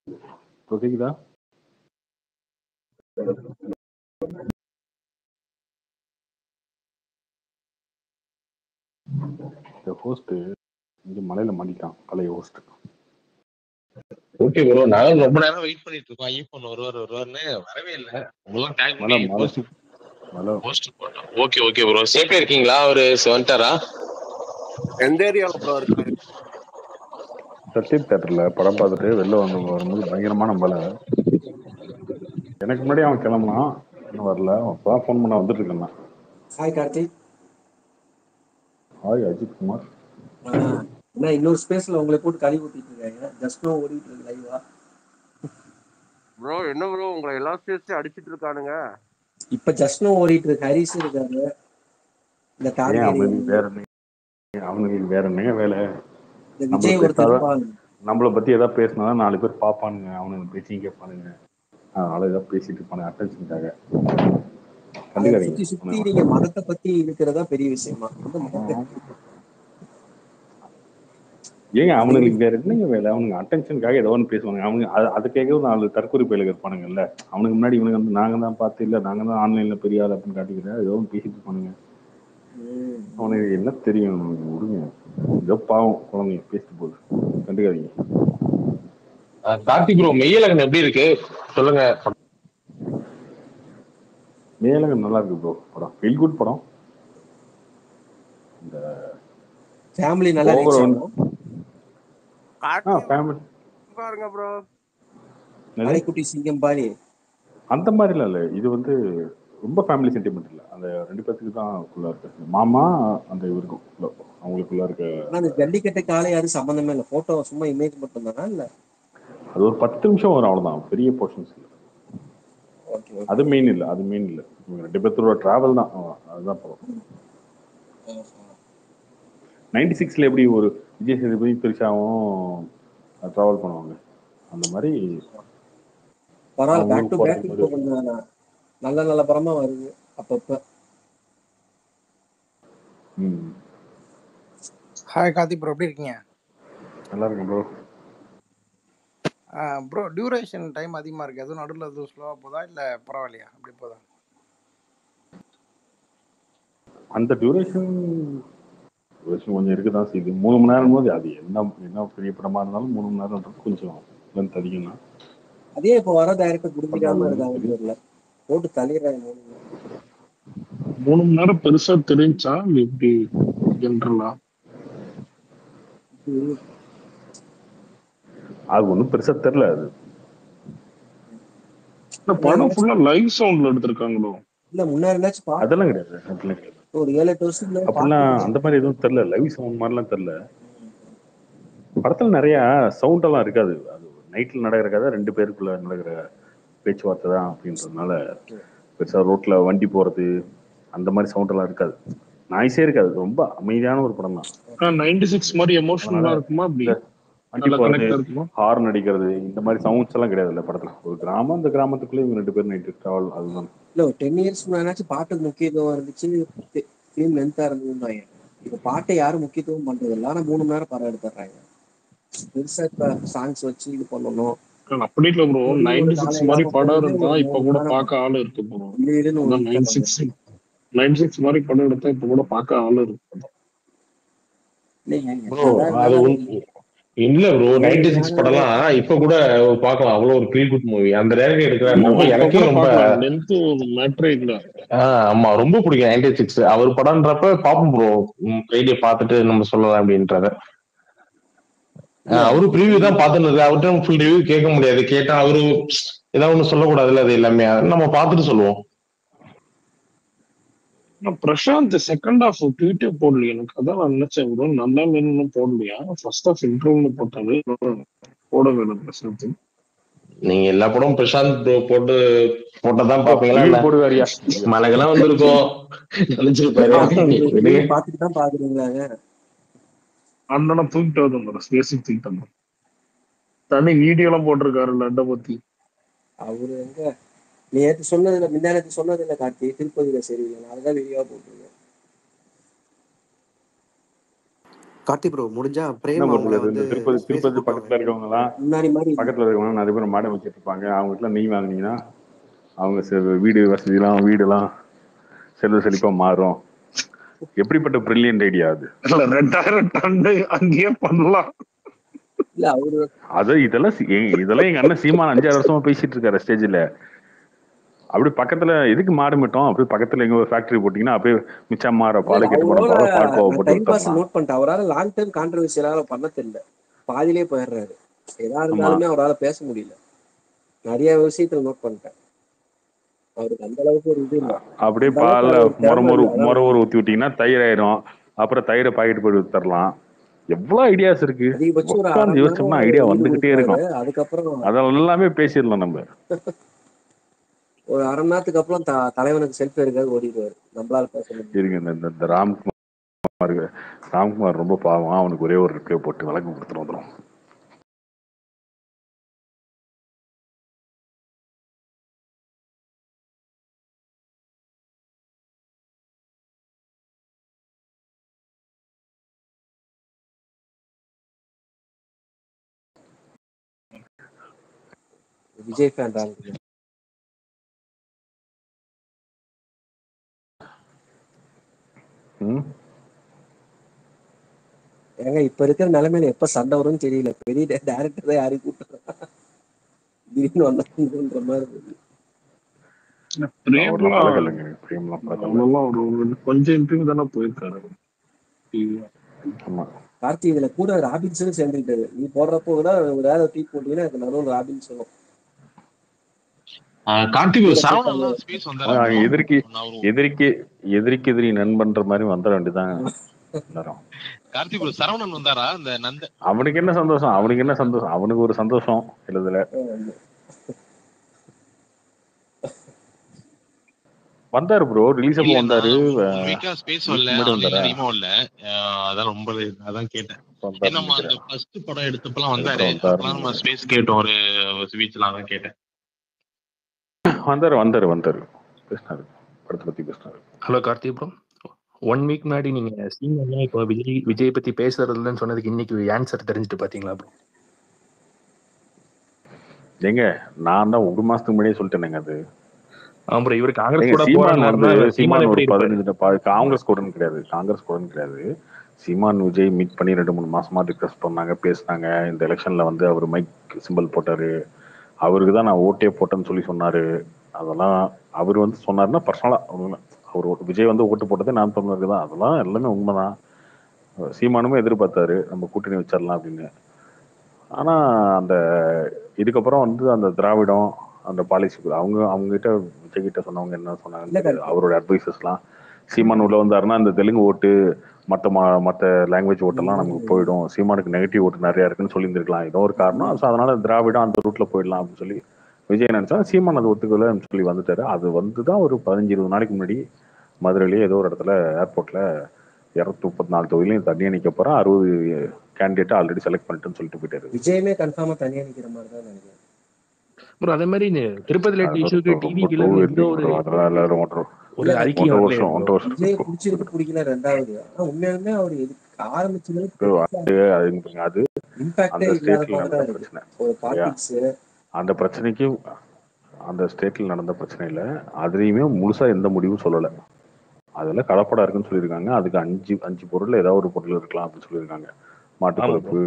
இப்போ கேக்குதா? இந்த ஹோஸ்ட் இங்க மலையில மாட்டிட்டான், பழைய ஹோஸ்ட். ஓகே ப்ரோ, நானும் ரொம்ப நேரம் வெயிட் பண்ணிட்டு இருக்கோம். ஐபோன் வருவார்னு வரவே இல்லை. உங்களாம் டேக் பண்ணி போஸ்ட் போட்டோம். ஓகே ஓகே ப்ரோ, சேஃபா இருக்கீங்களா? அவரு வந்துட்டாரா? எந்த ஏரியாவில் ப்ரோ இருக்காரு? சத்யம் தியேட்டர்ல படம் பார்த்துட்டு வெளில வரும்போது பயங்கரமான மழை. எனக்கு முன்னாடி அவன் கிளம்பலாம், இன்னும் வரல. அப்பதான் ஃபோன் பண்ண வந்துட்டு இருக்கேன். ஹாய் கார்த்திக். ஹாய் அஜித் குமார். என்ன இன்னொரு ஸ்பேஸ்ல உங்களை போட்டு கழுவி ஊத்திட்டு இருக்காங்க. ஜஸ்ட் நோ ஓடிட்டு இருக்கு லைவா. ப்ரோ என்ன ப்ரோ உங்களை எல்லா ஸ்பேஸ்லயும் அடிச்சிட்டு இருக்கானுங்க. இப்ப ஜஸ்ட் நோ ஓடிட்டு இருக்கு. ஹரிஸ் இருக்காரு, இந்த அவனுக்கு வேற என்னங்க வேலை? விஜய் ஒருத்தர் நம்மளை பத்தி ஏதாவது பேசினா 4 பேர் பாப்பானுங்க, அவனுக்கு பேசியும் கேட்பானுங்க. அதனால ஏதாவது பேசிட்டு இருப்பானுங்க அட்டென்ஷனுக்காக. சுத்தி சுத்தி நீங்க மதத்தை பத்தி இருக்கிறதா பெரிய விஷயமா? ஏங்க அவனுக்கு வேற என்னங்க வேலை? அவனுக்கு அட்டென்ஷனுக்காக ஏதோ ஒன்று பேசுவாங்க. அவனுக்கு அதை கேட்கறது 4 தற்கொலை பயிலுக்கு இருப்பானுங்கல்ல. அவனுக்கு முன்னாடி இவனுக்கு வந்து நாங்க தான் பார்த்து இல்லை, நாங்க தான் ஆன்லைன்ல பெரிய ஆள் அப்படின்னு காட்டிக்கிறேன். ஏதோ ஒன்று பேசிட்டு இருப்பானுங்க. அவனுக்கு என்ன தெரியும்? விடுங்க, ஏதோ பாவம் குழந்தைங்க பேசிட்டு போகுது, கண்டுக்காதீங்க. கார்த்திக் ப்ரோ, மெய்யழகன் எப்படி இருக்கு சொல்லுங்க. மெய்யழகன் நல்லா இருக்கு ப்ரோ. படம் ஃபீல் குட் படம். இந்த ஃபேமிலி நல்லா பாருங்க ப்ரோ. மலைக்குட்டி சிங்கம் பாரி அந்த மாதிரிலாம் இல்லை. இது வந்து ரொம்ப ஃபேமிலி சென்டிமெண்ட் இல்லை. அந்த 2 பேருக்கு தான் குள்ள இருக்கு. மாமா அந்த இவருக்கும் அவங்களுக்குள்ள இருக்க. அந்த ஜல்லிக்கட்டு காலை யாரும் சம்பந்தமே இல்லை. போட்டோ சும்மா இமேஜ் மட்டும் தானா? இல்ல அது ஒரு 10 நிமிஷம் வரும், அவ்வளவுதான். பெரிய போர்ஷன்ஸ் இல்லை. அது மெயின் இல்லை, அது மெயின் இல்லை. 2 பேர்த்தோட டிராவல் தான், அதுதான் படம். 96ல எப்படி ஒரு விஜய் சேதுபதி திரிஷாவும் டிராவல் பண்ணுவாங்க, அந்த மாதிரி. பரவாயில்ல, பேக் டு பேக் இப்போ கொஞ்சம் நல்ல நல்ல படமா வருது அப்பப்ப. ஹாய் கார்த்திக் ப்ரோ, எப்படி இருக்கீங்க? நல்லா இருக்கேன் ப்ரோ. ப்ரோ டியூரேஷன் டைம் அதிகமாக இருக்குது. எதுவும் நடுவில் எதுவும் ஸ்லோவாக போதா இல்லை பரவாயில்லையா? அப்படி போதா? அந்த டியூரேஷன் கொஞ்சம் இருக்குதான் செய்யுது. 3 மணி நேரம் போது அது என்ன பெரிய படமா இருந்தாலும் 3 மணி நேரம் கொஞ்சம் லென்த் அதிகம் தான். அதே இப்போ வர டைரக்டர் புரிஞ்சிக்காம இருக்காங்க, தெரியல போட்டு தள்ளிடுறாங்க. 3 மணி நேரம் பெருசா தெரிஞ்சா எப்படி ஜென்ரலா? அது ஒன்றும் பெருசா தெரியல. அது படம் ஃபுல்லா லைவ் சவுண்ட்ல எடுத்திருக்காங்களோ? இல்ல முன்னாடி அதெல்லாம் கிடையாது. ஒரு 7-8 வருஷத்துக்கு அப்படிலாம் அந்த மாதிரி எதுவும் தெரியல. லைவ் சவுண்ட் மாதிரிலாம் தெரியல. படத்துல நிறைய சவுண்ட் எல்லாம் இருக்காது. அது நைட்ல நடக்கிற கதை, 2 பேருக்குள்ள நடக்கிற பேச்சுவார்த்தை தான் அப்படின்றதுனால பெருசா ரோட்ல வண்டி போறது அந்த மாதிரி சவுண்ட் எல்லாம் இருக்காது. நாய்ஸே இருக்காது. ரொம்ப அமைதியான ஒரு படம் தான். 96 மாதிரி எமோஷனலா இருக்குமா? அப்படி வண்டி போறது, ஹார்ன் அடிக்கிறது, இந்த மாதிரி சவுண்ட்ஸ் எல்லாம் கிடையாது இல்ல படத்துல. ஒரு கிராமம், அந்த கிராமத்துக்குள்ளே இவங்க 2 பேரும் நைட்டு டிராவல், அதுதான். இல்ல ஒரு 10 இயர்ஸ் முன்னாடி பாட்டுக்கு முக்கியத்துவம் இருந்துச்சு, ஃபிலிம் லென்த்தா இருந்ததுன்னு. இப்ப பாட்டை யாரும் முக்கியத்துவம் பண்றது இல்லை. ஆனா 3 மணி நேரம் படம் எடுத்துடுறாங்க. பெருசா இப்ப சாங்ஸ் வச்சு இது பண்ணணும். அப்படி இல்ல ப்ரோ, 96 மாதிரி படம் இருந்தா இப்ப கூட பார்க்க ஆள் இருக்கு ப்ரோ. 96 மாதிரி படம் எடுத்தா இப்ப கூட பார்க்க ஆள் இருக்கு. இல்ல ப்ரோ, 96 படம்லாம் இப்ப கூட பார்க்கலாம். அவ்வளவு ஒரு ஃபீல் குட் மூவி. அந்த நேரம் எடுக்கிறாருன்னா எனக்கே ரொம்ப ஆமா ரொம்ப பிடிக்கும் 96. அவர் படம்ன்றப்ப பாப்போம் ப்ரோ, ஐடியா பார்த்துட்டு நம்ம சொல்லலாம் அப்படின்றத. அவரு ப்ரீவியூ தான் பார்த்துட்டு, அவர்கிட்ட ஃபுல் ரிவ்யூ கேட்க முடியாது. கேட்டா அவரு ஏதாவது ஒண்ணு சொல்லக்கூடாதுல்ல, அது எல்லாமே நம்ம பார்த்துட்டு சொல்லுவோம். பிரசாந்த் செகண்ட் ஹாஃப் ட்வீட்டே போடலையா? எனக்கு அதான் நான் நினைச்சேன் ப்ரோ, நல்லா வேணும்னு போடலையா? ஃபர்ஸ்ட் ஹாஃப் இன்ட்ரோன்னு போட்டாரு, போட வேணும் பிரசாந்த். நீங்க எல்லா படமும் பிரசாந்த் ப்ரோ போட்டதான் பாப்பீங்களா? போடுவாரியா? மலைக்கெல்லாம் வந்திருக்கோம் நினைச்சிருப்பாரு. பாத்துட்டு தான் பாக்குறீங்களா? அண்ணனை தூக்கிட்டு வந்து ஸ்பேசிக் தூக்கிட்டு தனி வீடியோ எல்லாம் போட்டிருக்காரு லண்ட பத்தி. அவரு எங்க நேற்று சொன்னதுல முந்தானத்து சொன்னதில்ல கார்த்தி, திருப்பதியில சரியில்லை, அதுதான் வீடியோவா போட்டிருக்கேன். கார்த்தி ப்ரோ முடிஞ்சா என்ன பிரேம் அவங்கள பண்றது? வந்து இந்த திருப்பதி ஸ்பேஸ் திருப்பதி கூட்டு பக்கத்துல வாங்க. இருக்கவங்கலாம் முன்னாடி மாதிரி பக்கத்துல இருக்கவங்க நிறைய பேர் மாடை வச்சுட்டு இருப்பாங்க. அவங்ககிட்ட நெய் வாங்கினீங்கன்னா அவங்க வீடு வசதிலாம் வீடுலாம் செல்வ செழிப்பா மாறும். எப்படிப்பட்ட பிரில்லியன்ட் ஐடியா அது! 2000 டன்னு அங்கேயே பண்ணலாம். இல்ல அவரு அது இதெல்லாம் எங்க அண்ணன் சீமான் 5-6 வருஷமா பேசிட்டு இருக்காரு ஸ்டேஜ்ல. அப்படி பக்கத்துல எதுக்கு மாடு மட்டும் அப்படியே பக்கத்துல எங்க ஒரு ஃபேக்டரி போட்டீங்கன்னா அப்படியே மிச்சம் மாற பாலை கெட்டு போன அவரோட பால்கோவா நான் போட்டு டைம் பாஸ் வித்தரலாம். நோட் பண்ணிட்டேன். அவரால் லாங் டேர்ம் கான்ட்ரவர்சியலால பண்ண தெரியல, பாதியிலே போயிடுறாரு. எதா ஆமா, இருந்தாலுமே அவரால் பேச முடியல. நிறைய விஷயத்துல நோட் பண்ணிட்டேன். அவருக்கு அந்த அளவுக்கு ஒரு இது இல்லை, அப்படியே அந்த அளவுக்கு பால்ல அது ஒரு திறமை இல்லை. அதான் முறை உண்மை. ஊத்தி விட்டீங்கன்னா தயிர் ஆயிரும். அப்புறம் தயிரை பாக்கெட் போட்டு வித்தரலாம். எவ்வளவு ஐடியாஸ் இருக்கு. அதிகபட்சம் ஒரு அரை உட்காந்து மணி யோசிச்சோம்னா நேரம் ஐடியா உயிர் வந்துகிட்டே கொடுப்பாரு. இருக்கும். அதுக்கப்புறம் அதெல்லாம் எல்லாமே பேசிடலாம் நம்ம. ஒரு அரை மணி நேரத்துக்கு அப்புறம் தலைவனுக்கு செல்ஃபி எடுக்காது ஓடிடுவாரு. நம்மளால பேச முடியும். இருங்க, இந்த ராம்குமார் ரொம்ப பாவம். அவனுக்கு ஒரே ஒரு ரிப்ளை போட்டு வழக்கு கொடுத்துட்டு வந்துடும். விஜய் ஃபேன் ராங்க. ஏங்க இப்ப இருக்கிற நிலைமையில எப்ப சண்டை வரும்னு தெரியல. பெரிய டைரக்டர் தான் யாரையும் கூப்பிட்டு திடீர்னு வந்தான்ற மாதிரி இருக்கு. கொஞ்சம் இன்டர்வியூ தானே போயிருக்காரு. கார்த்தி இதுல கூட ராபின்சனும் சேர்ந்துக்கிட்டாரு. நீ போடுறப்போ கூட வேற டீம் போட்டீங்கன்னா எனக்கு நடுவில் ராபின்சனும் எதிரி நண்பன்ற மாதிரி வந்துட வேண்டியதான். சரவணன் வந்தாரா? அவனுக்கு என்ன சந்தோஷம், அவனுக்கு ஒரு சந்தோஷம் எழுதுல. வந்தாரு ப்ரோ, ரிலீஸ் அப்போ வந்தாரு. அதான் ரொம்ப அதான் கேட்டேன். நம்ம அந்த ஃபர்ஸ்ட் படம் எடுத்தப்பலாம் வந்தாரு. அப்பலாம் நம்ம ஸ்பேஸ் கேட்டோம், ஒரு ஸ்பீச்லாம் தான் கேட்டேன். வந்தாரு பேசினாரு, படத்தை பத்தி பேசினாரு. ஹலோ கார்த்தி ப்ரோ, 1 வீக் முன்னாடி நீங்க சீமான் இப்போ விஜய் பத்தி பேசுறதுலன்னு சொன்னதுக்கு இன்னைக்கு ஆன்சர் தெரிஞ்சுட்டு பாத்தீங்களா ப்ரோ? ஏங்க நான் தான் 1 மாசத்துக்கு முன்னாடியே சொல்லிட்டேனுங்க. அது இவரு காங்கிரஸ் கூட சீமான் வந்து சீமான் ஒரு எப்படி 15 காங்கிரஸ் கூடன் கிடையாது. சீமான் விஜய் மீட் பண்ணி 2-3 மாசமா டிஸ்கஸ் பண்ணாங்க, பேசினாங்க. இந்த எலெக்ஷன்ல வந்து அவர் மைக் சிம்பிள் போட்டாரு. அவருக்கு தான் நான் ஓட்டே போட்டேன்னு சொல்லி சொன்னாரு. அதெல்லாம் அவர் வந்து சொன்னாருன்னா பர்சனலா அவர் விஜய் வந்து ஓட்டு போட்டதே நான் சொன்னதுக்கு தான். அதெல்லாம் எல்லாமே உண்மைதான். சீமானுமே எதிர்பார்த்தாரு நம்ம கூட்டணி வச்சிடலாம் அப்படின்னு. ஆனா அந்த இதுக்கப்புறம் வந்து அந்த திராவிடம் அந்த பாலிசி அவங்க கிட்ட விஜய் கிட்ட சொன்னவங்க என்ன சொன்னாங்க, அவரோட அட்வைசஸ்லாம் சீமான் உள்ள வந்தாருன்னா அந்த தெலுங்கு ஓட்டு மற்ற லாங்குவேஜ் ஓட்டெல்லாம் நமக்கு போயிடும், சீமானுக்கு நெகட்டிவ் ஓட்டு நிறைய இருக்குன்னு சொல்லியிருந்திருக்கலாம். ஏதோ ஒரு காரணம். ஸோ அதனால திராவிடம் அந்த ரூட்ல போயிடலாம் அப்படின்னு சொல்லி விஜய் நினைச்சா, சீமான் அது ஒத்துக்கலன்னு சொல்லி வந்துட்டாரு. அது வந்துதான் ஒரு 15-20 நாளைக்கு முன்னாடி மதுரையிலேயே ஏதோ ஒரு இடத்துல ஏர்போர்ட்ல 234 தொகுதியிலையும் தனியா நிக்க போறா, 60 கேண்டிடேட் ஆல்ரெடி செலக்ட் பண்ணிட்டுன்னு சொல்லிட்டு போயிட்டாரு. விஜயமே கன்ஃபார்மா தனியா நிக்கிற மாதிரி தான் நினைக்கிறேன் ப்ரோ. அதே மாதிரி திருப்பதில இஷ்யூக்கு டிவிக்குல ஒரு அறிக்கை விஜய் பிடிச்சிருக்கு பிடிக்கல ரெண்டாவது. ஆனா உண்மையாலுமே அவர் எதுக்கு ஆரம்பிச்சது அது இம்பாக்டே இல்லாத மாதிரி தான் இருக்கு. ஒரு பாலிடிக்ஸ் அந்த பிரச்சனைக்கு அந்த ஸ்டேட்ல நடந்த பிரச்சனையில அதுலயுமே முழுசா எந்த முடிவும் சொல்லல. அதுல கலப்படம் இருக்குன்னு சொல்லியிருக்காங்க. அதுக்கு 5 பொருள் ஏதாவது ஒரு பொருள் இருக்கலாம் அப்படின்னு சொல்லியிருக்காங்க. மாட்டுப்பருப்பு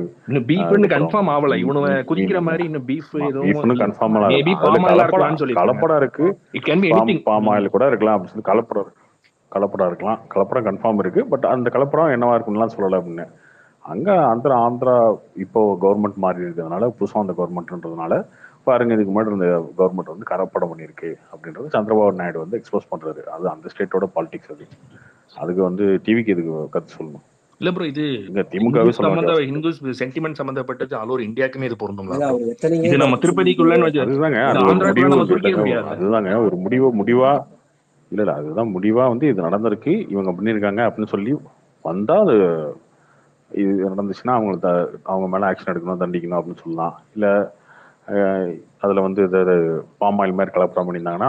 கன்ஃபார்ம் ஆகல. இவனுங்க குதிக்கிற மாதிரி இன்னும் பீஃப் கன்ஃபார்ம் ஆகல. கலப்படம் இருக்கு, பாம் ஆயில் கூட இருக்கலாம் அப்படின்னு சொல்லி கலப்படம் இருக்கலாம். கலப்படம் கன்ஃபார்ம் இருக்கு. பட் அந்த கலப்படம் என்னவா இருக்குன்னு சொல்லல அப்படின்னு. அங்க ஆந்திரா இப்போ கவர்மெண்ட் மாறி இருக்கிறதுனால, புதுசா அந்த கவர்மெண்ட்ன்றதுனால பாருங்க, இதுக்கு முன்னாடி இந்த கவர்மெண்ட் வந்து கலப்படம் பண்ணிருக்கு அப்படின்றது சந்திரபாபு நாயுடு வந்து எக்ஸ்போஸ் பண்றாரு. அது அந்த ஸ்டேட்டோட பாலிடிக்ஸ். அதுக்கு வந்து டிவிக்கு இதுக்கு கருத்து சொல்லணும். இல்ல ப்ரோ, இது திமுகவே ஹிந்து சென்டிமெண்ட் சம்பந்தப்பட்டது ஆல் ஓவர் இந்தியாக்குமே இது பொருந்துங்களா? இது நம்ம திருப்பதிக்குள்ள அதுதாங்க ஒரு முடிவா இல்ல அதுதான் முடிவா வந்து இது நடந்திருக்கு, இவங்க பண்ணிருக்காங்க அப்படின்னு சொல்லி வந்தா அது இது நடந்துச்சுன்னா அவங்க மேல ஆக்ஷன் எடுக்கணும், தண்டிக்கணும் அப்படின்னு சொல்லலாம். இல்ல அதுல வந்து பாம் ஆயில் மாதிரி கலப்படம் பண்ணியிருந்தாங்கன்னா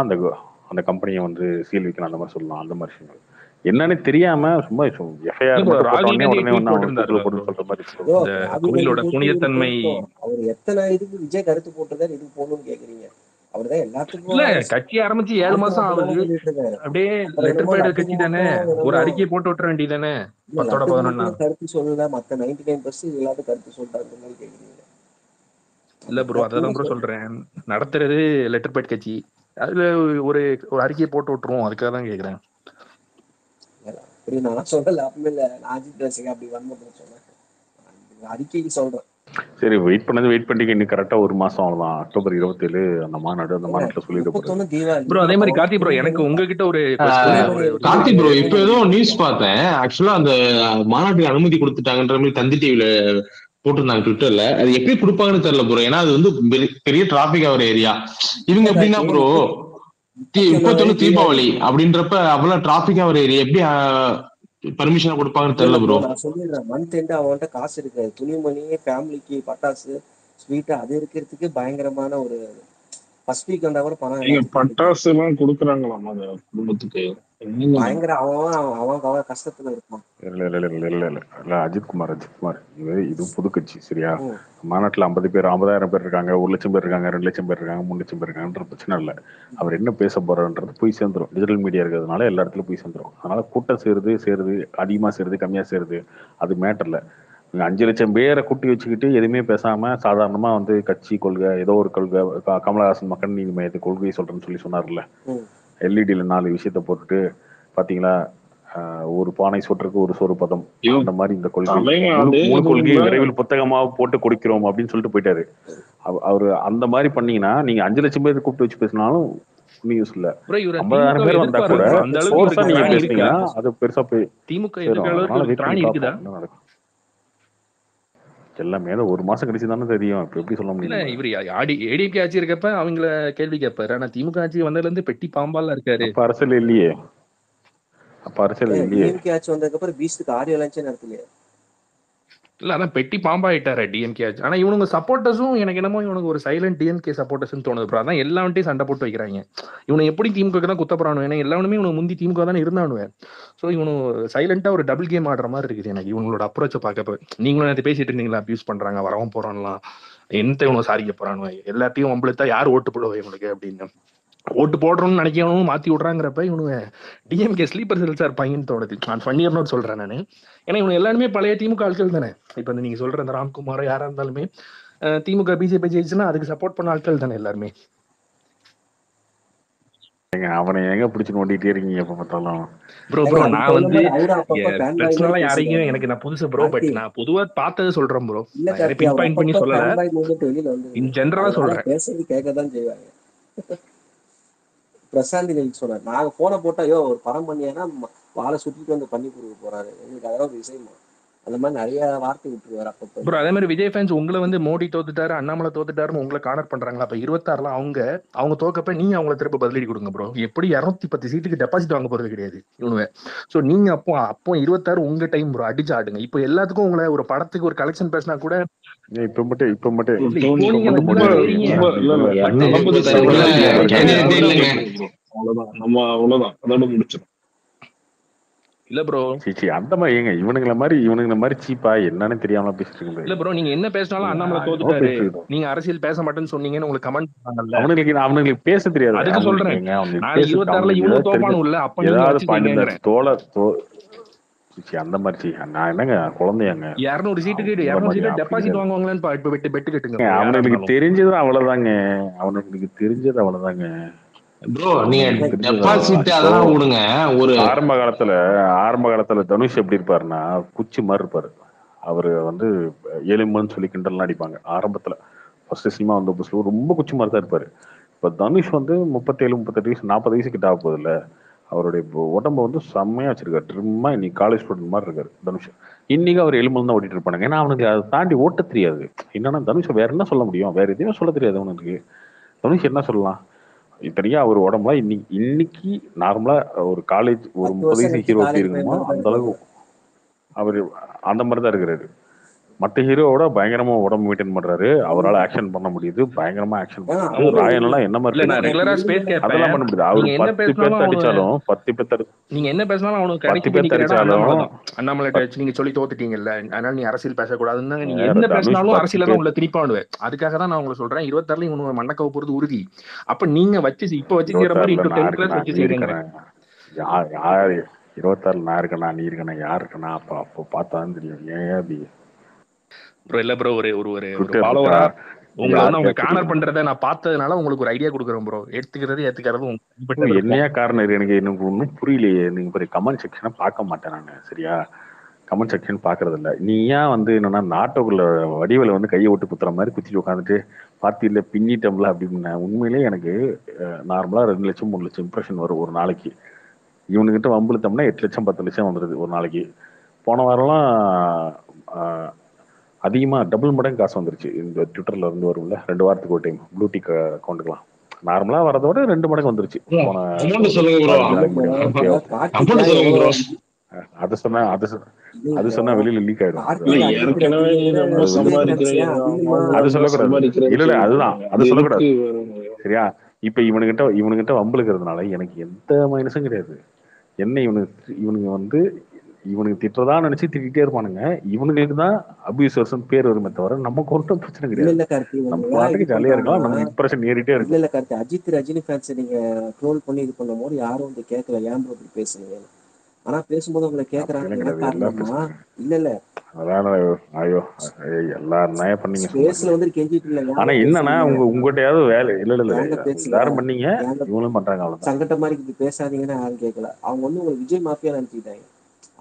அந்த கம்பெனியை வந்து சீல் வைக்கணும், அந்த மாதிரி சொல்லலாம். அந்த மாதிரி விஷயங்கள் என்னன்னு தெரியாம சும்மா எஃப்ஐஆர் மட்டும் போட்ட உடனே ட்வீட் அவன் போட்டிருந்தாரு தூக்கில் போட்டு சொல்ற மாதிரி ப்ரோ இந்த ராகுல் கோயிலோட காந்தி புனிதத்தன்மை. அவர் எத்தனை இதுக்கு விஜய் கருத்து போட்டிருக்காரு, இதுக்கு போகணும்னு கேக்குறீங்க? அவர்தான் இல்ல எல்லாத்துக்கும் கட்சி ஆரம்பிச்சு 7 மாசம் ஆகுது, சொல்லிட்டு இருக்காரு. அப்படியே அப்புறம் லெட்டர் என்னமோ பேட் லட்டுக்கு கட்சி தானே, மட்டும் ஒரு என்னமோ அறிக்கையை போட்டு விட்டுற வேண்டியதானே இல்ல 10ஓட லட்டுக்கு 11. மட்டும் கருத்து சொல்லல, மத்த 99% எல்லாத்துக்கும் கருத்து சொல்றாரு மாதிரி கேக்குறீங்க. இல்ல ப்ரோ, அதான் ப்ரோ சொல்றேன், நடத்துறது லெட்டர் பேட் கட்சி, அதுல ஒரு ஒரு அறிக்கையை போட்டு விட்டுருவோம், அதுக்காக தான் கேக்குறேன். அப்படி நான் சொல்லல, அப்படி இல்ல, நான் அஜித் ரசிகா அப்படி வந்து சொன்னேன், அறிக்கைக்கு சொல்றேன். சரி, வெயிட் பண்ணிட்டு இன்னும் கரெக்டா ஒரு மாசம் அவ்வளவுதான். அக்டோபர் 27 அந்த மாநாட்டுல சொல்லிட்டு போறாரு 31 தீபாவளி. ப்ரோ. அதே மாதிரி கார்த்தி ப்ரோ, எனக்கு உங்ககிட்ட ஒரு கார்த்தி ப்ரோ, இப்ப ஏதோ நியூஸ் பார்த்தேன். ஆக்சுவலா அந்த மாநாட்டுக்கு அனுமதி கொடுத்துட்டாங்கன்ற மாதிரி தந்தி டிவில போட்டிருந்தாங்க ட்விட்டர்ல. அது எப்படி கொடுப்பாங்கன்னு தெரியல ப்ரோ, ஏன்னா அது வந்து பெரிய டிராபிக் ஆகிற ஏரியா. இவங்க எப்படின்னா ப்ரோ, 31 தீபாவளி அப்படின்றப்ப அவ்வளவு டிராபிக் ஆகிற ஏரியா எப்படி பர்மிஷன் கொடுப்பாங்கன்னு தெரியல ப்ரோ. நான் சொல்லிடுறேன், மந்த் எண்ட் அவன்கிட்ட காசு இருக்காது, துணிமணி, ஃபேமிலிக்கு பட்டாசு, ஸ்வீட் அது இருக்கிறதுக்கு பயங்கரமான ஒரு ஃபர்ஸ்ட் வீக் வந்தா கூட பணம் பட்டாசு எல்லாம் கொடுக்குறாங்களாமா அந்த குடும்பத்துக்கு? பயங்கர அவன் கஷ்டத்துல இருப்பான். இல்ல அஜித்குமார் இது புது கட்சி சரியா? மாநாட்டுல 50,000 பேர் இருக்காங்க, 1,00,000 பேர் இருக்காங்க, 2,00,000 பேர் இருக்காங்க, 3,00,000 பேர் இருக்காங்கன்ற பிரச்சனை இல்ல. அவர் என்ன பேச போறாருன்றது போய் சேர்ந்துரும். டிஜிட்டல் மீடியா இருக்கிறதுனால எல்லா இடத்துலயும் போய் சேர்ந்துரும். அதனால கூட்டம் சேருது, அதிகமா சேருது, கம்மியா சேருது, அது மேட்டர்ல. 5,00,000 பேரை கூட்டி வச்சுக்கிட்டு எதுவுமே பேசாம சாதாரணமா வந்து கட்சி கொள்கை, ஏதோ ஒரு கொள்கை, கமலஹாசன் மக்கள் நீதி மையத்தை கொள்கை சொல்றேன்னு சொன்னார்ல, எல்இடியில 4 விஷயத்த போட்டுட்டு பாத்தீங்களா, ஒரு பானை சோற்றுக்கு ஒரு சோறு பதம், அந்த மாதிரி இந்த கொள்கை, முழு கொள்கையை விரைவில் புத்தகமாக போட்டு கொடுக்கிறோம் அப்படின்னு சொல்லிட்டு போயிட்டாரு. அவரு அந்த மாதிரி பண்ணீங்கன்னா நீங்க 5,00,000 பேர் கூப்பிட்டு வச்சு பேசினாலும் நியூஸ் இல்ல. 50,000 பேர் வந்தா கூட சோர்ஸா நீங்க பேசுனீங்கன்னா அது பெருசா போய் திமுக நடக்கும். எல்லாமே ஒரு மாசம் கழிச்சு தானே தெரியும். இப்ப எப்படி சொல்ல முடியும்? இவரு ஏடிஎம்கே ஆட்சி இருக்கப்ப அவங்கள கேள்வி கேட்பாரு, ஆனா திமுக ஆட்சி வந்ததுல இருந்து பெட்டி பாம்பால இருக்காரு. அப்ப அரசியல் இல்லையே. டிஎம்கே ஆட்சி வந்ததுக்கு அப்புறம் பீஸ்டுக்கு ஆடியோ லான்ச்சே நடத்தலையே. இல்ல அதான் பெட்டி பாம்பாயிட்டாரு டிஎம்கே ஆட்சி. ஆனா இவனுங்க சப்போர்ட்டர்ஸும் எனக்கு என்னமோ இவனுக்கு ஒரு சைலண்ட் டிஎம்கே சப்போர்ட்டர்ஸ் தோணுது ப்ரோ. அதான் எல்லாவன்ட்டையும் சண்டை போட்டு வைக்கிறாங்க. இவனை எப்படி திமுக தான் குத்தப்படுறானு, ஏன்னா எல்லாருமே இவனுக்கு முந்தி திமுக தானே இருந்தானுவேன். ஸோ இவனு சைலண்டா ஒரு டபுள் கேம் ஆடுற மாதிரி இருக்குது எனக்கு இவங்களோட அப்ரோச்சை பார்க்கப்ப. நீங்களும் நேற்று பேசிட்டு இருந்தீங்களா, அபியூஸ் பண்றாங்க, வரவும் போறான்லாம், என்னத்தை இவனும் சாதிக்க போறானு, எல்லாத்தையும் உங்களுக்கா யார் ஓட்டு போடுவா இவனுக்கு அப்படின்னு. ஓட்டு போடுறோம்னு நினைக்கிறவனும் மாத்தி விடுறாங்கிறப்ப இவனு டிஎம்கே ஸ்லீப்பர் செல்ஸா இருப்பாங்கன்னு தோணுது. நான் ஃபன்னியர் நோட் சொல்றேன் நான். ஏன்னா இவனு எல்லாருமே பழைய திமுக ஆட்கள் தானே. இப்ப நீங்க சொல்ற இந்த ராம்குமார் யாரா இருந்தாலுமே திமுக பிஜேபி ஜெயிச்சுன்னா அதுக்கு சப்போர்ட் பண்ண ஆட்கள் தானே எல்லாருமே. அவனை எங்க பிடிச்சு நோண்டிட்டே இருக்கீங்க எப்ப பார்த்தாலும் ப்ரோ. நான் வந்து பர்சனலா யாரையும் எனக்கு நான் புதுசு ப்ரோ, பட் நான் பொதுவா பார்த்தது சொல்றேன் ப்ரோ. பின் பாயிண்ட் பண்ணி சொல்லல, இன் ஜெனரலா சொல்றேன். பேசுறது கேட்கதான் செய்வாங்க. பிரசாந்தி நீங்க சொன்னார், நாங்க போன போட்டா ஐயோ ஒரு படம் பண்ணியானா வாழை சுத்திட்டு வந்து பண்ணி கொடுக்க போறாரு, எங்களுக்கு அதெல்லாம் ஒரு விஷயமா, அந்த மாதிரி நிறைய வார்த்தை விட்டுருவாரு அப்பப்போ. ப்ரோ அதே மாதிரி விஜய் ஃபேன்ஸ் உங்களை வந்து மோடி தோத்துட்டாரு, அண்ணாமலை தோத்துட்டாருன்னு உங்களை கார்னர் பண்றாங்களா? அப்ப 26ல அவங்க தோக்கப்ப நீங்க அவங்களை திரும்ப பதிலடி கொடுங்க ப்ரோ. எப்படி 210 சீட்டுக்கு டெபாசிட் வாங்க போறது கிடையாது இவனுவே. சோ நீங்க அப்போ 26 உங்க டைம் ப்ரோ, அடிச்சு ஆடுங்க. இப்போ எல்லாத்துக்கும் உங்களை ஒரு படத்துக்கு ஒரு கலெக்ஷன் பேசினா கூட இப்ப மட்டும் அவ்வளவுதான் அதோட முடிச்சிடும். இல்ல ப்ரோ அந்த மாதிரி ஏங்க இவனுங்களை மாதிரி சீப்பா என்னன்னு தெரியாம பேசிட்டு இருக்கு. இல்ல ப்ரோ, நீங்க என்ன பேசினாலும் அண்ணாமலை தோத்துட்டாரு, நீங்க அரசியல் பேச மாட்டேன்னு சொன்னீங்கன்னு உங்களுக்கு கமெண்ட் பண்ணாங்கல்ல, அவனுங்களுக்கு பேச தெரியாது. அதுக்கு சொல்றேன், நான் 26ல இவனும் தோப்பானும் இல்ல, அப்ப நீங்க வச்சுக்கீங்க தோல அந்த மாதிரி. நான் என்னங்க குழந்தையாங்க, 200 சீட்டுக்கு 200 சீட்டு டெபாசிட் வாங்குவாங்களான்னு இப்ப பெட்டு கட்டுங்க. அவனுக்கு தெரிஞ்சது அவ்வளவுதாங்க ப்ரோ. நீங்க டெபாசிட் அதெல்லாம் விடுங்க. ஒரு ஆரம்ப காலத்துல தனுஷ் எப்படி இருப்பாருன்னா குச்சி மாதிரி இருப்பாரு. அவரு வந்து எலும்புன்னு சொல்லி கிண்டல்லாம் அடிப்பாங்க ஆரம்பத்துல. ஃபர்ஸ்ட் சினிமா வந்த புதுசுல ரொம்ப குச்சி மாதிரி தான் இருப்பாரு. இப்ப தனுஷ் வந்து 37, 38 வயசு, 40 வயசு கிட்ட ஆக போகுது இல்ல. அவருடைய உடம்ப வந்து செம்மையா வச்சிருக்காரு. ட்ரிம்மா இன்னைக்கு காலேஜ் ஸ்டூடெண்ட் மாதிரி இருக்காரு தனுஷ். இன்னைக்கு அவர் எலும்புல தான் ஓட்டிட்டு இருப்பாங்க. ஏன்னா அவனுக்கு அதை தாண்டி ஓட்ட தெரியாது. என்னன்னா தனுஷ் வேற என்ன சொல்ல முடியும், வேற எதுவுமே சொல்ல தெரியாது அவனுக்கு. தனுஷ் என்ன சொல்லலாம், இத்தனையா அவர் உடம்புல இன்னைக்கு நார்மலா ஒரு காலேஜ் ஒரு 30 வயசு ஹீரோ இருக்கணுமோ அந்த அளவுக்கு அவரு அந்த மாதிரிதான் இருக்கிறாரு. மற்ற ஹீரோவோட பயங்கரமா உடம்பு மெயின்டைன் பண்றாரு. அவரால் ஆக்ஷன் பண்ண முடியுது, பயங்கரமா ஆக்ஷன் ஆ, பண்றாரு. ஆமா. ராயன் எல்லாம் என்ன மாதிரி இல்ல நான் பேசுறாரு, ரெகுலரா ஸ்பேஸ் கேட்பேன். அதெல்லாம் பண்ண முடியுது. அவரு நீங்க என்ன 10 பேசினாலும் பேர்த்த அவனு அடிச்சாலும் 10 பேர்த்த நீங்க என்ன பேசினாலும் அவனுக்கு 10 கடைக்கு போய் பேர்த்த நிக்கிற இடம் அடிச்சாலும் அண்ணாமலை தான். அண்ணாமலை நீங்க சொல்லி தோத்துட்டீங்கல்ல, அதனால நீ அரசியல் பேசக்கூடாதுன்னு நீங்க வேற என்ன தனுஷ் பேசினாலும் 10 அரசியல தான் பேர் உள்ள திருப்பாடுவேன். அதுக்காக தான் நான் உங்களுக்கு சொல்றேன் 26 இவனு மண்டக்கவை போறது உறுதி. அப்ப நீங்க வச்சு இப்ப வச்சு செய்யற மாதிரி 26ல இன்னும் நான் 10 பிளஸ் இருக்கேனா, வச்சு நீ செய்யுங்க. இருக்கனா, யார் 26ல நான் இருக்கேனா, நீ இருக்கனா, யார் இருக்கனா, அப்போ பார்த்தாதான் தெரியும். ஏன் அப்படி ப்ரோ இல்ல ப்ரோ ஒரு ஒரு ஒரு ஒரு ட்விட்டர் இருக்கா, ஃபாலோவரா உங்களை வந்து அவங்க யாருக்கா கார்னர் தெரியும். பண்றதை நான் பார்த்ததுனால உங்களுக்கு ஒரு ஐடியா கொடுக்குறேன் ப்ரோ. எடுத்துக்கிறது ஏத்துக்கிறது உங்க தனிப்பட்ட விருப்பம். என்னையா காரணம், எனக்கு ஒன்றும் புரியலையே. நீங்க பாரு, கமெண்ட் செக்ஷனை பார்க்க மாட்டேன் நான். சரியா, கமெண்ட் செக்ஷன் பார்க்கறது இல்லை. நீ ஏன் வந்து என்னன்னா நாட்டுக்குள்ள வடிவில் வந்து கையை விட்டு குத்துற மாதிரி குத்திட்டு உட்காந்துட்டு பார்த்தியில பின்னிட்டம்ல அப்படின்னு. உண்மையிலேயே எனக்கு நார்மலாக 2 லட்சம் 3 லட்சம் இம்ப்ரெஷன் வரும் ஒரு நாளைக்கு. இவனுக்கிட்ட வம்புழுத்தோம்னா 8 லட்சம் 10 லட்சம் வந்துடுது ஒரு நாளைக்கு. போன வாரம்லாம் அதிகமாக டபுள் மடங்கு காசு வந்துருச்சு. இந்த ட்விட்டர்ல இருந்து வரும்ல 2 வாரத்துக்கு ஒரு டைம் ப்ளூடிக் அக்கௌண்ட்டுக்கலாம் நார்மலாக வரதோட 2 மடங்கு வந்துருச்சு. போன அமௌண்ட் சொல்லுங்க ப்ரோ. 15 நாளைக்கு முன்னாடி. ஓகே ஓகே, அமௌண்ட் சொல்லுங்க ப்ரோ. அது சொன்னா அது சொன்னா வெளியில லீக் ஆயிடும். இல்ல ஏற்கனவே நம்ம அது சொல்லக்கூடாது. இல்ல அதுதான், அது சொல்லக்கூடாது. சம்பாதிக்கிறேன். சரியா, இப்ப இவனுகிட்ட வம்புழுக்கிறதுனால எனக்கு எந்த மைனஸும் கிடையாது. என்ன இவனுங்க வந்து இவனுக்கு திட்டுறதா நினைச்சு திட்டிகிட்டே இருப்பானுங்க. இவனுங்களுக்கு தான் அபியூசர்ஸ் பேர் வருமே தவிர நமக்கு ஒன்றும் பிரச்சனை கிடையாது. நம்ம பாட்டுக்கு ஜாலியா இருக்கலாம், நம்ம இம்ப்ரெஷன் ஏறிட்டே இருக்கும். இல்ல கார்த்தி, அஜித் ரஜினி ஃபேன்ஸ் நீங்க ட்ரோல் பண்ணி இது பண்ணும் போது யாரும் வந்து கேட்கல ஏன் ப்ரோ இப்படி பேசுனீங்க. ஆனா பேசும்போது உங்களை கேட்கறாங்க என்ன காரணமா? இல்ல அதான் ஐயோ எல்லாரும் நய பண்ணீங்க பேஸ்ல வந்து கெஞ்சிட்டு இல்ல. ஆனா என்னன்னா உங்ககிட்டயாவது வேலை இல்ல எல்லாரும் பண்ணீங்க, பேசல இவங்களும் பண்றாங்க. அவ்வளவுதான். சங்கட்ட மாதிரி இப்படி பேசாதீங்கன்னு யாரும் கேட்கல. அவங்க வந்து உங்களுக்கு விஜய் மாஃபியா நினைச்சுக்கிட்டாங்க.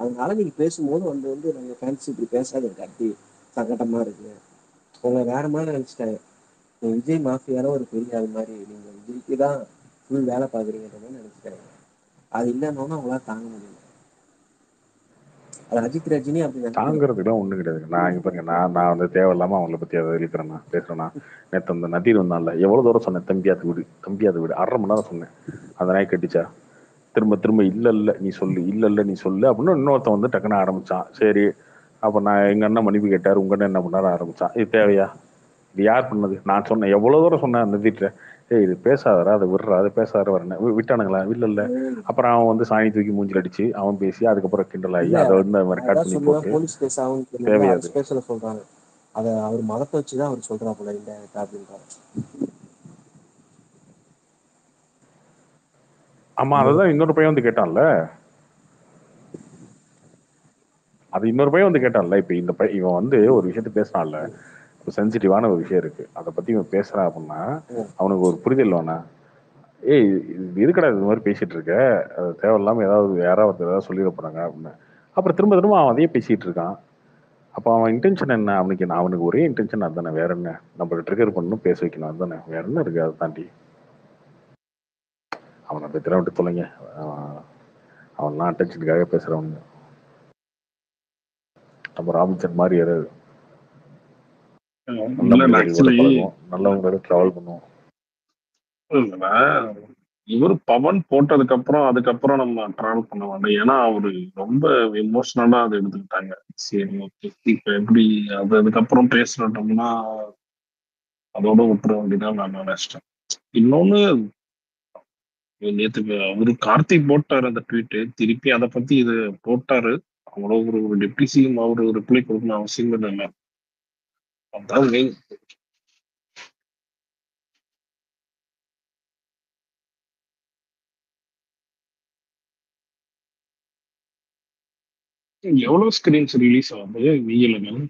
அதனால நீங்க பேசும்போது வந்து நாங்க ஃபேன்ஸ் இப்படி பேசாதீங்க கார்த்தி, சங்கட்டமா இருக்கு, உங்களை வேற மாதிரி நினைச்சிட்டாங்க. நீங்க விஜய் மாஃபியால ஒரு பெரிய ஆள் மாதிரி நீங்க விஜய்க்கு தான் ஃபுல் வேலை பாக்குறீங்கன்ற மாதிரி நினைச்சிட்டாங்க. அது இல்லைன்னா அவங்களால தாங்க முடியல. அது அஜித் ரஜினி அப்படி தாங்கிறதுக்குலாம் ஒண்ணும் கிடையாது. நான் இங்க பாருங்க, நான் வந்து தேவையில்லாம அவங்கள பத்தி அதை எழுக்கிறேன்னா பேசுறேன்னா, நேற்று அந்த நதீர் வந்தான்ல, எவ்வளவு தூரம் சொன்னேன் தம்பியாத்து வீடு 1/2 மணி நேரம் சொன்னேன். அந்த நாய் கட்டிச்சா திரும்ப திரும்ப இல்ல நீ சொல்லு அப்படின்னு இன்னொருத்தன் வந்து டக்குன்னு ஆரம்பிச்சான். சரி, அப்ப நான் எங்க அண்ணன் மன்னிப்பு கேட்டார், உங்க அண்ணன் என்ன பண்ணாரு ஆரம்பிச்சான். இது தேவையா? இது யார் பண்ணது? நான் சொன்னேன், எவ்வளவு தூரம் சொன்னேன் அந்த வீட்டுல, இது பேசாதரா, அதை விடுறா, அதை பேசாத வரேன், விட்டானுங்களா? இல்ல அப்புறம் அவன் வந்து சாணி தூக்கி மூஞ்சில் அடிச்சு அவன் பேசி அதுக்கப்புறம் கிண்டல் ஆகி அதை வந்து ரெக்கார்ட் பண்ணி போட்டு போலீஸ் கேஸ் ஆகும் தேவையாது ஸ்பேஸ்ல சொல்றாங்க. அதை அவர் மதத்தை வச்சுதான் அவர் சொல்றா போல இந்த அப்படின்றாரு. ஆமா, அதான் இன்னொரு பையன் வந்து கேட்டான்ல, அது இன்னொரு பையன் வந்து கேட்டான்ல. இப்ப இந்த இவன் வந்து ஒரு விஷயத்த பேசினான்ல, இப்போ சென்சிட்டிவான ஒரு விஷயம் இருக்கு, அதை பத்தி இவன் பேசுறான் அப்படின்னா அவனுக்கு ஒரு புரிதல் வேணா. ஏய் இது கிடையாது, இது மாதிரி பேசிட்டு இருக்க, அது தேவையில்லாம யாராவது சொல்லிட போறாங்க அப்படின்னு. அப்புறம் திரும்ப திரும்ப அவன் அதையே பேசிட்டு இருக்கான். அப்போ அவன் இன்டென்ஷன் என்ன? அவனுக்கு ஒரே இன்டென்ஷன் அதுதானே, வேற என்ன? நம்மள ட்ரிகர் பண்ணணும், பேச வைக்கணும், அதுதானே, வேற என்ன இருக்கு? அதை தாண்டி அவனை பத்திரம் விட்டு தொலைங்க. அவன்லாம் அட்டென்ஷனுக்காக பேசுறவனுங்க. நம்ம ராமச்சந்திரன் மாதிரி யாராவது நல்லவங்களோட டிராவல் பண்ணுவோம். இவர் பவன் போட்டதுக்கு அதுக்கப்புறம் நம்ம டிராவல் பண்ண வேண்டாம். ஏன்னா அவரு ரொம்ப எமோஷனலா அதை எடுத்துக்கிட்டாங்க. சரி ஓகே, இப்ப எப்படி அதுக்கப்புறம் பேசுறோம்னா அதோட விட்டுற வேண்டியதான் நான் நினைச்சிட்டேன். இன்னொன்னு, நேத்துக்கு அவரு கார்த்திக் போட்டாரு அந்த ட்வீட், திருப்பி அதை பத்தி இது போட்டாரு. அவ்வளவு ஒரு டெப்டி சிஎம் அவரு ரிப்ளை கொடுக்கணும் அவசியம் இல்லை. அதான் மெயின். எவ்வளவு ஸ்கிரீன்ஸ் ரிலீஸ் ஆகுது? விஎல்என்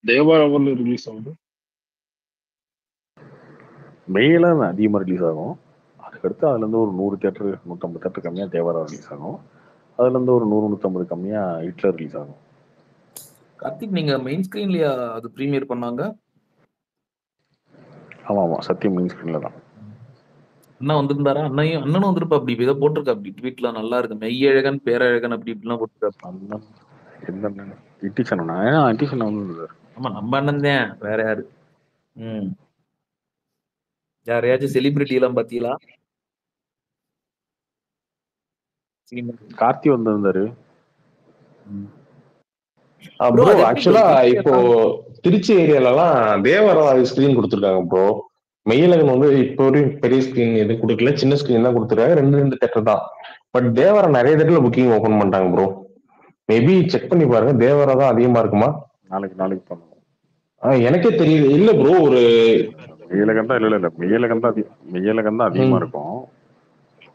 தேவாரவர்ல ரிலீஸ் ஆகுது. மேல அதிகமா ரிலீஸ் ஆகும். அதுக்கடுத்து அதுல இருந்து ஒரு 100 தியேட்டர் 150 தியேட்டர் கம்மியா தேவாரா ரிலீஸ் ஆகும். அதுல இருந்து ஒரு 100-150 கம்மியா ஹிட்லர் ரிலீஸ் ஆகும். கார்த்திக், நீங்க மெயின் ஸ்கிரீன்லயா அது பிரீமியர் பண்ணாங்க? ஆமா சத்தியம் மெயின் ஸ்கிரீன்ல தான். அண்ணா வந்திருந்தாரா? அண்ணனும் வந்திருப்பா. அப்படி இதை போட்டிருக்கா, அப்படி ட்வீட்ல நல்லா இருக்கு, மெய்யழகன் பேரழகன் அப்படி இப்படிலாம் போட்டிருக்கா. ஆமா, நம்ம அண்ணன் தான், வேற யாரு? யாரையாச்சும் செலிபிரிட்டி எல்லாம் பாத்தீங்களா? கார்த்தி வந்திருந்தாரு. ப்ரோ ப்ரோ அது எப்படி ப்ரோ ஆக்சுவலா இப்போ ஈஸியா திருச்சி ஏரியாலலாம் தேவரா ஸ்கிரீன் கொடுத்துருக்காங்க ப்ரோ. மெய்யழகன் வந்து இப்போ வரையும் பெரிய ஸ்கிரீன் எதுவும் கொடுக்கல, சின்ன ஸ்கிரீன் தான் கொடுத்துருக்காங்க. 2 தேட்டர் தான். பட் தேவரா நிறைய தேட்டர்ல புக்கிங் ஓபன் பண்ணிட்டாங்க ப்ரோ. மேபி செக் பண்ணி பாருங்க, தேவரா தான் அதிகமா இருக்குமா. நாளைக்கு பண்ணுவோம். எனக்கே தெரியுது இல்ல ப்ரோ. ஒரு மெய்யலகம் தான் இல்ல மெய்யலகம் தான் அதிகமா இருக்கும்.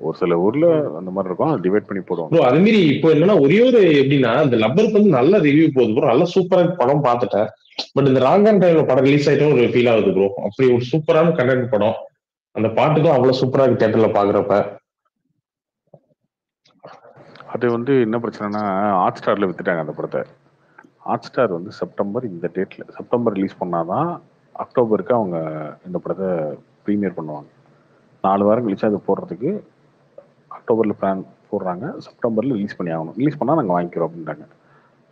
ஒரு சில ஊர்ல அந்த மாதிரி இருக்கும், டிவைட் பண்ணி போடுவாங்க. ப்ரோ அது மாரி இப்போ என்னன்னா ஒரே ஒரு எப்படின்னா இந்த லப்பருக்கு வந்து நல்ல ரிவ்யூ போகுது ப்ரோ, நல்ல சூப்பரா படம் பார்த்துட்டேன். பட் இந்த ராங் அண்ட் டைம்ல படம் ரிலீஸ் ஆயிட்டும் ஒரு ஃபீல் ஆகுது ப்ரோ. அப்படி ஒரு சூப்பரான கண்டென்ட் படம், அந்த பாட்டுக்கும் அவ்வளவு சூப்பரா இருக்கு தியேட்டர்ல பாக்குறப்ப. அது வந்து என்ன பிரச்சனைனா ஹாட் ஸ்டார்ல வித்துட்டாங்க அந்த படத்தை. ஹாட் ஸ்டார் வந்து செப்டம்பர் இந்த டேட்ல செப்டம்பர் ரிலீஸ் பண்ணாதான் அக்டோபருக்கு அவங்க இந்த படத்தை ப்ரீமியர் பண்ணுவாங்க. 4 வாரம் கழிச்சு அது போடுறதுக்கு அக்டோபர்ல பிளான் போடுறாங்க, செப்டம்பர்ல ரிலீஸ் பண்ணி ஆகணும். ரிலீஸ் பண்ணா நாங்கள் வாங்கிக்கிறோம் அப்படின்ட்டாங்க.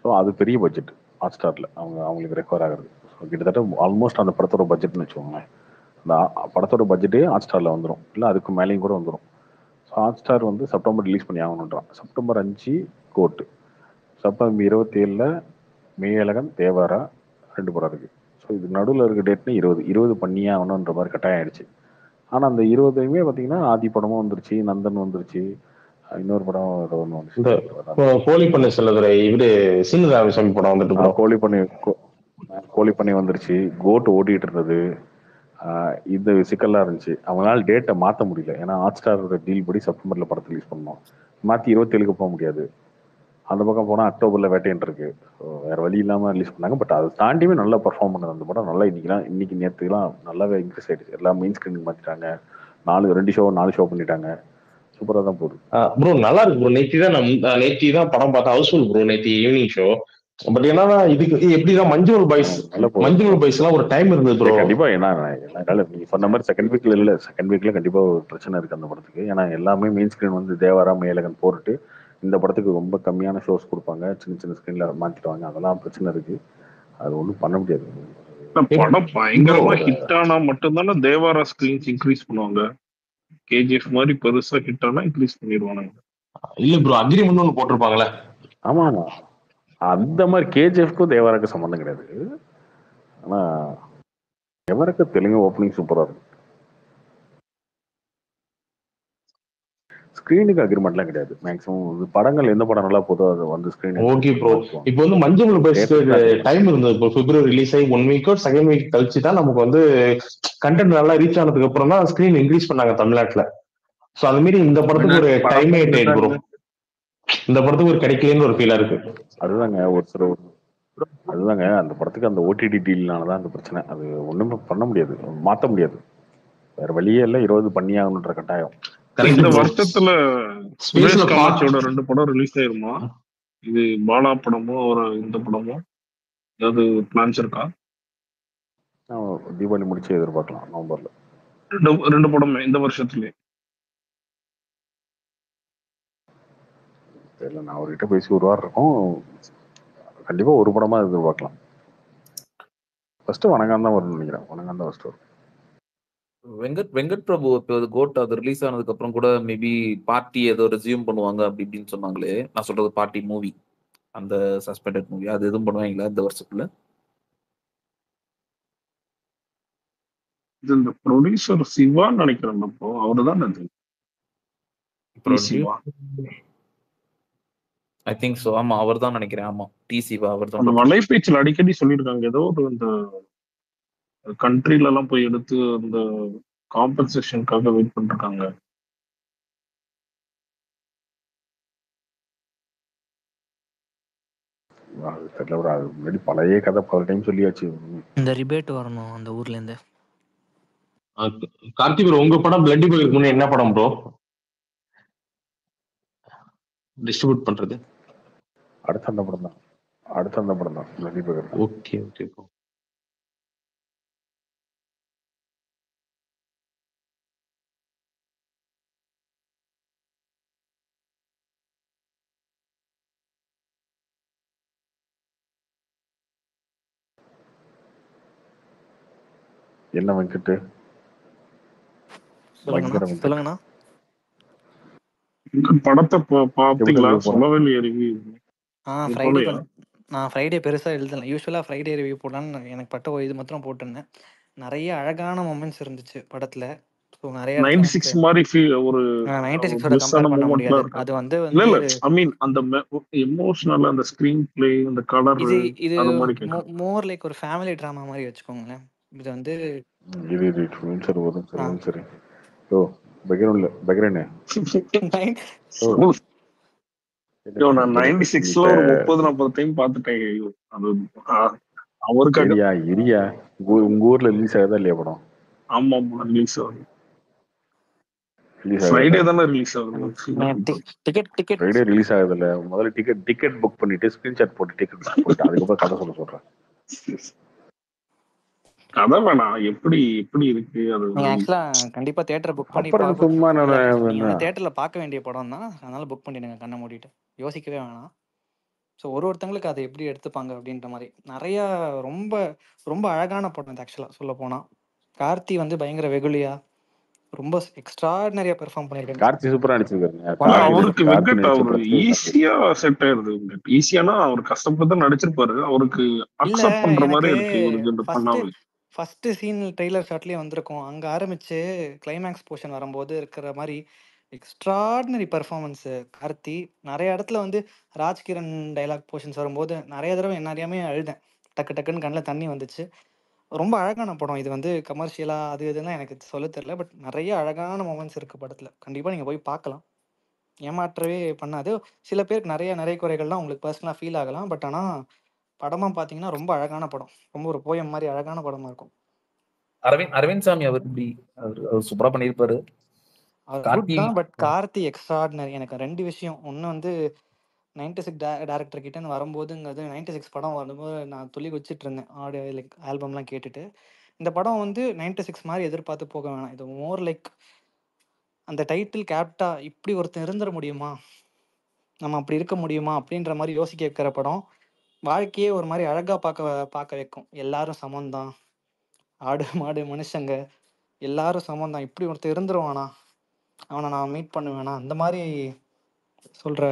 ஸோ அது பெரிய பட்ஜெட் ஹாட் ஸ்டார்ல அவங்களுக்கு ரெக்கவர் ஆகுறது. ஸோ கிட்டத்தட்ட ஆல்மோஸ்ட் அந்த படத்தோட பட்ஜெட்னு வச்சுக்கோங்களேன். அந்த படத்தோட பட்ஜெட்டே ஹாட் ஸ்டார்ல வந்துடும், இல்லை அதுக்கு மேலேயும் கூட வந்துடும். ஸோ ஹாட் ஸ்டார் வந்து செப்டம்பர் ரிலீஸ் பண்ணி ஆகணுன்றான். September 5 court, September 27 Meiyazhagan, Devara 2 படம் இருக்கு. ஸோ இது நடுவில் இருக்க டேட்னு 20 பண்ணியே ஆகணுன்ற மாதிரி கட்டாயம் ஆயிடுச்சு. ஆனால் அந்த 20மே பார்த்தீங்கன்னா ஆதி படமும் வந்துருச்சு, நந்தன் வந்துருச்சு, இன்னொரு படம் ஏதோ ஒன்று இந்த வந்துச்சு, கோழி பண்ணை செல்லதுரை இவரு சீனிவாசன் படம் வந்துட்டு கோழி பண்ணி வந்துருச்சு, கோட் ஓடிட்டு இருந்தது. இந்த சிக்கல்லாம் இருந்துச்சு. அவங்களால டேட்டை மாற்ற முடியல, ஏன்னா ஹாட் ஸ்டாரோட டீல் படி செப்டம்பர்ல படத்தை ரிலீஸ் பண்ணோம். மாற்றி 27க்கு போக முடியாது. அந்த பக்கம் போனால் அக்டோபர்ல வேட்டையன் இருக்கு. ஸோ வேற வழி இல்லாமல் ரிலீஸ் பண்ணாங்க. பட் அதை தாண்டியுமே நல்லா பர்ஃபார்ம் பண்ணது அந்த படம். நல்லா இன்னைக்கு நேற்றுலாம் நல்லாவே இன்க்ரீஸ் ஆயிடுச்சு. எல்லாம் மெயின் ஸ்கிரீனுக்கு மாற்றிட்டாங்க. 4 ஷோ பண்ணிட்டாங்க. சூப்பராக தான் போகுது ப்ரோ. நல்லா இருக்கு ப்ரோ. நேத்தி தான் படம் பார்த்தா ஹவுஸ்ஃபுல் ப்ரோ, நேத்தி ஈவினிங் ஷோ. பட் என்னன்னா இதுக்கு எப்படிதான் மஞ்சுவல் பாய்ஸ் எல்லாம் ஒரு டைம் இருந்தது ப்ரோ. கண்டிப்பா. நீங்க சொன்ன மாதிரி செகண்ட் வீக்ல கண்டிப்பா ஒரு பிரச்சனை இருக்கு அந்த படத்துக்கு. ஏன்னா எல்லாமே மெயின் ஸ்கிரீன் வந்து தேவாரா மெய்யழகன் போட்டுட்டு இந்த படத்துக்கு ரொம்ப கம்மியான ஷோஸ் கொடுப்பாங்க, சின்ன சின்ன ஸ்கிரீன்ல மாத்திடுவாங்க. அதெல்லாம் பிரச்சனை இருக்கு, அது ஒன்றும் பண்ண முடியாது. படம் பயங்கரமா ஹிட் ஆனா மட்டும்தானே தேவாரா ஸ்கிரீன்ஸ் இன்க்ரீஸ் பண்ணுவாங்க. கேஜிஎஃப் மாதிரி பெருசா ஹிட் ஆனா இன்க்ரீஸ் பண்ணிடுவானுங்க. இல்ல ப்ரோ, அக்ரிமெண்ட் ஒன்று போட்டிருப்பாங்களே. ஆமா அந்த மாதிரி கேஜிஎஃப்க்கும் தேவாராக்கு சம்மந்தம் கிடையாது. ஆனா தேவாராக்கு தெலுங்கு ஓப்பனிங் சூப்பரா இருக்கும். ஸ்கிரீனுக்கு அக்ரிமெண்ட்லாம் கிடையாது. மேக்ஸிமம் படங்கள் எந்த படம் நல்லா போதோ அது வந்து ஸ்கிரீன். Okay bro. இப்போ வந்து மஞ்சள் பாய்ஸ் டைம் இருந்தது இப்போ பிப்ரவரி ரிலீஸ் ஆகி 1 வீக்கோ செகண்ட் வீக் கழிச்சு தான் நமக்கு வந்து கண்டென்ட் நல்லா ரீச் ஆனதுக்கு அப்புறம் தான் ஸ்கிரீன் இன்க்ரீஸ் பண்ணாங்க தமிழ்நாட்டுல. ஸோ அது மாதிரி இந்த படத்துக்கு ஒரு டைம் ஆயிட்டு ப்ரோ. இந்த படத்துக்கு ஒரு கிடைக்கலன்னு ஒரு ஃபீலா இருக்கு. அதுதாங்க அந்த படத்துக்கு அந்த ஓடிடி டீல்னாலதான் அந்த பிரச்சனை. அது ஒண்ணுமே பண்ண முடியாது, மாத்த முடியாது, வேற வழியே இல்லை. 20 பண்ணியாகணுன்ற கட்டாயம். இந்த வருஷத்துல சுரேஷ் காமாட்சியோட 2 படம் ரிலீஸ் ஆயிருமா? இது பாலா படமோ இந்த படமோ ஏதாவது பிளான்ஸ் இருக்கா? தீபாவளி முடிச்சு எதிர்பார்க்கலாம் நவம்பர்ல. 2 படமே இந்த வருஷத்துலயே. தெரியல, நான் அவர்கிட்ட பேசி ஒரு வாரம் இருக்கும். கண்டிப்பா ஒரு படமா எதிர்பார்க்கலாம். ஃபர்ஸ்ட் வணங்கான் தான் வரும்னு நினைக்கிறேன். வணங்கான் தான் ஃபர்ஸ்ட் வரும். வெங்கட் பிரபு இப்போ கோட் அது ரிலீஸ் ஆனதுக்கு அப்புறம் கூட மேபி பார்ட்டி ஏதோ ரெஸ்யூம் பண்ணுவாங்க அப்படி இப்படின்னு சொன்னாங்களே. நான் சொல்றது பார்ட்டி மூவி, அந்த சஸ்பெண்டட் மூவி, அது எதுவும் பண்ணுவாங்களா இந்த வருஷத்துல? இது இந்த ப்ரொடியூசர் சிவான்னு நினைக்கிறேன். அப்போ அவருதான் அது சிவா. I think so. ஆமா அவர் தான் நினைக்கிறேன். ஆமா டி சிவா அவர் தான். அந்த வலைபேச்சில் அடிக்கடி சொல்லியிருக்காங்க ஏதோ ஒரு இந்த கண்ட்ரில எல்லாம் போய் எடுத்து அந்த காம்பன்சேஷனுக்காக வெயிட் பண்ணிருக்காங்க. முன்னாடி பழைய கதை பல டைம் சொல்லியாச்சு. இந்த ரிபேட் வரணும் அந்த ஊர்ல இருந்து. கார்த்தி ப்ரோ, உங்க படம் பிளட்டி பர்கர் முன்னே என்ன படம் ப்ரோ டிஸ்ட்ரிபியூட் பண்றது? அடுத்த அந்த படம் தான் பிளட்டி பர்கர். Okay bro. என்ன வெங்கட்? சொல்லுங்கண்ணா. படத்தை பாத்தீங்களா? சொல்லவே இல்லையா? நான் ஃப்ரைடே பெருசாக எழுதலை. யூஸ்வலாக ஃப்ரைடே ரிவ்யூ போடலான்னு எனக்கு பட்ட ஒரு இது மாத்திரம் போட்டிருந்தேன். நிறைய அழகான மொமெண்ட்ஸ் இருந்துச்சு படத்தில். ஸோ நிறைய இடத்துல எனக்கு 96 மாதிரி ஒரு 96ஓட பிளஸ்ஸான கம்பேர் பண்ண மூமெண்ட்லாம் முடியாது. இருக்கா? அது வந்து இல்ல வந்து இல்ல ஐ மீன் அந்த எமோஷனல் அந்த ஸ்கிரீன் பிளே அந்த கலர் இது இது அது மாதிரி கேட்கறேன். மோர் லைக் ஒரு ஃபேமிலி ட்ராமா மாதிரி வச்சுக்கோங்களேன். இது வந்து சரி வரும் சரி வரும் சரி. ஓ பகிரன்ல பகிரனே ஓ நான் 96ல ஒரு 30-40 டைம் பார்த்துட்டேன். ஐயோ அது அவருக்காக இரியா இரியா உங்க ஊர்ல ரிலீஸ் ஆகுதா இல்லையா படம்? ஆமா ரிலீஸ் ஆகுது. ரிலீஸ் ஃப்ரைடே ஆகுதா? தானே ரிலீஸ் ஆகுது. டிக்கெட் ஃப்ரைடே ரிலீஸ் ஆகுதுல்ல. முதல்ல டிக்கெட் புக் பண்ணிட்டு ஸ்கிரீன்ஷாட் போட்டு டிக்கெட் புக் பண்ணிட்டு அதுக்கப்புறம் கதை சொல்றேன். கதை வேணாம், எப்படி எப்படி இருக்கு அது. நீங்கள் ஆக்சுவலாக கண்டிப்பாக தேட்டரை புக் பண்ணி அப்புறம் சும்மா இல்லை நீங்கள் வந்து தேட்டரில் பார்க்க வேண்டிய படம் தான். அதனால் புக் பண்ணிவிடுங்க கண்ணை மூடிட்டு, யோசிக்கவே வேணாம். ஸோ ஒருத்தங்களுக்கு அதை எப்படி எடுத்துப்பாங்க அப்படின்ற மாதிரி நிறையா ரொம்ப ரொம்ப அழகான படம் இது. ஆக்சுவலாக சொல்ல போனால் கார்த்தி வந்து பயங்கர வெகுலியா ரொம்ப எக்ஸ்ட்ராடினரியா பெர்ஃபார்ம் பண்ணியிருக்காரு. கார்த்தி சூப்பரா நடிச்சிருக்காருங்க. அவருக்கு வெங்கட் அவரு ஈஸியா செட் ஆயிருது. ஈஸியானா அவர் கஷ்டப்பட்டு தான் நடிச்சிருப்பாரு. அவருக்கு அக்செப்ட் பண்ற மாதிரி இருக்கு இவருக்கு பண்ணாவே. ஃபர்ஸ்ட் சீன் ட்ரெய்லர் ஷாட்லயே வந்திருக்கும். அங்க ஆரம்பிச்சு கிளைமேக்ஸ் போர்ஷன் வரும்போது இருக்கிற மாதிரி எக்ஸ்ட்ராடினரி பெர்ஃபார்மன்ஸ் கார்த்தி. நிறைய இடத்துல வந்து ராஜ்கிரண் டைலாக் போர்ஷன்ஸ் வரும்போது நிறைய தடவை என்ன அறியாமே அழுதேன். டக்கு டக்குன்னு கண்ணில் தண்ணி வந்துச்சு. ரொம்ப அழகான படம் இது. வந்து கமர்ஷியலா அது இதுலாம் எனக்கு சொல்ல தெரியல. பட் நிறைய அழகான மொமெண்ட்ஸ் இருக்கு படத்துல. கண்டிப்பா நீங்க போய் பார்க்கலாம். ஏமாற்றவே பண்ணாது. சில பேருக்கு நிறைய குறைகள்லாம் உங்களுக்கு பர்சனலாக ஃபீல் ஆகலாம். பட் ஆனால் படமாக பார்த்தீங்கன்னா ரொம்ப அழகான படம். ரொம்ப ஒரு போயம் மாதிரி அழகான படமாக இருக்கும். அரவிந்த் சாமி அவர் இப்படி அவர் சூப்பராக பண்ணியிருப்பாரு. But Karthi extraordinary. எனக்கு 2 விஷயம். ஒன்று வந்து 96 டேரக்டர் கிட்டேன்னு வரும்போதுங்கிறது 96 படம் வரும்போது நான் துள்ளி வச்சுட்டு இருந்தேன். ஆடியோ லைக் ஆல்பம்லாம் கேட்டுட்டு. இந்த படம் வந்து 96 மாதிரி எதிர்பார்த்து போக வேணாம். இது மோர் லைக் அந்த டைட்டில் கேப்டா இப்படி ஒருத்தர் இருந்துட முடியுமா, நம்ம அப்படி இருக்க முடியுமா அப்படின்ற மாதிரி யோசிக்க வைக்கிற படம். வாழ்க்கையே ஒரு மாதிரி அழகாக பார்க்க வைக்கும். எல்லாரும் சமந்தான், ஆடு மாடு மனுஷங்க எல்லாரும் சமந்தான், இப்படி ஒருத்தர் இருந்துருவானா, அவனை நான் மீட் பண்ணுவேனா, அந்த மாதிரி சொல்கிற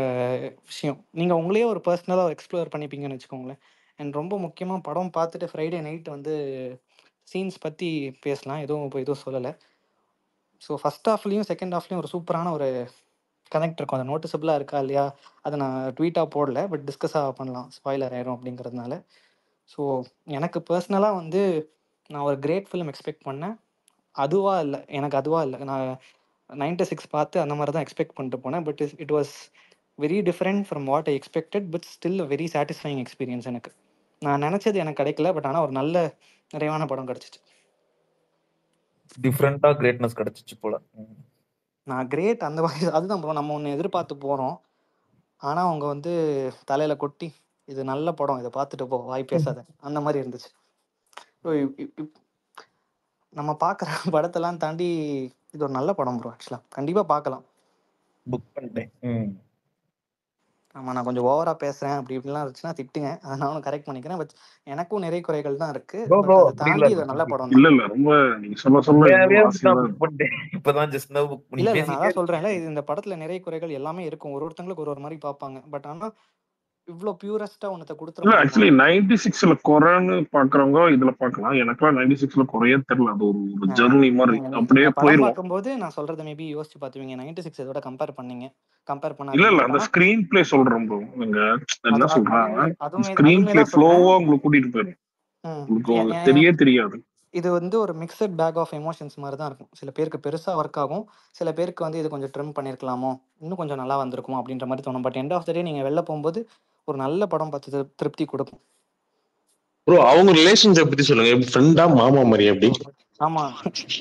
விஷயம். நீங்கள் உங்களையே ஒரு பர்சனலாக எக்ஸ்ப்ளோர் பண்ணிப்பீங்கன்னு வச்சுக்கோங்களேன். அண்ட் ரொம்ப முக்கியமாக படம் பார்த்துட்டு ஃப்ரைடே நைட் வந்து சீன்ஸ் பற்றி பேசலாம். எதுவும் சொல்லலை. ஸோ ஃபஸ்ட் ஹாஃப்லேயும் செகண்ட் ஹாஃப்லேயும் ஒரு சூப்பரான ஒரு கனெக்ட் இருக்கும். அது நோட்டிசபிளாக இருக்கா இல்லையா அதை நான் ட்வீட்டாக போடல. பட் டிஸ்கஸாக பண்ணலாம், ஸ்பாய்லர் ஆயிரும் அப்படிங்கிறதுனால. ஸோ எனக்கு பர்சனலாக வந்து நான் ஒரு கிரேட் ஃபிலிம் எக்ஸ்பெக்ட் பண்ணேன். எனக்கு அதுவாக இல்லை. நான் 96 பார்த்து அந்த மாதிரி தான் எக்ஸ்பெக்ட் பண்ணிட்டு போனேன். But it was very different from what I expected. But still very satisfying experience எனக்கு. நான் நினச்சது எனக்கு கிடைக்கல. பட் ஆனால் ஒரு நல்ல நிறைவான படம் கிடச்சிச்சு. டிஃப்ரெண்டாக கிரேட்னஸ் கிடச்சிச்சு போல. நான் கிரேட் அந்த மாதிரி அதுதான் ப்ரோ. நம்ம ஒன்று எதிர்பார்த்து போகிறோம். ஆனால் அவங்க வந்து தலையில் கொட்டி இது நல்ல படம், இதை பார்த்துட்டு போ, வாய் பேசாத, அந்த மாதிரி இருந்துச்சு. நம்ம பார்க்குற படத்தெல்லாம் தாண்டி இது ஒரு நல்ல படம் ப்ரோ. ஆக்சுவலாக கண்டிப்பாக பார்க்கலாம். புக் பண்ணிட்டேன். ஆமாம், நான் கொஞ்சம் ஓவராக பேசுகிறேன் அப்படி இப்படிலாம் இருந்துச்சுன்னா திட்டுங்க, அதை நானும் கரெக்ட் பண்ணிக்கிறேன். பட் எனக்கும் நிறைய குறைகள் தான் இருக்குது. பட் அதை தாண்டி இது நல்ல படம் தான். இல்ல ரொம்ப நீங்க இல்லை நான் அதான் சொல்கிறேன்ல, இது இந்த படத்தில் நிறைய குறைகள் எல்லாமே இருக்கும். ஒருத்தங்களுக்கு ஒரு மாதிரி பார்ப்பாங்க. பட் ஆனால் இவ்வளோ பியூரஸ்டா ஒன்னத்தை கொடுத்துருவோம். ஆக்சுவலி 96ல குறைன்னு பாக்குறவங்க இதுல பார்க்கலாம். எனக்குலாம் 96ல குறையே தெரியல. அது ஒரு ஜர்னி மாதிரி அப்படியே போயிடும். பார்க்கும்போது நான் சொல்றதை மேபி யோசிச்சு பார்த்துவீங்க. 96 இதோட கம்பேர் பண்ண இல்ல அந்த ஸ்கிரீன் பிளே சொல்றேன் ப்ரோ. நீங்க என்ன சொல்றாங்க, ஸ்கிரீன் பிளே ஃப்ளோவா உங்களுக்கு கூட்டிட்டு போயிடும். உங்களுக்கு தெரியாது. இது வந்து ஒரு மிக்சட் பேக் ஆஃப் எமோஷன்ஸ் மாதிரி தான் இருக்கும். சில பேருக்கு பெருசா ஒர்க் ஆகும், சில பேருக்கு வந்து இது கொஞ்சம் ட்ரிம் பண்ணிருக்கலாமோ, இன்னும் கொஞ்சம் நல்லா வந்திருக்குமோ அப்படின்ற மாதிரி தோணும். பட் எண்ட் ஆஃப் த டே நீங்க வெளில போகும்போது ஒரு நல்ல படம் பார்த்து திருப்தி கொடுக்கும். ப்ரோ அவங்க ரிலேஷன்ஷிப் பத்தி சொல்லுங்க. ஃப்ரெண்டா மாமா மாதிரி அப்படி? ஆமா,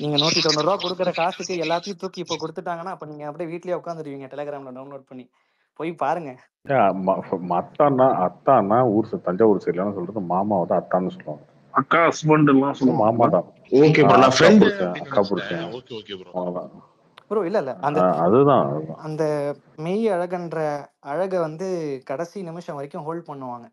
நீங்க 190 ரூபா கொடுக்குற காசுக்கு எல்லாத்தையும் தூக்கி இப்போ கொடுத்துட்டாங்கன்னா அப்ப நீங்க அப்படியே வீட்லயே உட்காந்துருவீங்க, டெலிகிராம்ல டவுன்லோட் பண்ணி போய் பாருங்க. அத்தானா ஊர் தஞ்சாவூர் சைட்லாம் சொல்றது மாமாவை தான் அத்தான்னு சொல்லுவாங்க. அக்கா ஹஸ்பண்ட் எல்லாம் சொல்லுவாங்க. மாமா தான். ஓகே ப்ரோ, நான் ஃப்ரெண்ட் அக்கா புருஷன். Okay okay bro. அவ்வளவுதான் ப்ரோ. இல்ல அதுதான் அந்த மெய் அழகன்ற அழகை வந்து கடைசி நிமிஷம் வரைக்கும் ஹோல்ட் பண்ணுவாங்க.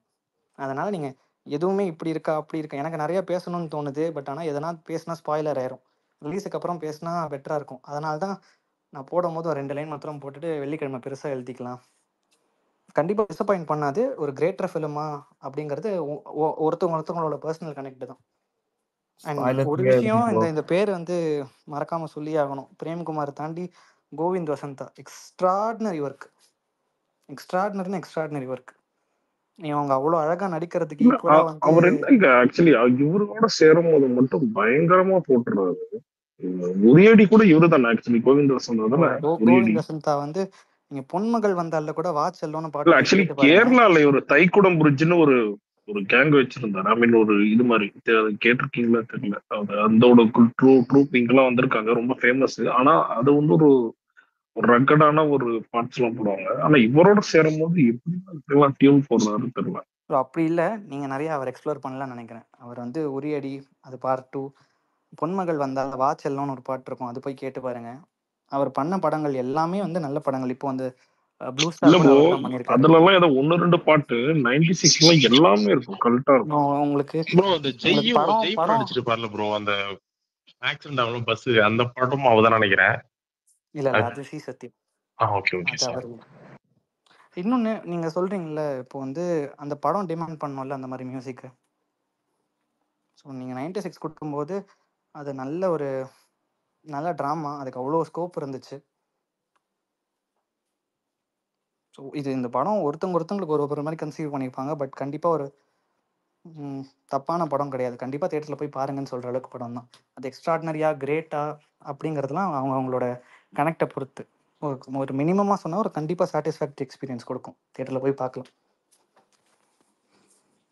அதனால நீங்க எதுவுமே இப்படி இருக்கா அப்படி இருக்கா, எனக்கு நிறைய பேசணும்னு தோணுது. பட் ஆனால் எதனா பேசினா ஸ்பாய்லர் ஆயிரும். ரிலீஸுக்கு அப்புறம் பேசினா பெட்டரா இருக்கும். அதனால தான் நான் போடும் போது ஒரு 2 லைன் மாத்திரம் போட்டுட்டு வெள்ளிக்கிழமை பெருசா எழுதிக்கலாம் கண்டிப்பா டிசப்பாயிண்ட் பண்ணாது. ஒரு கிரேட்டர் ஃபிலிமா அப்படிங்கிறது ஒருத்தவங்களோட பர்சனல் கனெக்ட் தான். அண்ட் ஒரு விஷயம் இந்த பேர் வந்து மறக்காம சொல்லி ஆகணும். பிரேம்குமார் தாண்டி கோவிந்த் வசந்தா எக்ஸ்ட்ராடினரி ஒர்க். இவங்க அவ்வளோ அழகா நடிக்கிறதுக்கு ஈக்குவலா வந்து அவர் என்ன ஆக்சுவலி இவரோட சேரும் போது மட்டும் பயங்கரமா போட்டுறாரு. உரியடி கூட இவரு தான் ஆக்சுவலி கோவிந்த் வசந்தா. கோவிந்த் வசந்தா வந்து நீங்க பொன்மகள் வந்தால கூட வாட்ச் எல்லோன்னு பாட்டு ஆக்சுவலி கேரளால ஒரு தைக்குடம் புரிட்ஜ்னு ஒரு கேங் வச்சிருந்தாரு. ஐ மீன் ஒரு இது மாதிரி கேட்டிருக்கீங்களா தெரியல. அதோட ட்ரூப்பிங் எல்லாம் வந்திருக்காங்க, ரொம்ப ஃபேமஸ். ஆனா அது வந்து ஒரு ரக்கடான ஒரு பார்ட்ஸ் எல்லாம் போடுவாங்க. ஆனா இவரோட சேரும் போது எப்படி டியூன் போடுறாரு தெரியல. அப்படி இல்லை, நீங்க நிறைய அவர் எக்ஸ்ப்ளோர் பண்ணலாம்னு நினைக்கிறேன். அவர் வந்து உரியடி அது பார்ட் 2, பொன்மகள் வந்தால் வாட்ச் எல்லாம் ஒரு பாட்டு இருக்கும், அது போய் கேட்டு பாருங்க. அவர் பண்ண படங்கள் எல்லாமே வந்து நல்ல படங்கள். இப்போ வந்து ப்ளூ ஸ்டார் கூட அவர் தான் பண்ணியிருக்காரு. அதுலலாம் ஏதோ 1-2 பாட்டு 96ல எல்லாமே இருக்கும், கரெக்டா இருக்கும். உங்களுக்கு ப்ரோ அந்த ஜெய் படம் நடிச்சிருப்பார்ல ப்ரோ, அந்த ஆக்சிடென்ட் ஆகணும் பஸ், அந்த படமும் அவதான் நினைக்கிறேன். இல்ல அது சி சத்யம். Okay okay sir. இன்னொன்னு நீங்க சொல்றீங்கல்ல, இப்போ வந்து அந்த படம் டிமாண்ட் பண்ணோம்ல அந்த மாதிரி மியூசிக். ஸோ நீங்க 96 கொடுக்கும்போது அது நல்ல ட்ராமா, அதுக்கு அவ்வளோ ஸ்கோப் இருந்துச்சு. ஸோ இந்த படம் ஒருத்தவங்களுக்கு ஒரு மாதிரி கன்சீவ் பண்ணியிருப்பாங்க. பட் கண்டிப்பாக ஒரு தப்பான படம் கிடையாது. கண்டிப்பாக தியேட்டரில் போய் பாருங்கன்னு சொல்கிற அளவுக்கு படம் தான். அது எக்ஸ்ட்ராடினரியா கிரேட்டா அப்படிங்கிறதுலாம் அவங்களோட கனெக்டை பொறுத்து. ஒரு மினிமமாக சொன்னால் ஒரு கண்டிப்பாக சாட்டிஸ்ஃபேக்டரி எக்ஸ்பீரியன்ஸ் கொடுக்கும். தியேட்டரில் போய் பார்க்கலாம்.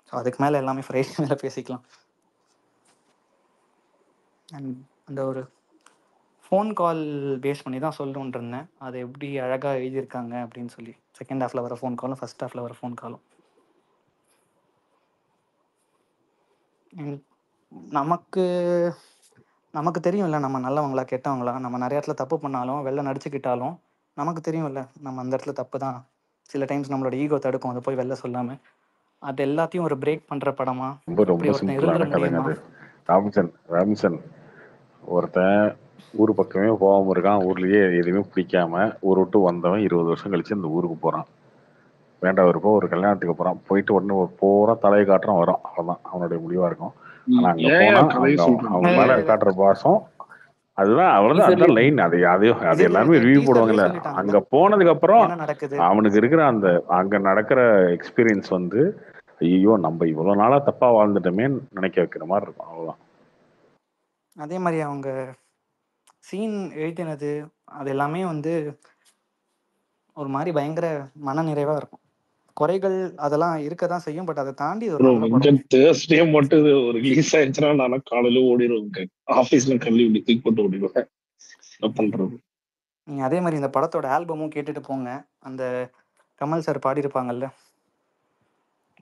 ஸோ அதுக்கு மேலே எல்லாமே ஃப்ரைடே மேலே பேசிக்கலாம். அண்ட் அந்த ஒரு ஃபோன் கால் பேஸ் பண்ணி தான் சொல்லணுன்னு இருந்தேன். அது எப்படி அழகாக எழுதியிருக்காங்க அப்படின்னு சொல்லி. செகண்ட் ஹாஃபில் வர ஃபோன் காலும் ஃபர்ஸ்ட் ஹாஃபில் வர ஃபோன் காலும் நமக்கு தெரியும்ல நம்ம நல்லவங்களா கெட்டவங்களா. நம்ம நிறைய இடத்துல தப்பு பண்ணாலும் வெளில நடிச்சுக்கிட்டாலும் நமக்கு தெரியும்ல நம்ம அந்த இடத்துல தப்பு தான். சில டைம்ஸ் நம்மளோட ஈகோ தடுக்கும், அதை போய் வெளில சொல்லாமல். அது எல்லாத்தையும் ஒரு பிரேக் பண்ணுற படமா ரொம்ப சிம்பிளான கதைங்க அது. ராபின்சன் ஒருத்தன் ஊர் பக்கமே போகாம இருக்கான், ஊர்லயே எதுவுமே பிடிக்காம ஊர் விட்டு வந்தவன் 20 வருஷம் கழிச்சு அந்த ஊருக்கு போறான். வேண்டாம் இருப்போம், ஒரு கல்யாணத்துக்கு போறான். போயிட்டு உடனே போற தலையை காட்டுறான், வரும். அவ்வளவுதான் அவனுடைய முடிவா இருக்கும். ஆனா அங்க போனா அவங்க மேல காட்டுற பாசம் அதுதான், அவ்வளவுதான். அதுதான் லைன். அது எல்லாருமே ரிவ்யூ போடுவாங்கல்ல. அங்க போனதுக்கு அப்புறம் அவனுக்கு இருக்கிற அந்த அங்க நடக்கிற எக்ஸ்பீரியன்ஸ் வந்து ஐயோ நம்ம இவ்வளவு நாளா தப்பா வாழ்ந்துட்டோமே நினைக்க வைக்கிற மாதிரி இருக்கும். அவ்வளவுதான். அதே மாதிரி அவங்க சீன் எழுதினது அது எல்லாமே வந்து ஒரு மாதிரி பயங்கர மன நிறைவா இருக்கும். குறைகள் அதெல்லாம் இருக்கதான் செய்யும், பட் அதை தாண்டி தேர்ஸ்டே மட்டும் ரிலீஸ் ஆயிடுச்சுன்னா நான் காலையில ஓடிடுவேன், ஆபீஸ்ல கல்வி இப்படி தூக்கி போட்டு ஓடிடுவேன். என்ன பண்றது? நீங்க அதே மாதிரி இந்த படத்தோட ஆல்பமும் கேட்டுட்டு போங்க. அந்த கமல் சார் பாடியிருப்பாங்கல்ல,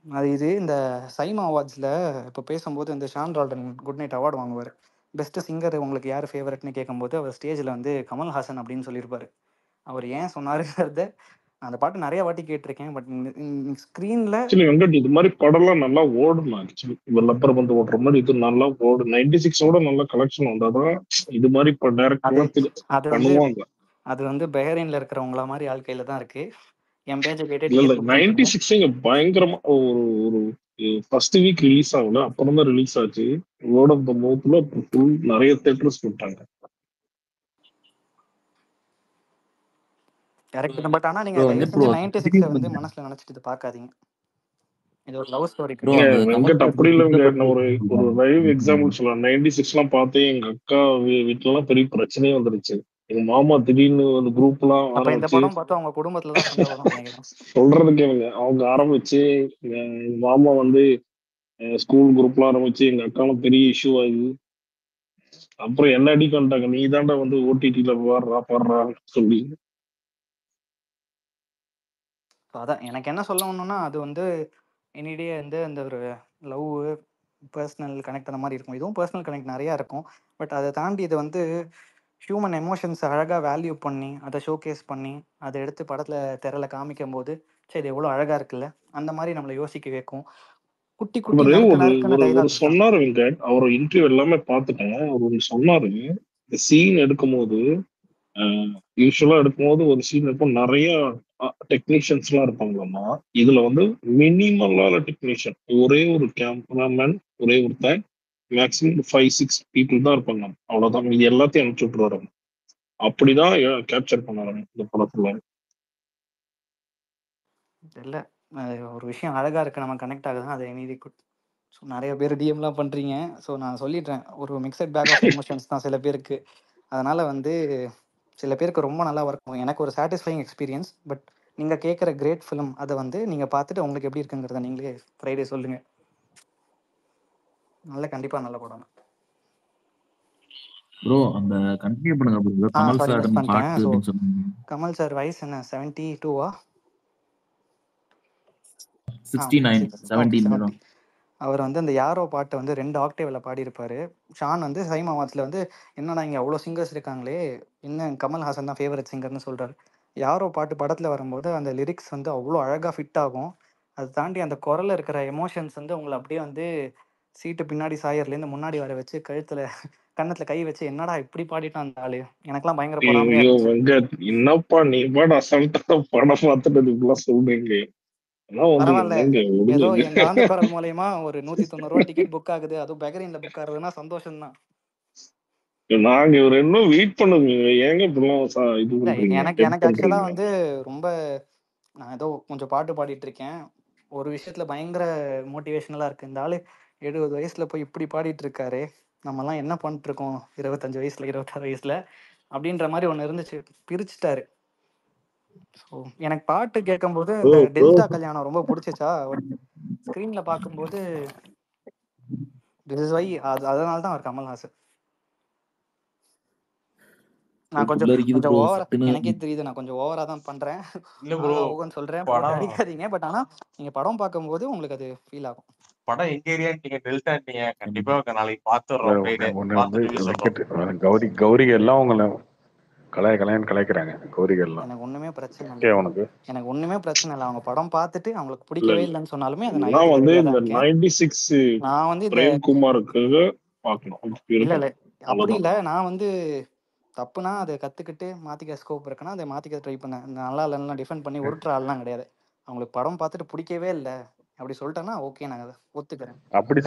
அது இந்த சைமா அவார்ட்ஸில் இப்போ பேசும்போது இந்த Sean Roldan Good Night award வாங்குவார். பெஸ்ட் சிங்கர் உங்களுக்கு யார் ஃபேவரட்னு கேட்கும்போது அவர் ஸ்டேஜில் வந்து கமல்ஹாசன் அப்படின்னு சொல்லியிருப்பார். அவர் ஏன் சொன்னாருங்கிறத அந்த பாட்டு நிறைய வாட்டி கேட்டிருக்கேன். பட் ஸ்க்ரீன்ல இது மாதிரி படம்லாம் நல்லா ஓடும். ஆக்சுவலி வெள்ளப்பர் வந்து ஓடுற மாதிரி இது நல்லா ஓடும். 96 நல்ல கலெக்ஷன் வந்தாதான் இது மாதிரி பண்ணுவாங்க. அது வந்து பஹ்ரைன்ல இருக்கிறவங்கள மாதிரி ஆட்கையில தான் இருக்கு. என் பேஜை கேட்டு 96 பயங்கரமா ஒரு ஃபர்ஸ்ட் வீக் ரிலீஸ் ஆகல, அப்புறம் தான் ரிலீஸ் ஆச்சு. வேர்ட் ஆஃப் த மவுத்ல ஃபுல் நிறைய தியேட்டர்ஸ் போட்டாங்க. கரெக்ட். பட் ஆனா நீங்க 96 வந்து மனசுல நினைச்சிட்டு இது பார்க்காதீங்க. இது ஒரு லவ் ஸ்டோரி. வெங்கட் அப்படி இல்ல, ஒரு லைவ் எக்ஸாம்பிள் சொல்லலாம். 96 பார்த்து எங்க அக்கா வீட்டுல எல்லாம் பெரிய பிரச்சனையே வந்துருச்சு. எங்க மாமா திடீர்னு ஒரு குரூப் எல்லாம் அவங்க குடும்பத்துல சொல்றது கேளுங்க. அவங்க ஆரம்பிச்சு எங்க மாமா வந்து ஸ்கூல் குரூப்லாம் ஆரம்பிச்சு எங்க அக்காவும் பெரிய இஷ்யூ ஆகுது. அப்புறம் என்ன அடி பண்ணிட்டாங்க, நீ தாண்டா வந்து ஓடிடில பாடுறான்னு சொல்லி. அதான் எனக்கு என்ன சொல்லணும்னா, அது வந்து என்னிடையே வந்து அந்த ஒரு லவ் பர்சனல் கனெக்ட் அந்த மாதிரி இருக்கும். இதுவும் பர்சனல் கனெக்ட் நிறையா இருக்கும். பட் அதை தாண்டி இது வந்து ஹியூமன் எமோஷன்ஸ் அழகாக வேல்யூ பண்ணி அதை ஷோகேஸ் பண்ணி அதை எடுத்து படத்தில் திரையில காமிக்கும் போது சரி இது எவ்வளோ அழகாக இருக்குல்ல, அந்த மாதிரி நம்மளை யோசிக்க வைக்கும். குட்டி குட்டி சொன்னாரு வெங்கட், அவர் இன்டர்வியூ எல்லாமே பார்த்துட்டேன். அவர் சொன்னாரு இந்த சீன் எடுக்கும் போது யூஸ்வலா எடுக்கும்போது ஒரு சீன் இருக்கும், நிறைய டெக்னீஷியன்ஸ்லாம் இருப்பாங்களாமா. இதுல வந்து மினிமலான டெக்னீஷியன் ஒரே ஒரு கேமராமேன், ஒரே ஒருத்தன், மேக்ஸிமம் 5-6 பீப்புள் தான் இருப்பாங்க. அவ்வளவுதான். இது எல்லாத்தையும் அனுப்பிச்சு விட்டுருவாரு. அப்படிதான் கேப்சர் பண்ணாரு இந்த படத்துல. இல்ல ஒரு விஷயம் அழகா இருக்கு, நம்ம கனெக்ட் ஆகுதுன்னா அது மீதி ஸோ நிறைய பேர் டிஎம்லாம் பண்றீங்க. ஸோ நான் சொல்லிடுறேன், ஒரு மிக்சட் பேக் ஆஃப் எமோஷன்ஸ் தான் சில பேருக்கு. அதனால வந்து சில பேருக்கு ரொம்ப நல்லா ஒர்க் ஆகும். எனக்கு ஒரு சாட்டிஸ்ஃபைங் எக்ஸ்பீரியன்ஸ். பட் நீங்கள் கேட்குற கிரேட் ஃபிலிம் அதை வந்து நீங்கள் பார்த்துட்டு உங்களுக்கு எப்படி இருக்குங்கிறத நீங்களே ஃப்ரைடே சொல்லுங்கள். கண்டிப்பாக நல்ல படம். ப்ரோ அந்த கண்டினியூ பண்ணுங்க bro. Kamal sorry sir miss பண்ணிட்டேன். பாட்டு ஸோ அப்படின்னு சொன்னீங்க. கமல் சார் வயசு என்ன, 72வா? 69 17 70. அவர் வந்து அந்த யாரோ பாட்டை வந்து 2 ஆக்டேவில் பாடியிருப்பார். ஷான் வந்து சைமாவாத்தில் வந்து என்னடா இங்கே அவ்வளோ சிங்கர்ஸ் இருக்காங்களே, இன்னும் கமல்ஹாசன் தான் ஃபேவரட் சிங்கர்னு சொல்கிறார். யாரோ பாட்டு படத்தில் வரும்போது அந்த லிரிக்ஸ் வந்து அவ்வளோ அழகாக ஃபிட் ஆகும். அதை தாண்டி அந்த குரலில் இருக்கிற எமோஷன்ஸ் வந்து உங்களை அப்படியே வந்து சீட்டு பின்னாடி சாயர்லேருந்து முன்னாடி வர வச்சு கழுத்தில் கன்னத்தில் கை வச்சு என்னடா இப்படி பாடிட்டான் அந்த ஆளு, எனக்கெல்லாம் பயங்கர பொறாமையாக ஐயோ இருந்துச்சு. வெங்கட், என்னப்பா நீ பாட அசால்ட்டா படம் பார்த்துட்டு இப்பெல்லாம் சொல்றீங்க. அதெல்லாம் வந்து பரவாயில்ல, என்னங்க ஏதோ விடுங்க. என் காந்த குரல் மூலயமா ஒரு 190 டிக்கெட் புக் ஆகுது, அதுவும் பெகரின்ல புக் ஆகுதுன்னா சந்தோஷம் தான். நாங்க இவர் இன்னும் வெயிட் பண்ணுங்க. ஏங்க இப்பெல்லாம் இது இல்லை பண்றீங்க, எனக்கு டெம்ப் எனக்கு ஆக்சுவலாக பண்றீங்க? வந்து ரொம்ப நான் ஏதோ கொஞ்சம் பாட்டு பாடிட்டு இருக்கேன், ஒரு விஷயத்துல பயங்கர மோட்டிவேஷனலாக இருக்கு. இந்த ஆளு 70 வயசுல போய் இப்படி பாடிட்டு இருக்காரு, நம்மலாம் என்ன பண்ணிட்டு இருக்கோம் 25 வயசுல 26 வயசுல அப்படின்ற மாதிரி ஒன்று இருந்துச்சு. பிரிச்சுட்டாரு. ஸோ எனக்கு பாட்டு கேட்கும்போது இந்த டெல்டா கல்யாணம் ரொம்ப பிடிச்சிச்சா, ஸ்க்ரீன்ல பார்க்கும்போது திஸ் இஸ் வை, அதனால தான் அவர் கமல்ஹாசன். நான் கொஞ்சம் புல்லரிக்குது கொஞ்சம் ப்ரோ ஓவரா, சட்டுன்னு. எனக்கே தெரியுது நான் கொஞ்சம் ஓவரா தான் பண்றேன். இல்ல ப்ரோ, ஓகன்னு சொல்றேன், போட்டு படம் அடிக்காதீங்க. பட் ஆனா நீங்க படம் பார்க்கும்போது உங்களுக்கு அது ஃபீல் ஆகும். படம் எங்க ஏரியான்னு டெல்டான்ட்டீங்க. கண்டிப்பா நாளைக்கு பாத்துறோம். ஃப்ரைடே ஒண்ணு வந்து பார்த்துட்டு சொல்றோம். கௌரி எல்லாம் உங்களை கலாய்க்கிறாங்க. கௌரிகள் எல்லாம் எனக்கு ஒண்ணுமே பிரச்சனை ஓகே இல்லை, உனக்கு? எனக்கு ஒண்ணுமே பிரச்சனை இல்லை. அவங்க படம் பார்த்துட்டு அவங்களுக்கு இல்ல பிடிக்கவே இல்ல, இல்லைன்னு சொன்னாலுமே அதை நான் நான் ஏத்துக்க வந்து ரெடியா தான் இந்த இருக்கேன். 96 நான் வந்து இந்த பிரேம்குமாருக்காக பார்க்கணும். இல்ல இல்ல அப்படி அவ்வளவுதான். இல்லை, நான் வந்து தப்புனா அதை கற்றுக்கிட்டு மாற்றிக்க ஸ்கோப் இருக்குன்னா அதை மாற்றிக்க ட்ரை பண்ணேன். நல்லா இல்லைன்னா டிஃபெண்ட் பண்ணி உருட்டுற ஆள்லாம் கிடையாது. அவங்களுக்கு படம் பார்த்துட்டு பிடிக்கவே இல்லை அப்படி சொல்லிட்டேன்னா ஓகே, நான் அதை ஒத்துக்கிறேன். அப்படி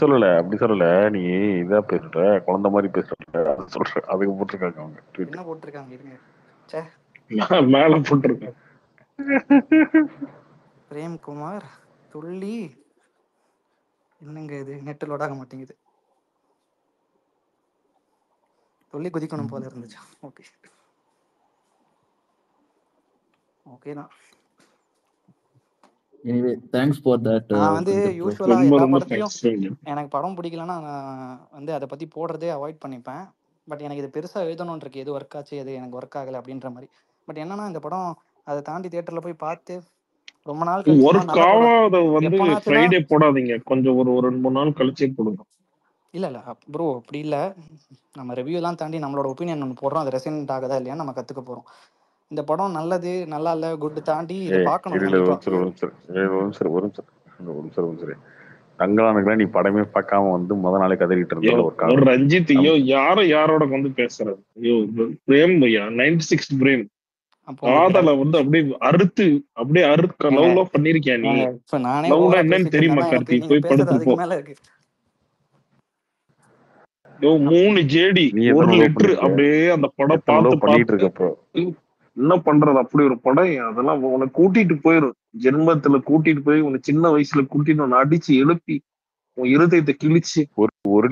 சொல்லல. நீ இதா பேசுற, குழந்தை மாதிரி பேசுற, அது சொல்ற. அதுக்கு போட்டிருக்காங்க அவங்க ட்வீட். என்ன போட்டிருக்காங்க இருங்க, சே மேல போட்டிருக்கேன். பிரேம்குமார் துள்ளி, என்னங்க இது நெட்டு லோட் ஆக மாட்டேங்குது, துள்ளி குதிக்கணும் போல இருந்துச்சு. ஓகே ஓகே தான். Anyway thanks for that. நான் வந்து யூஸ்வலா ரொம்ப எல்லா ரொம்ப படத்துலையும் தேங்க்ஸ். எனக்கு படம் பிடிக்கலன்னா நான் வந்து அதை பத்தி போடுறதே அவாய்ட் பண்ணிப்பேன். பட் எனக்கு இது பெருசா எழுதணும்னு இருக்கு, எது ஒர்க் ஆச்சு எது எனக்கு ஒர்க் ஆகலை அப்படின்ற மாதிரி. பட் என்னன்னா இந்த படம் அதை தாண்டி தியேட்டர்ல போய் பார்த்து ரொம்ப நாள் கழிச்சு தான் ஒர்க் நல்ல படம். ஆகாத வந்து எப்போனாச்சும் தான். ஃப்ரைடே போடாதீங்க, கொஞ்சம் ஒரு 2-3 நாள் கழிச்சே போடுங்க. இல்லை இல்லை ப்ரோ அப்படி இல்லை, நம்ம ரிவ்யூலாம் தாண்டி நம்மளோட ஒப்பீனியன் ஒன்று போடுறோம், அது ரெசனேட் ஆகுதா இல்லையான்னு நம்ம கற்றுக்க போகிறோம். இந்த படம் நல்லது நல்லா இல்லை குட் தாண்டி இதை பார்க்கணும் கண்டிப்பா. ஒரு நிமிஷம். தங்கலானுக்குலாம் நீ படமே பார்க்காம வந்து முத நாளே கதறிட்டு இருந்தால ஒரு ஒரு காரணம். ரஞ்சித் ஐயோ யாரோட வந்து பேசுறது? ஐயோ பிரேம் ஐயா, 96 பிரேம் அப்போ உங்களுக்கு காதல வந்து அப்படியே அறுக்க ஏங்க லவ் பண்ணிருக்கியா நீ? இப்போ நானே லவ்னா ஓவரா என்னன்னு பேசிட்டு தெரியுமா இருந்தேன்னா கார்த்தி? எனக்கு நீங்க போய் பேசுறது படுத்துட்டு போ. அதுக்கு மேல இருக்கு. 3 ஜேடி நீ 1 எத்தனை லவ் லிட்டர் பண்ணிருக்க? அப்படியே அந்த படம் எத்தனை லவ் பார்த்து பண்ணிட்டு இருக்கப்போ என்ன பண்றது? அப்படி ஒரு படம், அதெல்லாம் உன்னை கூட்டிட்டு போயிரும். ஜென்மத்துல கூட்டிட்டு போய் உன்னை சின்ன வயசுல கூட்டிட்டு உன்னை அடிச்சு எழுப்பி உன் இருதயத்தை கிழிச்சு ஒரு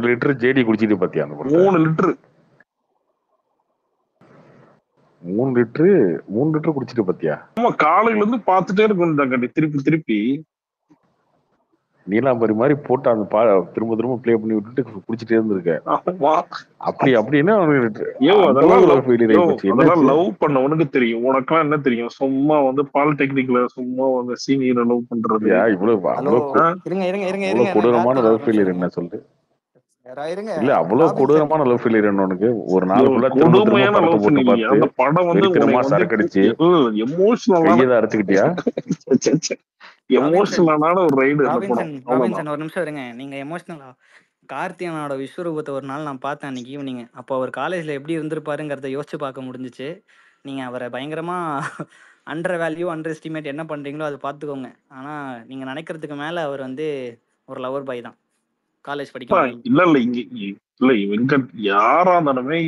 லிட்டர் ஜேடி குடிச்சிட்டு பாத்தியா அந்த படத்தை? 3 லிட்டர் 3 லிட்டர் குடிச்சிட்டு பாத்தியா? ஆமா, காலையில இருந்து பாத்துட்டே இருக்கும் திருப்பி நீலாம்பரி மாதிரி போட்டு அந்த திரும்ப ப்ளே பண்ணி விட்டுட்டு குடிச்சிட்டே இருந்திருக்க. அப்படின்னா அதெல்லாம் லவ் பண்ண உனக்கு தெரியும். உனக்கெல்லாம் என்ன தெரியும்? சும்மா வந்து பாலிடெக்னிக்ல சும்மா வந்து சீனியரை லவ் பண்றது. இவ்வளவு கொடூரமான லவ் ஃபெயிலியர் என்ன சொல்லு? இல்ல அவ்வளவு கொடூரமான லவ் ஃபெயிலியர் என்ன உனக்கு? ஒரு நாள் ஃபுல்லா கொடுமையான லவ் ஃபெயிலியர். அந்த படம் வந்து சரக்கடிச்சு எமோஷனலா அறுத்துக்கிட்டியா? எமோஷனலான ஒரு ரைடு. ராபின்சன் ஒரு நிமிஷம் இருங்க, நீங்க எமோஷனலா கார்த்தியனோட விஸ்வரூபத்தை ஒரு நாள் நான் பார்த்தேன் அன்னைக்கு ஈவினிங். அப்போ அவர் காலேஜ்ல எப்படி இருந்திருப்பாருங்கிறத யோசிச்சு பார்க்க முடிஞ்சிச்சு. நீங்க அவரை பயங்கரமா அண்டர் வேல்யூ அண்டர் எஸ்டிமேட் என்ன பண்ணுறீங்களோ அதை பார்த்துக்கோங்க. ஆனால் நீங்கள் நினைக்கிறதுக்கு மேலே அவர் வந்து ஒரு லவர் பாய் தான் காலேஜ் படிக்கும் போது. இல்ல இல்ல இங்க இல்ல வெங்கட் யாரா இருந்தாலுமே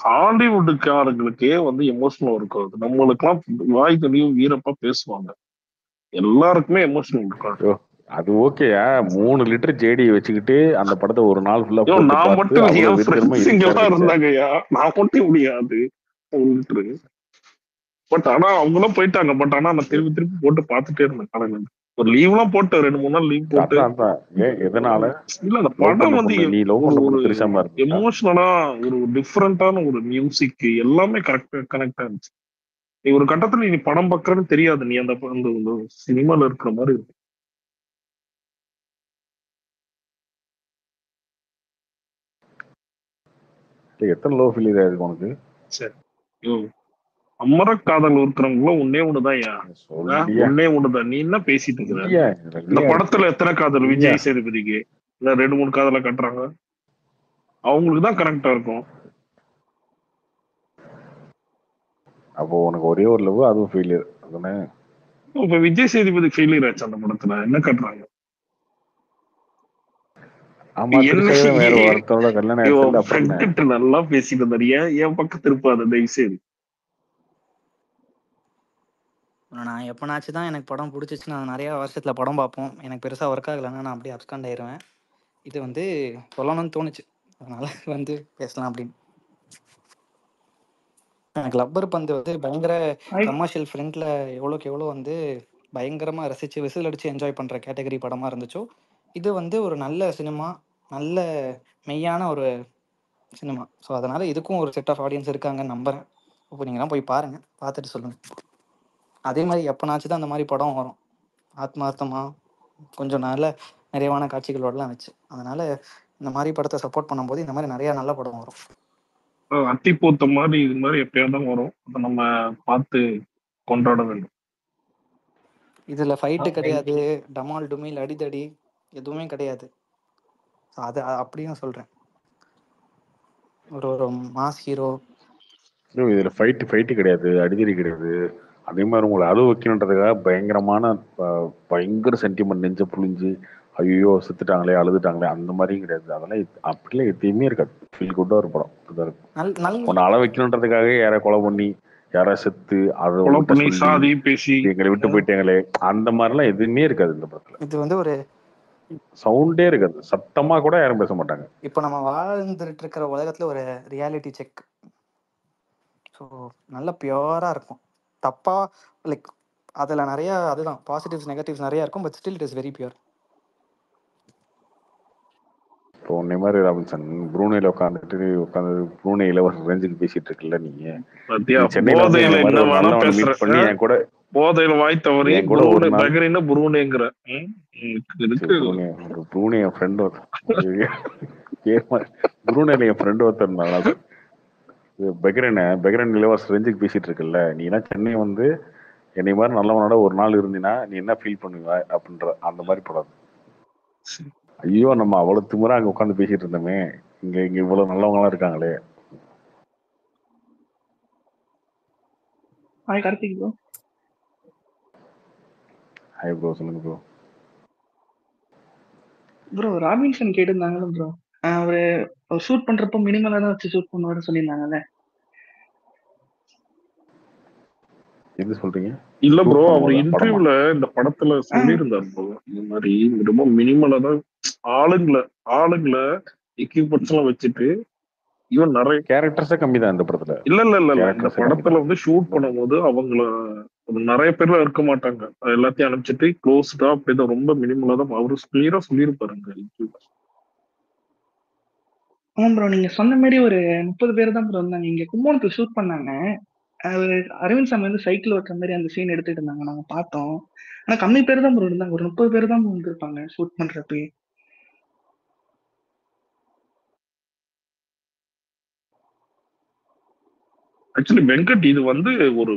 ஹாலிவுட்டுக்காரங்களுக்கே வந்து எமோஷனல் இருக்காது. நம்மளுக்கு எல்லாம் வாய் தெளிவும் வீரப்பா பேசுவாங்க. எல்லாருக்குமே எமோஷனல் இருக்காது. அது ஓகேயா 3 லிட்டர் ஜேடி வச்சுக்கிட்டு அந்த படத்தை ஒரு நாள் ஃபுல்லா நான் மட்டும் இருந்தாங்கய்யா, நான் மட்டும் முடியாது பட் ஆனா அவங்களும் போயிட்டாங்க. பட் ஆனா நான் திருப்பி திருப்பி போட்டு பாத்துட்டே இருந்தேன். காலையில ஒரு லீவ் எல்லாம் போட்டு 2-3 நாள் லீவ் போட்டு எதனால இல்ல அந்த படம் வந்து எமோஷனலா ஒரு டிஃப்ரெண்டான ஒரு மியூசிக் எல்லாமே கனெக்ட் ஆச்சு. நீ ஒரு கட்டத்துல நீ படம் பார்க்கறன்னு தெரியாது, நீ அந்த சினிமால இருக்கிற மாதிரி இருக்கு. எத்தனை லோ ஃபீல் இருக்கு உனக்கு? சரி அமர காதல் இருக்கிறவங்களும் ஒன்னே ஒண்ணுதான். நீ என்ன பேசிட்டு இருக்கிற? இந்த படத்துல எத்தனை காதல் விஜய் சேதுபதிக்கு? இல்ல 2-3 காதல கட்டுறாங்க, அவங்களுக்கு தான் கரெக்டா இருக்கும். அப்போ உனக்கு ஒரே ஒரு லவ், அதுவும் ஃபெயிலியர் அதுதானே? இப்ப விஜய் சேதுபதி ஃபெயிலியர் ஆச்சு அந்த படத்துல, என்ன கட்டுறாங்க? நல்லா பேசிட்டு இருந்தாரு. என் பக்கம் திருப்பாத தயவு செய்து. நான் எப்போனாச்சும் தான் எனக்கு படம் பிடிச்சிச்சு, நான் நிறையா வருஷத்தில் படம் பார்ப்போம். எனக்கு பெருசாக ஒர்க் ஆகலைன்னா நான் அப்படியே அப்ஸ்காண்ட் ஆயிடுவேன். இது வந்து சொல்லணும்னு தோணுச்சு, அதனால வந்து பேசலாம் அப்படின்னு. எனக்கு லப்பர் பந்து வந்து பயங்கர கமர்ஷியல் ஃப்ரெண்டில் எவ்வளோக்கு எவ்வளோ வந்து பயங்கரமாக ரசித்து விசில் அடித்து என்ஜாய் பண்ணுற கேட்டகரி படமாக இருந்துச்சோ, இது வந்து ஒரு நல்ல சினிமா, நல்ல மெய்யான ஒரு சினிமா. ஸோ அதனால் இதுக்கும் ஒரு செட் ஆஃப் ஆடியன்ஸ் இருக்காங்கன்னு நம்புகிறேன். இப்போ நீங்கள்லாம் போய் பாருங்கள், பார்த்துட்டு சொல்லுங்கள். அதே மாதிரி எப்போனாச்சும் தான் அந்த மாதிரி படம் வரும், ஆத்மார்த்தமாக கொஞ்சம் நல்ல நிறைவான காட்சிகளோடலாம் வச்சு. அதனால் இந்த மாதிரி படத்தை சப்போர்ட் பண்ணும்போது இந்த மாதிரி நிறையா நல்ல படம் வரும். அத்திப்பூத்த மாதிரி இது மாதிரி எப்பயாவது தான் வரும், அதை நம்ம பார்த்து கொண்டாட வேண்டும். இதில் ஃபைட்டு கிடையாது, டமால் டுமில் அடிதடி எதுவுமே கிடையாது. அது அப்படியும் சொல்கிறேன், ஒரு மாஸ் ஹீரோ. இதில் ஃபைட்டு கிடையாது, அடிதடி கிடையாது. அதே மாதிரி உங்களை அழுவ வைக்கணுன்றதுக்காக பயங்கர சென்டிமெண்ட் நெஞ்ச புழிஞ்சு ஐயோ செத்துட்டாங்களே அழுதுட்டாங்களே அந்த மாதிரியும் கிடையாது. அதெல்லாம் அப்படிலாம் எதையுமே இருக்காது. ஃபீல் குட்டா ஒரு படம் இருக்கும். உன்னை அழ வைக்கணுன்றதுக்காக யாரை கொலை பண்ணி யாரா செத்து அதை சாதி பேசி எங்களை விட்டு போயிட்டாங்களே அந்த மாதிரிலாம் எதுவுமே இருக்காது இந்த படத்துல. இது வந்து ஒரு சவுண்டே இருக்காது, சத்தமா கூட யாரும் பேச மாட்டாங்க. இப்போ நம்ம வாழ்ந்துட்டு இருக்கிற உலகத்துல ஒரு ரியாலிட்டி செக். ஸோ நல்ல பியூராக இருக்கும். தப்பாக லைக் அதில் நிறையா அதுதான் பாசிட்டிவ்ஸ் நெகட்டிவ்ஸ் நிறையா இருக்கும், but still it is very pure. இப்போ உன்னை மாதிரி ராபின்சன் ப்ரூனேல உட்காந்து ப்ரூனே இளவரசர் ரேஞ்சுக்கு பேசிட்டு இருக்கல. நீங்க சென்னையில பண்ணி என் கூட போதையில வாய் தவறி என் கூட ஒரு ப்ரூனேங்கிற ப்ரூனே என் ஃப்ரெண்ட் ப்ரூனேல என் ஃப்ரெண்ட் ஒருத்தர் இருந்தாங்க. பெக்ரன் இளவரசர் ரேஞ்சுக்கு பேசிட்டு இருக்கல. நீ எல்லாம் சென்னை வந்து என்னை மாதிரி நல்லவனோட ஒரு நாள் இருந்தீங்கன்னா நீ என்ன ஃபீல் பண்ணுவ அப்படின்ற அந்த மாதிரி படம். ஐயோ நம்ம அவ்வளவு திமிரா அங்க உட்காந்து பேசிட்டு இருந்தோமே, இங்க இவ்வளவு நல்லவங்க எல்லாம் இருக்காங்களே. Hi Karthik bro. Hi bro, சொல்லுங்க ப்ரோ. ப்ரோ ராபின்சன் கேட்டிருந்தாங்கல்ல ப்ரோ, அவரு ஷூட் பண்றப்போ மினிமலா தான் வச்சு ஷூட் பண்ணுவாரு சொல்லியிருந்தாங்கல்ல. எது சொல்றீங்க? இல்ல ப்ரோ, அவர் இன்டர்வியூல இந்த படத்துல சொல்லியிருந்தாரு ப்ரோ, இந்த மாதிரி ரொம்ப மினிமலா தான் ஆளுங்களை எக்யூப்மெண்ட்ஸ் எல்லாம் வச்சுட்டு ஈவன் நிறைய கேரக்டர்ஸே கம்மி தான் இந்த படத்துல. இல்ல இந்த படத்துல வந்து ஷூட் பண்ணும்போது அவங்கள நிறைய பேர்ல இருக்க மாட்டாங்க, எல்லாத்தையும் அனுப்பிச்சிட்டு க்ளோஸ்டா அப்படிதான் ரொம்ப மினிமலா தான் அவரு கிளியரா சொல்லியிருப்பாருங்க. ஆமா ப்ரோ, நீங்க சொன்ன மாதிரி ஒரு 30 பேர் தான் ப்ரோ இருந்தாங்க. இங்க கும்போணத்துல ஷூட் பண்ணாங்க. அரவிந்த் சாமி வந்து சைக்கிள் ஓட்டுற மாதிரி அந்த சீன் எடுத்துட்டு இருந்தாங்க, நாங்க பார்த்தோம். ஆனா கம்மி பேர் தான் ப்ரோ இருந்தாங்க, ஒரு 30 பேர் தான் இருந்திருப்பாங்க ஷூட் பண்றப்ப. ஆக்சுவலி வெங்கட் இது வந்து ஒரு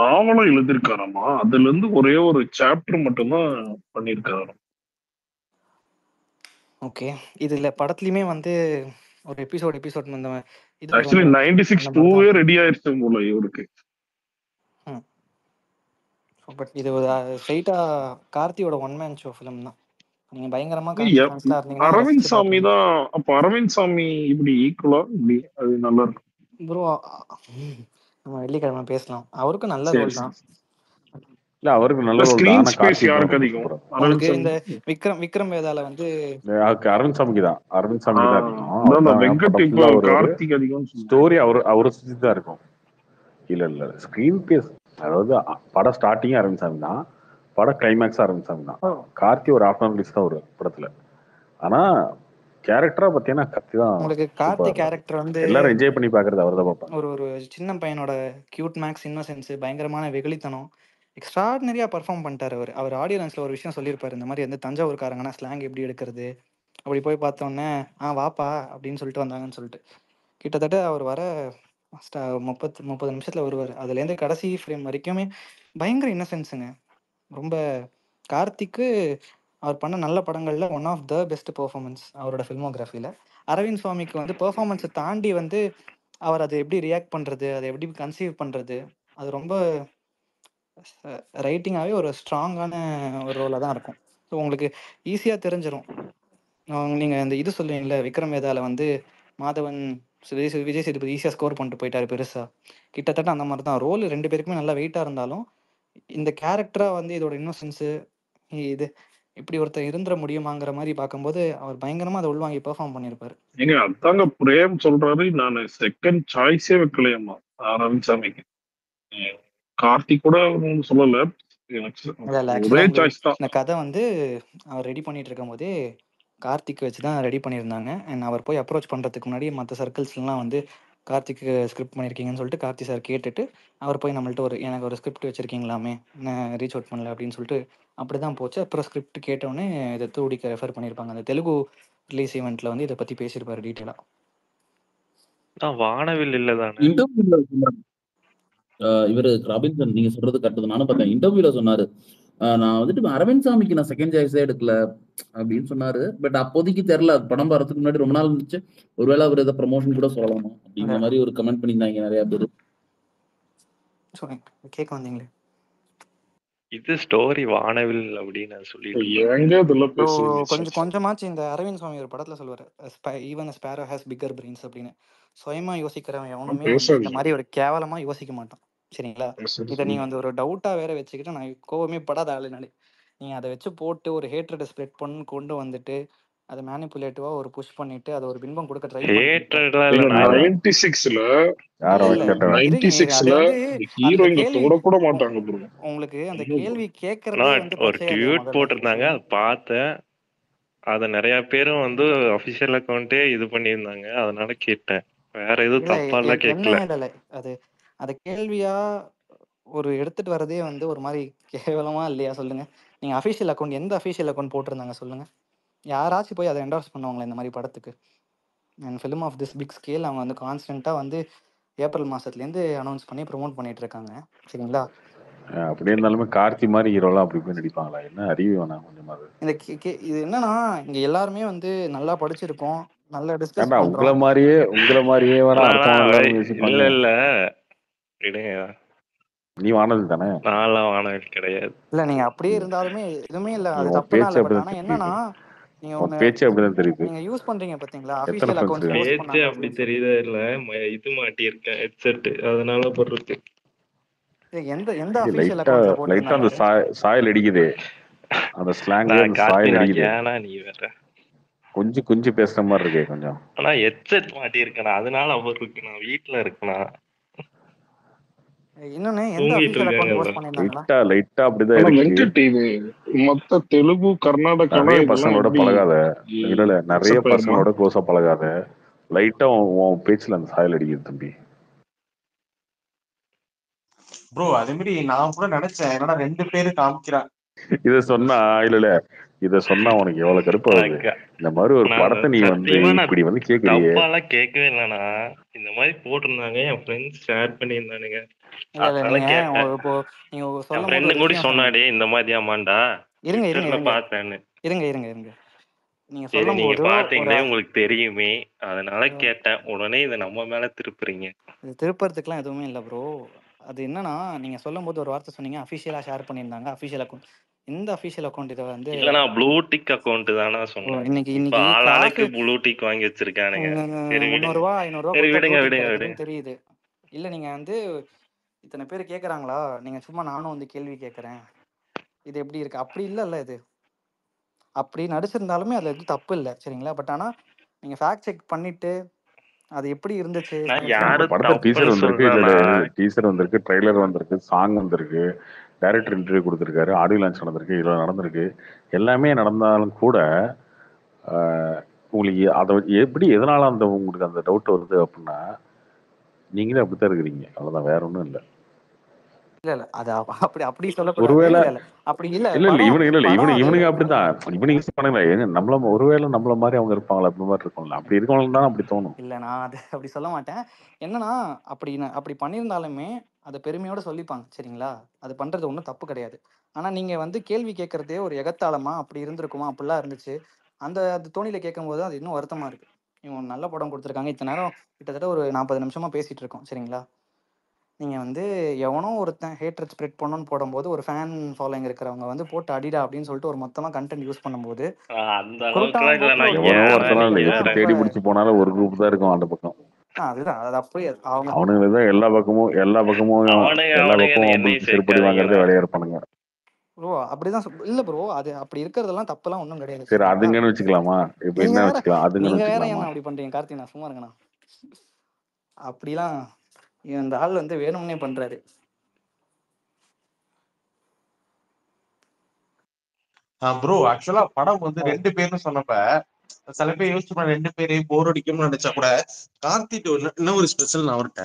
நாவலா எழுதியிருக்காராமா, அதுல இருந்து ஒரே ஒரு சாப்டர் மட்டும்தான் பண்ணியிருக்காராம். ஓகே, இதுல படத்துலயுமே வந்து ஒரு எபிசோட் ஆக்சுவலி 96 2 ரெடி ஆயிருச்சு போல இவருக்கு. பட் இது ஒரு ஸ்ட்ரைட்டா கார்த்தியோட ஒன் மேன் ஷோ ஃபிலிம் தான். நீங்க பயங்கரமா கார்த்தி ஃபேன்ஸா இருந்தீங்கன்னா அரவிந்த் ரசிச்சு சாமி பார்க்கலாம். தான். அப்ப அரவிந்த் சாமி இப்படி ஈக்குவலா இப்படி அது நல்லா இருக்கும். ப்ரோ நம்ம வெள்ளிக்கிழமை பேசலாம். அவருக்கும் நல்ல சரி ரோல் சரி. தான். இல்ல அவருக்கு நல்ல ரோல் தான். ஸ்கிரீன் ஆனா ஸ்பேஸ் கார்த்திக் தான் யாருக்கு ரொம்ப அதிகம்? சூப்பரா. உங்களுக்கு அரவிந்த் இந்த சாமி. விக்ரம் வேதால வந்து அரவிந்த் சாமிக்கு தான். அரவிந்த் சாமிக்கு தான் அதிகம். அவர் அதான் தான் வெங்கட் படம் இப்போ ஃபுல்லா வருவாரு. கார்த்திக் அதிகம்னு சொன்னாங்க. ஸ்டோரி அவரை சுத்தி தான் இருக்கும். இல்ல ஸ்கிரீன் பேஸ், அதாவது படம் ஸ்டார்டிங் அரவிந்த் சாமி தான், படம் கிளைமேக்ஸ் அரவிந்த் சாமி தான். கார்த்தி ஒரு ஹாஃப் அன் கழிச்சு தான் வருவார் படத்துல. ஆனா கேரக்டரா பாத்தீங்கன்னா கத்தி தான் உங்களுக்கு சூப்பரா கார்த்தி இருக்கும். கேரக்டர் வந்து எல்லாரும் என்ஜாய் பண்ணி பாக்குறது அவர் தான் பார்ப்பாங்க. ஒரு சின்ன பையனோட கியூட் மேக்ஸ் இன்னோசென்ஸ், பயங்கரமான வெகுளித்தனம், எக்ஸ்ட்ராடினரியா பர்ஃபார்ம் பண்ணிட்டாரு. அவர் ஆடியன்ஸ்ல ஒரு விஷயம் சொல்லியிருப்பாரு, இந்த மாதிரி வந்து தஞ்சாவூர்காரங்கன்னா ஸ்லாங் எப்படி எடுக்கிறது, அப்படி போய் பார்த்தோன்னே வாப்பா அப்படின்னு சொல்லிட்டு வந்தாங்கன்னு சொல்லிட்டு கிட்டத்தட்ட அவர் வர 30 நிமிஷத்துல வருவார். அதுலேருந்து கடைசி ஃப்ரேம் வரைக்குமே பயங்கர இன்னசென்ஸுங்க. ரொம்ப கார்த்திக்கு அவர் பண்ண நல்ல படங்கள்ல one of the best performance அவரோட ஃபில்மோகிராஃபியில். அரவிந்த் சுவாமிக்கு வந்து பெர்ஃபார்மன்ஸை தாண்டி வந்து அவர் அதை எப்படி ரியாக்ட் பண்ணுறது, அதை எப்படி கன்சீவ் பண்ணுறது, அது ரொம்ப ரைட்டிங்காகவே ஒரு ஸ்ட்ராங்கான ஒரு ரோலாக தான் இருக்கும். ஸோ உங்களுக்கு ஈஸியாக தெரிஞ்சிடும். நீங்கள் இந்த இது சொல்லுவீங்களே, விக்ரம் வேதால வந்து மாதவன் விஜய் சேதுபதி ஈஸியாக ஸ்கோர் பண்ணிட்டு போயிட்டாரு பெருசாக. கிட்டத்தட்ட அந்த மாதிரி தான் ரோல். 2 பேருக்குமே நல்லா வெயிட்டாக இருந்தாலும் இந்த கேரக்டராக வந்து இதோட இன்னோசென்ஸு இது இப்படி ஒருத்தர் இருந்துட முடியுமாங்கிற மாதிரி பார்க்கும்போது அவர் பயங்கரமாக அதை உள்வாங்கி பெர்ஃபார்ம் பண்ணியிருப்பாரு. ஏங்க அதாங்க பிரேம் சொல்றாரு, நான் செகண்ட் சாய்ஸே வைக்கலையம்மா அரவிந்த் சாமிக்கு. கார்த்திக் கூட சொல்லல, எனக்கு ஒரே சாய்ஸ் தான். இந்த கதை வந்து அவர் ரெடி பண்ணிட்டு இருக்கும் போதே கார்த்திக் வச்சு தான் ரெடி பண்ணியிருந்தாங்க. அண்ட் அவர் போய் அப்ரோச் பண்ணுறதுக்கு முன்னாடி மற்ற சர்க்கிள்ஸ்லாம் வந்து கார்த்திக்கு ஸ்கிரிப்ட் பண்ணியிருக்கீங்கன்னு சொல்லிட்டு கார்த்தி சார் கேட்டுட்டு அவர் போய் நம்மள்ட்ட எனக்கு ஒரு ஸ்கிரிப்ட் வச்சுருக்கீங்களாமே, நான் ரீச் அவுட் பண்ணல அப்படின்னு சொல்லிட்டு அப்படி தான் போச்சு. அப்புறம் ஸ்கிரிப்ட் கேட்டோடனே இதை தூடிக்க ரெஃபர் பண்ணியிருப்பாங்க. அந்த தெலுங்கு ரிலீஸ் ஈவெண்ட்டில் வந்து இதை பற்றி பேசியிருப்பாரு டீட்டெயிலாக. வானவில் இல்லை தானே இன்டர்வியூல சொன்னாரு. இவரு ராபின்சன், நீங்க சொல்றது கரெக்ட். நானும் பார்த்தேன். இன்டர்வியூல சொன்னாரு, நான் வந்துட்டு அரவிந்த் சாமிக்கு நான் செகண்ட் சாய்ஸே எடுக்கல அப்படின்னு சொன்னாரு. பட் அப்போதைக்கு தெரியல, படம் வரதுக்கு முன்னாடி ரொம்ப நாள் இருந்துச்சு. ஒருவேளை அவர் ஏதாவது ப்ரமோஷன் கூட சொல்லலாமா அப்படிங்கிற மாதிரி ஒரு கமெண்ட் பண்ணியிருந்தாங்க நிறைய பேர். கேட்க வந்தீங்களே, இது ஸ்டோரி வானவில் அப்படின்னு கொஞ்சமாச்சு இந்த அரவிந்த் சுவாமி ஒரு படத்துல சொல்லுவாரு, even Sparrow has bigger brains அப்படின்னு. சுயமா யோசிக்கிறவன் எவனுமே வந்து இந்த மாதிரி ஒரு கேவலமா யோசிக்க மாட்டான். சரிங்களா? இதை நீங்க வந்து ஒரு டவுட்டா வேற வச்சுக்கிட்டு, நான் கோவமே படாத ஆளுனாலே நீங்க அதை வச்சு போட்டு ஒரு ஹேட்ரட் ஸ்ப்ரெட் பண்ணி கொண்டு வந்துட்டு அதை மேனிபுலேட்டிவா ஒரு புஷ் பண்ணிட்டு அதை ஒரு பின்பம் கொடுக்க ட்ரை உங்களுக்கு அந்த கேள்வி கேட்கறதே வந்து ஒரு ட்வீட் போட்டிருந்தாங்க, அதை பார்த்தேன். அத நிறைய பேரும் வந்து அபிஷியல் அக்கவுண்டே இது பண்ணியிருந்தாங்க, அதனால கேட்டேன். வேற எதுவும் தப்பாலாம் கேட்கல. அது கேள்வியா ஒரு எடுத்துட்டு வரதே வந்து ஒரு மாதிரி கேவலமா இல்லையா சொல்லுங்க? நீங்க அபிஷியல் அக்கவுண்ட், எந்த அபிஷியல் அக்கவுண்ட் போட்டிருந்தாங்க சொல்லுங்க? யாராச்சும் போய் அதை என்டோர்ஸ் பண்ணுவாங்களா இந்த மாதிரி படத்துக்கு? And film of this big scale அவங்க வந்து கான்ஸ்டன்ட்டாக வந்து ஏப்ரல் மாதத்துலேருந்து அனௌன்ஸ் பண்ணி ப்ரொமோட் பண்ணிட்டு இருக்காங்க. சரிங்களா? அப்படி இருந்தாலுமே கார்த்தி மாதிரி ஹீரோலாம் அப்படி போய் நடிப்பாங்களா? என்ன அறிவு வேணாம் கொஞ்சமாவது. இது என்னன்னா, இங்க எல்லாருமே வந்து நல்லா படிச்சிருக்கோம், நல்லா டிஸ்கஸ் பண்றோம். உங்களை மாதிரியே வேணா இல்ல இல்ல விடுங்க, நீ வானவில் தானே? நான்லாம் வானவில் கிடையாது. இல்ல நீங்க அப்படியே இருந்தாலுமே எதுவுமே இல்ல, அது தப்புலாம் இல்ல. பட் ஆனா என்னன்னா, நீங்க பேச்சு அப்படிதான் தெரியுது. நீங்க யூஸ் பண்றீங்க பாத்தீங்களா அபிஷியல் அக்கவுண்ட் போஸ்ட் பேச்சு பண்ணாங்க அப்படி தெரியுதா? இல்ல இது மாட்டி இருக்கேன் ஹெட்செட், அதனால போடுறது. எந்த அபிஷியல் அக்கவுண்ட்ல போட்டுருந்தாங்க? அந்த சாயல் அடிக்குது, அந்த ஸ்லாங்ல அந்த சாயல் அடிக்குது. ஏனா நீ வேற கொஞ்சம் பேசுற மாதிரி இருக்கே கொஞ்சம். ஆனா ஹெட்செட் மாட்டி இருக்கேன், அதனால அவர் இருக்கு. நான் வீட்ல இருக்கேன். இன்னொன்னு எந்த அபிஷியல் அக்கவுண்ட் போஸ்ட் பண்ணிருந்தாங்களா? லைட்டா அப்படிதான் இருக்கு. இது மொத்த தெலுங்கு கர்நாடகா பசங்களோட பழகாத, இல்ல நிறைய பசங்களோட க்ளோஸா பழகாத, லைட்டா உன் பேச்சுல அந்த சாயல் அடிக்குது தம்பி. ப்ரோ அதே மாதிரி நான் கூட நினைச்சேன், என்னடா 2 பேரு காமிக்கிறான். இத சொன்னா இத சொன்னா உனக்கு எவ்வளவு கடுப்பாகுது. இந்த மாதிரி ஒரு படத்தை நீ வந்து இப்படி வந்து கேக்குறீங்க. தப்பாலாம் கேட்கவே இல்லைனா, இந்த மாதிரி போட்டிருந்தாங்க, என் ஃப்ரெண்ட்ஸ் ஷேர் பண்ணியிருந்தானுங்க. அதனால கேட்டேன். என் ஃப்ரெண்டு கூட சொன்னாடி இந்த மாதிரி ஆமாண்டா பார்த்தேன்னு. இருங்க நீங்க பாத்தீங்களே, உங்களுக்கு தெரியுமே, அதனால கேட்டேன். உடனே இதை நம்ம மேல திருப்புறீங்க. இது திருப்பறதுக்குலாம் எதுவுமே இல்லை ப்ரோ. அது என்னன்னா, நீங்க சொல்லும்போது ஒரு வார்த்தை சொன்னீங்க, அஃபிஷியலா ஷேர் பண்ணியிருந்தாங்க. Official account. எந்த அஃபிஷியல் அக்கவுண்ட் இத வந்து இல்ல நான் ப்ளூ டிக் அக்கவுண்ட் தானா சொன்னேன். இப்ப இன்னைக்கு ஆளாளுக்கு காசு ப்ளூ டிக் வாங்கி வச்சிருக்கானுங்க. சரி ரூ. 300 விடுங்க, 500 சரி கொடுத்தா ப்ளூ விடுங்க டிக் விடுங்க விடுங்க. கிடைக்குதுன்னு தெரியுது. இல்ல நீங்க வந்து இத்தனை பேர் கேட்குறாங்களா, நீங்க சும்மா நானும் வந்து கேள்வி கேட்குறேன், இது எப்படி இருக்கு? அப்படி இல்லைல்ல இது. அப்படி நடிச்சிருந்தாலுமே அதுல எதுவும் தப்பு இல்லை, சரிங்களா? பட் ஆனா நீங்க ஃபேக்ட் செக் பண்ணிட்டு அது எப்படி இருந்துச்சு, நான் இந்த யாரு படத்தை டீசர் தப்புன்னு வந்திருக்கு, இல்ல சொல்றேன்னா, டீசர் வந்திருக்கு, ட்ரெய்லர் வந்திருக்கு, சாங் வந்திருக்கு, டைரக்டர் இன்டர்வியூ கொடுத்துருக்காரு, ஆடியோ லான்ச் நடந்திருக்கு, இதெல்லாம் நடந்திருக்கு. எல்லாமே நடந்தாலும் கூட உங்களுக்கு அதை எப்படி எதனால அந்த உங்களுக்கு அந்த டவுட் வருது அப்படின்னா, நீங்களே அப்படித்தான் இருக்கிறீங்க, அவ்வளவுதான், வேற ஒன்றும் இல்லை. இல்ல அது அப்படி அப்படி சொல்லக்கூடாது. ஒருவேளை இல்ல அப்படி இல்ல. இல்ல படம் இவனுங்க அப்படிதான். இவனுங்க பண்ணுங்க, ஒருவேளை நம்மள மாதிரி அவங்க இருப்பாங்களா, அப்படி மாதிரி இருக்கும்ல, அப்படி இருக்கவங்களுக்கு தான் அப்படி தோணும். இல்ல நான் அது அப்படி சொல்ல மாட்டேன். என்னன்னா அப்படி பண்ணியிருந்தாலுமே அதை பெருமையோட சொல்லிப்பாங்க, சரிங்களா? அது பண்றது ஒன்றும் தப்பு கிடையாது. ஆனா நீங்க வந்து கேள்வி கேட்கறதே ஒரு எகத்தாளமா, அப்படி இருந்திருக்குமா, அப்படிலாம் இருந்துச்சு, அந்த தோணியில கேட்கும் போது அது இன்னும் வருத்தமா இருக்கு. இவங்க நல்ல படம் கொடுத்துருக்காங்க. இத்தனை நேரம் கிட்டத்தட்ட ஒரு 40 நிமிஷமா பேசிட்டு இருக்கோம், சரிங்களா? நீங்க வந்து எவனோ ஒருத்தன் ஹேட்ரட் ஸ்ப்ரெட் பண்ணணும்னு போடும்போது ஒரு ஃபேன் ஃபாலோயிங் இருக்கிறவங்க வந்து போட்டு அடிடா அப்படின்னு சொல்லிட்டு ஒரு மொத்தமா கண்டென்ட் யூஸ் பண்ணும்போது அந்த அளவுக்குலாம் இல்ல. குருட்டாம்போக்குல நான் ஒரு எவனோ குரூப் ஒருத்தனா இல்லை, பேசுறதுதான் எப்படி ரொம்ப தேடி பிடிச்சி போனாலும் ஒரு குரூப் தான் இருக்கும் அந்த பக்கம். அதுதான் அது அப்படியே அவங்க அவனுங்க தான் எல்லா பக்கமும் எல்லா பக்கமும் என்னையும் உங்களுக்கு செருப்படி வாங்குறதே சேர்க்காதீங்கண்ணா. வேலையா இருப்பானுங்க. ப்ரோ அப்படிதான் இல்ல ப்ரோ, அது அப்படி இருக்கிறதெல்லாம் தப்புலாம் ஒன்றும் கிடையாது, சரி, சரிங்களா? அதுங்கன்னு வச்சுக்கலாமா? இப்ப நீங்க என்ன வேற வச்சுக்கலாம், அதுங்கன்னு நீங்க வேற வச்சுக்கலாமா? என்ன அப்படி பண்றீங்க கார்த்தி? நான் சும்மா இருக்கேண்ணா. அப்படிலாம் இந்த ஆள் வந்து வேணும்னே பண்றாரு. ப்ரோ ஆக்சுவலா படம் வந்து 2 பேர்னு சொன்னப்ப சில பேர் யோசிச்சு 2 பேரே போர் அடிக்கும்னு நினைச்சா கூட கார்த்திட்ட இன்னும் ஒரு ஸ்பெஷல் நான் அவர்கிட்ட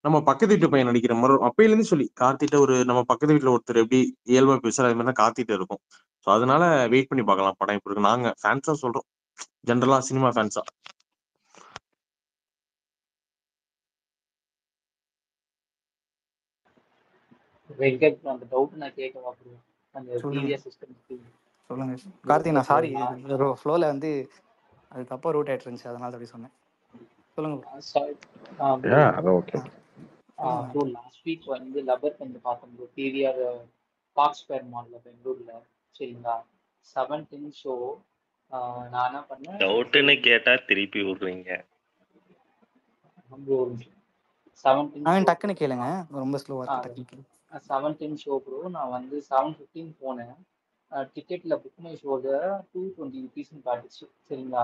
நம்ம பக்கத்து வீட்டு பையன் நடிக்கிற மாதிரி அப்பையில இருந்து சொல்லி கார்த்திட்ட ஒரு நம்ம பக்கத்து வீட்டுல ஒருத்தர் எப்படி இயல்பா பேசுற அது மாதிரி தான் கார்த்திட்ட இருக்கும். ஸோ அதனால வெயிட் பண்ணி பார்க்கலாம் படம் இப்ப இருக்கு. நாங்க ஃபேன்ஸா சொல்றோம், ஜென்ரலா சினிமா ஃபேன்ஸா. வெங்கட் அந்த டவுட் நான் கேட்கவா ப்ரோ? அந்த டிவிஎஸ் சிஸ்டம் சொல்லுங்க கார்த்தி. நான் சாரி ஃப்ளோல வந்து அது தப்பா ரூட் ஆயிட்டு இருந்துச்சு, அதனால அப்படி சொன்னேன். சொல்லுங்க ப்ரோ. லாஸ்ட் வீக் வந்து லபர் வந்து பார்த்தோம் ப்ரோ, டிவிஆர் பாக்ஸ் ஸ்கொயர் மால்ல பெங்களூர்ல, சரிங்களா? 710 ஷோ. நான் என்ன பண்ணேன், டவுட்னு கேட்டா திருப்பி விடுறீங்க. ப்ரோ 710 ஷோ டக்குன்னு கேளுங்க, ரொம்ப ஸ்லோவா இருக்கு. 710 ஷோ ப்ரோ. நான் வந்து 7:15 போனேன். டிக்கெட்ல புக் மை ஷோல 220 rupeesன்னு காட்டுச்சு, சரிங்களா?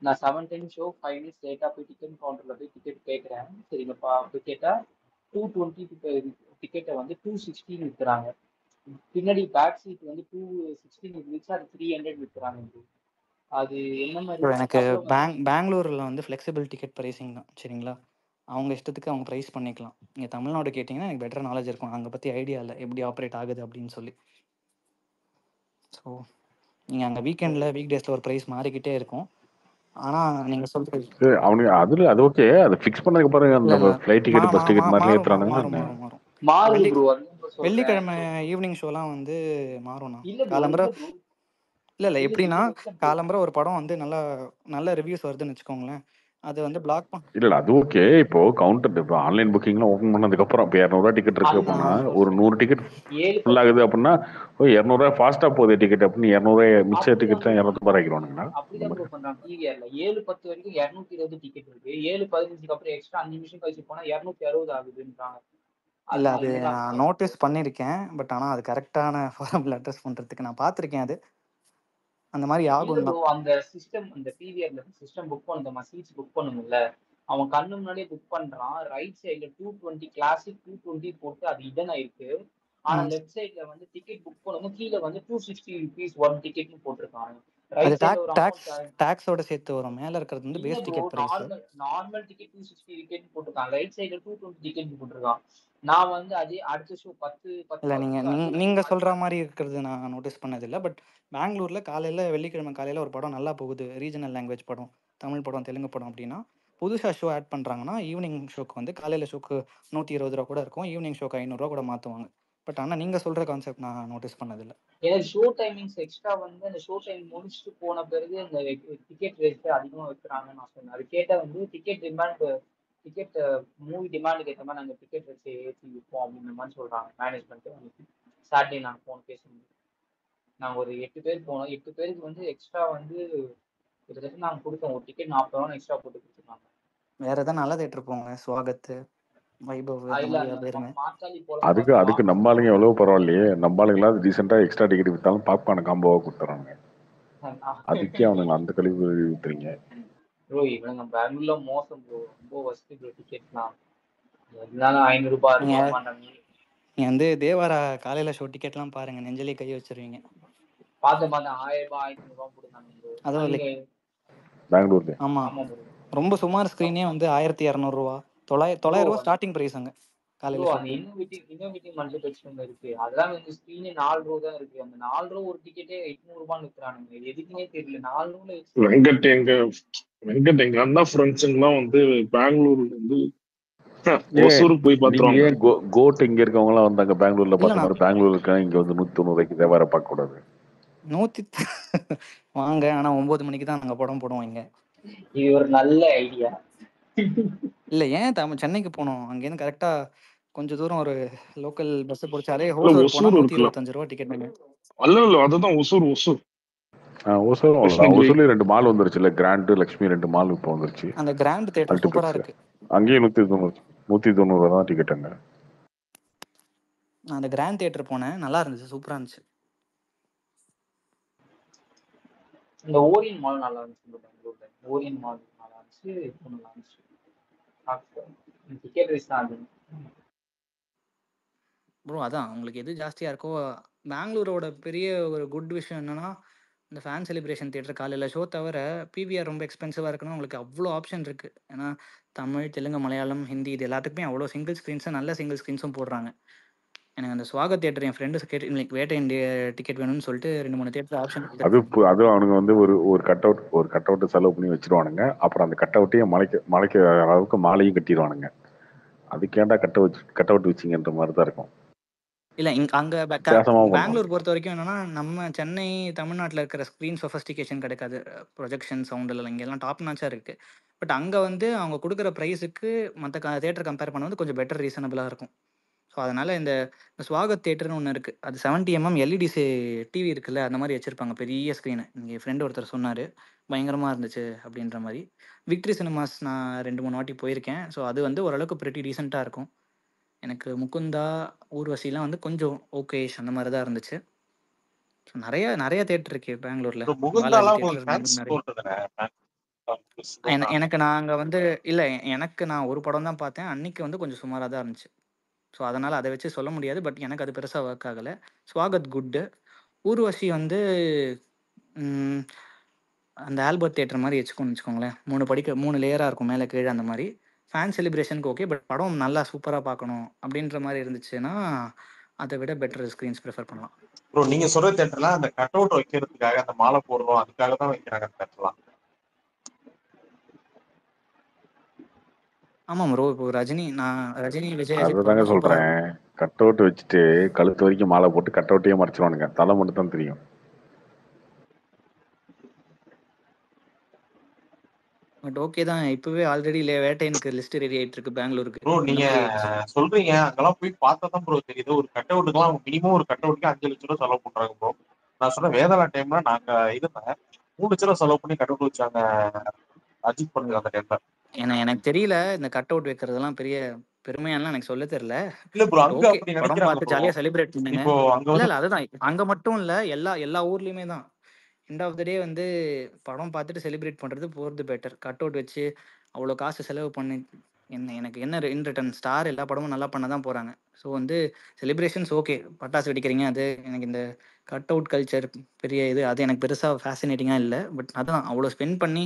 நான் 7:10 ஷோ 5 minutes லேட்டா போய் டிக்கெட் கவுண்டர்ல போய் டிக்கெட் கேட்குறேன், சரிங்கப்பா. போய் கேட்டா 220 டிக்கெட்டை வந்து 216 விற்கிறாங்க. பின்னாடி பேக் சீட் வந்து 216 இருந்துச்சு, அது 300 விற்கிறாங்க. அது என்ன மாதிரி எனக்கு பெங்களூர்ல வந்து ஃபிளெக்சிபிள் டிக்கெட் ப்ரைசிங் தான், சரிங்களா? அவங்க இஷ்டத்துக்கு அவங்க ப்ரைஸ் பண்ணிக்கலாம். நீங்கள் தமிழ்நாடு கேட்டிங்கன்னா எனக்கு பெட்டர் நாலேஜ் இருக்கும், அங்கே பற்றி ஐடியா இல்லை எப்படி ஆப்ரேட் ஆகுது அப்படின்னு சொல்லி. ஸோ நீங்கள் அங்கே வீக் டேஸில் ஒரு ப்ரைஸ் மாறிக்கிட்டே இருக்கும். ஆனால் நீங்கள் சொல்கிறது அவனுக்கு அதில் அது ஓகே, அதை ஃபிக்ஸ் பண்ணதுக்கு அப்புறம் அந்த ஃப்ளைட் டிக்கெட் பஸ் டிக்கெட் மாதிரிலாம் ஏற்றுறானுங்க. வெள்ளிக்கிழமை ஈவினிங் ஷோலாம் வந்து மாறும்ண்ணா. காலம்பரை இல்லை எப்படின்னா காலம்பரை ஒரு படம் வந்து நல்ல ரிவ்யூஸ் வருதுன்னு வச்சுக்கோங்களேன், அது வந்து பிளாக் இல்ல அது ஓகே. இப்போ கவுண்டர் இப்போ ஆன்லைன் புக்கிங்லாம் ஓப்பன் பண்ணதுக்கு அப்புறம் இப்போ 200 டிக்கெட் இருக்கு அப்படின்னா ஒரு 100 டிக்கெட் ஃபுல் ஆகுது அப்படின்னா 200 ஃபாஸ்டா போகுது டிக்கெட் அப்படின்னு 200 மிச்ச டிக்கெட் 250 ஆக்கிடுவானுங்களா? அப்படிதான் ப்ரோ பண்றாங்க டிவிஆர்ல. 7:10 வரைக்கும் 220 டிக்கெட் இருக்கு, 7:15 அப்புறம் எக்ஸ்ட்ரா 5 நிமிஷம் கழிச்சு போனா 260 ஆகுதுன்றாங்க. இல்லை அது நான் நோட்டீஸ் பண்ணியிருக்கேன், பட் ஆனால் அது கரெக்டான ஃபார்முலா அட்ரஸ் பண்ணுறதுக்கு நான் பார்த்துருக்கேன். அது அந்த மாதிரி ஆகும். அந்த சிஸ்டம், அந்த டிவிஆர்ல சிஸ்டம் புக் பண்ணுமா, சீட்ஸ் புக் பண்ணும்ல, அவன் கண்ணு முன்னாடியே புக் பண்றான். ரைட் சைடுல 220 கிளாசிக் 220 போட்டு அது இடன் ஆயிருக்கு. ஆனா லெஃப்ட் சைடுல வந்து டிக்கெட் புக் பண்ணும்போது கீழே வந்து 260 rupees ஒன் டிக்கெட்னு போட்டிருக்காங்க. அது டாக்ஸோட சேர்த்து வரும். மேல இருக்கிறது வந்து base ticket price. Normal ticket 260 ticket போட்டுருக்காங்க, ரைட் சைடுல 220 டிக்கெட் போட்டுருக்கான். நான் வந்து அதே அடுத்த ஷோ 10 இல்ல நீங்க சொல்ற மாதிரி இருக்கிறது நான் நோட்டீஸ் பண்ணது இல்லை. பட் பெங்களூர்ல வெள்ளிக்கிழமை காலையில ஒரு படம் நல்லா போகுது, ரீஜனல் லாங்குவேஜ் படம், தமிழ் படம், தெலுங்கு படம் அப்படின்னா புதுசா ஷோ ஆட் பண்றாங்கன்னா ஈவினிங் ஷோக்கு வந்து காலையில ஷோக்கு 120 ரூபா கூட இருக்கும், ஈவினிங் ஷோக்கு 500 ரூபா கூட மாத்துவாங்க. பட் ஆனா நீங்க சொல்ற கான்செப்ட் நான் நோட்டீஸ் பண்ணதில்லை. எனக்கு ஷோ டைமிங்ஸ் எக்ஸ்ட்ரா வந்து அந்த ஷோ டைம் முடிச்சுட்டு போன பிறகு அந்த டிக்கெட் ரேட் அதிகமாக வைக்கிறாங்கன்னு நான் சொன்னேன். அது கேட்டால் வந்து டிக்கெட் டிமாண்ட் டிக்கெட் மூவி டிமாண்டுக்கு ஏற்ற மாதிரி நாங்கள் டிக்கெட் வச்சு ஏற்றி விற்போம் அப்படின்ற மாதிரி சொல்கிறாங்க மேனேஜ்மெண்ட்டு. அன்னைக்கு சாட்டர்டே நாங்கள் ஃபோன் பேசும்போது நாங்கள் ஒரு 8 பேர் போனோம். 8 பேருக்கு வந்து எக்ஸ்ட்ரா வந்து கிட்டத்தட்ட நாங்கள் கொடுத்தோம். ஒரு டிக்கெட் 40 ரூபா எக்ஸ்ட்ரா போட்டு கொடுத்துருக்காங்க. வேற ஏதாவது நல்ல தேட்டர் போங்க, ஸ்வாகத்து, வைபவ், இந்த இல்ல மாதிரி போயிருங்க. மார்த்தாலி அதுக்கு நம்ம ஆளுங்க எவ்வளவு பரவாயில்லையே. நம்ம ஆளுங்களாம் ரீசெண்டா எக்ஸ்ட்ரா டிக்கெட் வித்தாலும் பாப்கார்ன் காம்போவா கொடுத்துறாங்க. அதுக்கே அவனுங்க அந்த கழிவு விட்டுறீங்க. ப்ரோ இவனுங்க பெங்களூர்ல மோசம் ப்ரோ, ரொம்ப வசதி ப்ரோ. டிக்கெட்லாம் இருந்தாலும் 500 ரூபாய் இருக்கும். நீங்க வந்து தேவாரா காலையில ஷோ டிக்கெட்லாம் பாருங்க, நெஞ்சலி கை வச்சிருவீங்க. பார்த்து 1000 ரூபாய் 500 ரூபாய் போட்டுருந்தாங்க ப்ரோ. அதுவும் இல்லை பெங்களூர்ல. ஆமா ரொம்ப சுமார் ஸ்கிரீனே வந்து 1200 ரூபா, 900 ரூபா ஸ்டார்டிங் பிரைஸ் அங்க காலையில ஷோ. அந்த இன்னோவேட்டிவ் மல்டிபிளெக்ஸ் இருக்கு, அதெல்லாம் வந்து ஸ்கிரீனே 4 ரூபா தான் இருக்கு. அந்த 4 ரூபா ஒரு டிக்கெட்டே 800 ரூபான்னு விற்கிறானுங்க. இது எதுக்குன்னே தெரியல. 4 ரூபாய் வெங்கட் எங்க அண்ணா ஃப்ரெண்ட்ஸுங்கெல்லாம் வந்து பெங்களூர்ல இருந்து ஒசூருக்கு போய் பாத்துருவாங்க. கோட் இங்க இருக்கவங்க எல்லாம் வந்து அங்க பெங்களூர்ல பார்த்த மாதிரி பெங்களூர்ல இருக்க இங்க வந்து 190 ரூபாய்க்கு தேவார பார்க்க கூடாது. 100 வாங்க, ஆனா 9 மணிக்கு தான் நாங்க படம் போடுவோம் இங்க. இது ஒரு நல்ல ஐடியா. இல்ல ஏன் சென்னைக்கு போனோம், அங்கேருந்து கரெக்டா கொஞ்சம் தூரம் ஒரு லோக்கல் பஸ் பிடிச்சாலே ஹோசூர் போனா 125 ரூபா டிக்கெட். அல்ல அதுதான் ஒசூர். ஒசூர்ல 2 மால் வந்துருச்சுல, கிராண்ட் லட்சுமி 2 மால் இப்போ வந்துருச்சு. அந்த கிராண்ட் தியேட்டர் சூப்பரா இருக்கு. அங்கேயும் 190 ரூபா தான் டிக்கெட். அங்க அந்த கிராண்ட் தியேட்டர் போனேன், நல்லா இருந்துச்சு, சூப்பரா இருந்துச்சு. இந்த ஓரியன் மால் நல்லா இருந்துச்சு பெங்களூர்ல. ஓரியன் மால் நல்லா இருந்துச்சு, இப்போ நல்லா இருந்துச்சு. டிக்கெட் ரைஸ் தான் ப்ரோ. அதான் உங்களுக்கு எது ஜாஸ்தியா இருக்கோ. பெங்களூரோட பெரிய ஒரு குட் விஷயம் என்னன்னா, இந்த ஃபேன் செலிப்ரேஷன் தியேட்டர் காலையில் ஷோ தவிர பிவிஆர் ரொம்ப எக்ஸ்பென்சிவாக இருக்குன்னா உங்களுக்கு அவ்வளோ ஆப்ஷன் இருக்குது. ஏன்னா தமிழ், தெலுங்கு, மலையாளம், ஹிந்தி இது எல்லாத்துக்குமே அவ்வளோ சிங்கிள் ஸ்க்ரீன்ஸும் நல்ல சிங்கிள் ஸ்க்ரீன்ஸும் போடுறாங்க. எனக்கு அந்த ஸ்வாகத் தியேட்டர் என் ஃப்ரெண்டு கேட்டு இன்னைக்கு வேட்டை இண்டிய டிக்கெட் வேணும்னு சொல்லிட்டு 2-3 தியேட்டர் ஆப்ஷன். அது அவனுங்க வந்து ஒரு கட் அவுட் செலவு பண்ணி வச்சிருவானுங்க. அப்புறம் அந்த கட் அவுட்டையும் மலைக்க அளவுக்கு மாலையும் கட்டிடுவானுங்க. அதுக்கேண்டா கட் அவுட் வச்சிங்கன்ற மாதிரி தான் இருக்கும். இல்லை அங்கே பெங்களூர் பொறுத்த வரைக்கும் என்னன்னா, நம்ம சென்னை தமிழ்நாட்டில் இருக்கிற ஸ்க்ரீன் சொஃபஸ்டிகேஷன் கிடைக்காது. ப்ரொஜெக்ஷன் சவுண்டில் இங்கெல்லாம் டாப் நாச்சாக இருக்குது. பட் அங்கே வந்து அவங்க கொடுக்குற ப்ரைஸுக்கு மற்ற தியேட்டர் கம்பேர் பண்ண வந்து கொஞ்சம் பெட்டர், ரீசனபிளாக இருக்கும். ஸோ அதனால் இந்த ஸ்வாகத் தியேட்டர்னு ஒன்று இருக்குது. அது 70mm எல்இடி டிவி இருக்குல்ல, அந்த மாதிரி வச்சுருப்பாங்க, பெரிய ஸ்க்ரீனு. இங்கே ஃப்ரெண்டு ஒருத்தர் சொன்னார் பயங்கரமாக இருந்துச்சு அப்படின்ற மாதிரி. விக்ட்ரி சினிமாஸ் நான் 2-3 வாட்டி போயிருக்கேன். ஸோ அது வந்து ஓரளவுக்கு ப்ரிட்டி டீசெண்டாக இருக்கும். எனக்கு முகுந்தா, ஊர்வசிலாம் வந்து கொஞ்சம் ஓகேஷ் அந்த மாதிரி தான் இருந்துச்சு. ஸோ நிறைய தேட்டர் இருக்கு பெங்களூர்ல. எனக்கு நாங்கள் வந்து இல்லை, எனக்கு நான் ஒரு படம் தான் பார்த்தேன். அன்னைக்கு வந்து கொஞ்சம் சுமாராக தான் இருந்துச்சு. ஸோ அதனால் அதை வச்சு சொல்ல முடியாது. பட் எனக்கு அது பெருசாக ஒர்க் ஆகலை. ஸ்வாகத் குட்டு. ஊர்வசி வந்து அந்த ஆல்பர்ட் தியேட்டர் மாதிரி வச்சுக்கோங்களேன். 3 லேயராக இருக்கும், மேலே கீழே அந்த மாதிரி. ஃபேன் செலிப்ரேஷனுக்கு ஓகே, பட் படம் நல்லா சூப்பராக பார்க்கணும் அப்படின்ற மாதிரி இருந்துச்சுன்னா அதை விட பெட்டர் ஸ்க்ரீன்ஸ் ப்ரிஃபர் பண்ணலாம். ப்ரோ நீங்க சொல்ற தியேட்டர்ல அந்த கட் அவுட் வைக்கிறதுக்காக, அந்த மாலை போடுறோம் அதுக்காக தான் வைக்கிறாங்க தியேட்டர்லாம். ஆமாம் ப்ரோ. இப்போ ரஜினி விஜய் அதுதாங்க சொல்றேன். கட் அவுட் வச்சுட்டு கழுத்து வரைக்கும் மாலை போட்டு கட் அவுட்டையே மறைச்சிருவானுங்க, தலை மட்டும் தான் தெரியும். பட் ஓகே தான், இப்பவே ஆல்ரெடி வேட்டைனுக்கு லிஸ்ட் ரெடி ஆயிட்டு இருக்கு பெங்களூருக்கு. ப்ரோ நீங்க சொல்றீங்க அங்கெல்லாம் போய் பார்த்தா தான் ப்ரோ தெரியுது. ஒரு கட் அவுட்டுக்குலாம் மினிமம் ஒரு கட் அவுட்டுக்கு 5 லட்சம் ரூபா செலவு பண்றாங்க ப்ரோ. நான் சொன்ன வேதாளா டைம்ல நாங்க இருந்தேன், 3 லட்சம் ரூபா செலவு பண்ணி கட் அவுட் வச்சாங்க அஜித் படத்துக்கு அந்த டைம்ல. எனக்கு தெரியல, இந்த கட் அவுட் வைக்கிறதெல்லாம் பெரிய பெருமையானலாம் எனக்கு சொல்ல தெரியல. இல்ல ப்ரோ அங்க அப்படி படம் நினைக்கிறாங்க பார்த்து ஜாலியா செலிப்ரேட் பண்ணுங்க. இப்போ அங்க இல்ல அதுதான், அங்க மட்டும் இல்ல, எல்லா ஊர்லயுமே தான். எண்ட் ஆஃப் த டே வந்து படம் பார்த்துட்டு செலிப்ரேட் பண்ணுறது போகிறது பெட்டர். கட் அவுட் வச்சு அவ்வளோ காசு செலவு பண்ணி எனக்கு என்ன இன் ரிட்டன்? ஸ்டார் எல்லா படமும் நல்லா பண்ண தான் போகிறாங்க. ஸோ வந்து செலிப்ரேஷன்ஸ் ஓகே, பட்டாசு வெடிக்கிறீங்க, அது எனக்கு இந்த கட் அவுட் கல்ச்சர் பெரிய இது அது எனக்கு பெருசாக ஃபேசினேட்டிங்காக இல்லை. பட் அதான் அவ்வளோ ஸ்பெண்ட் பண்ணி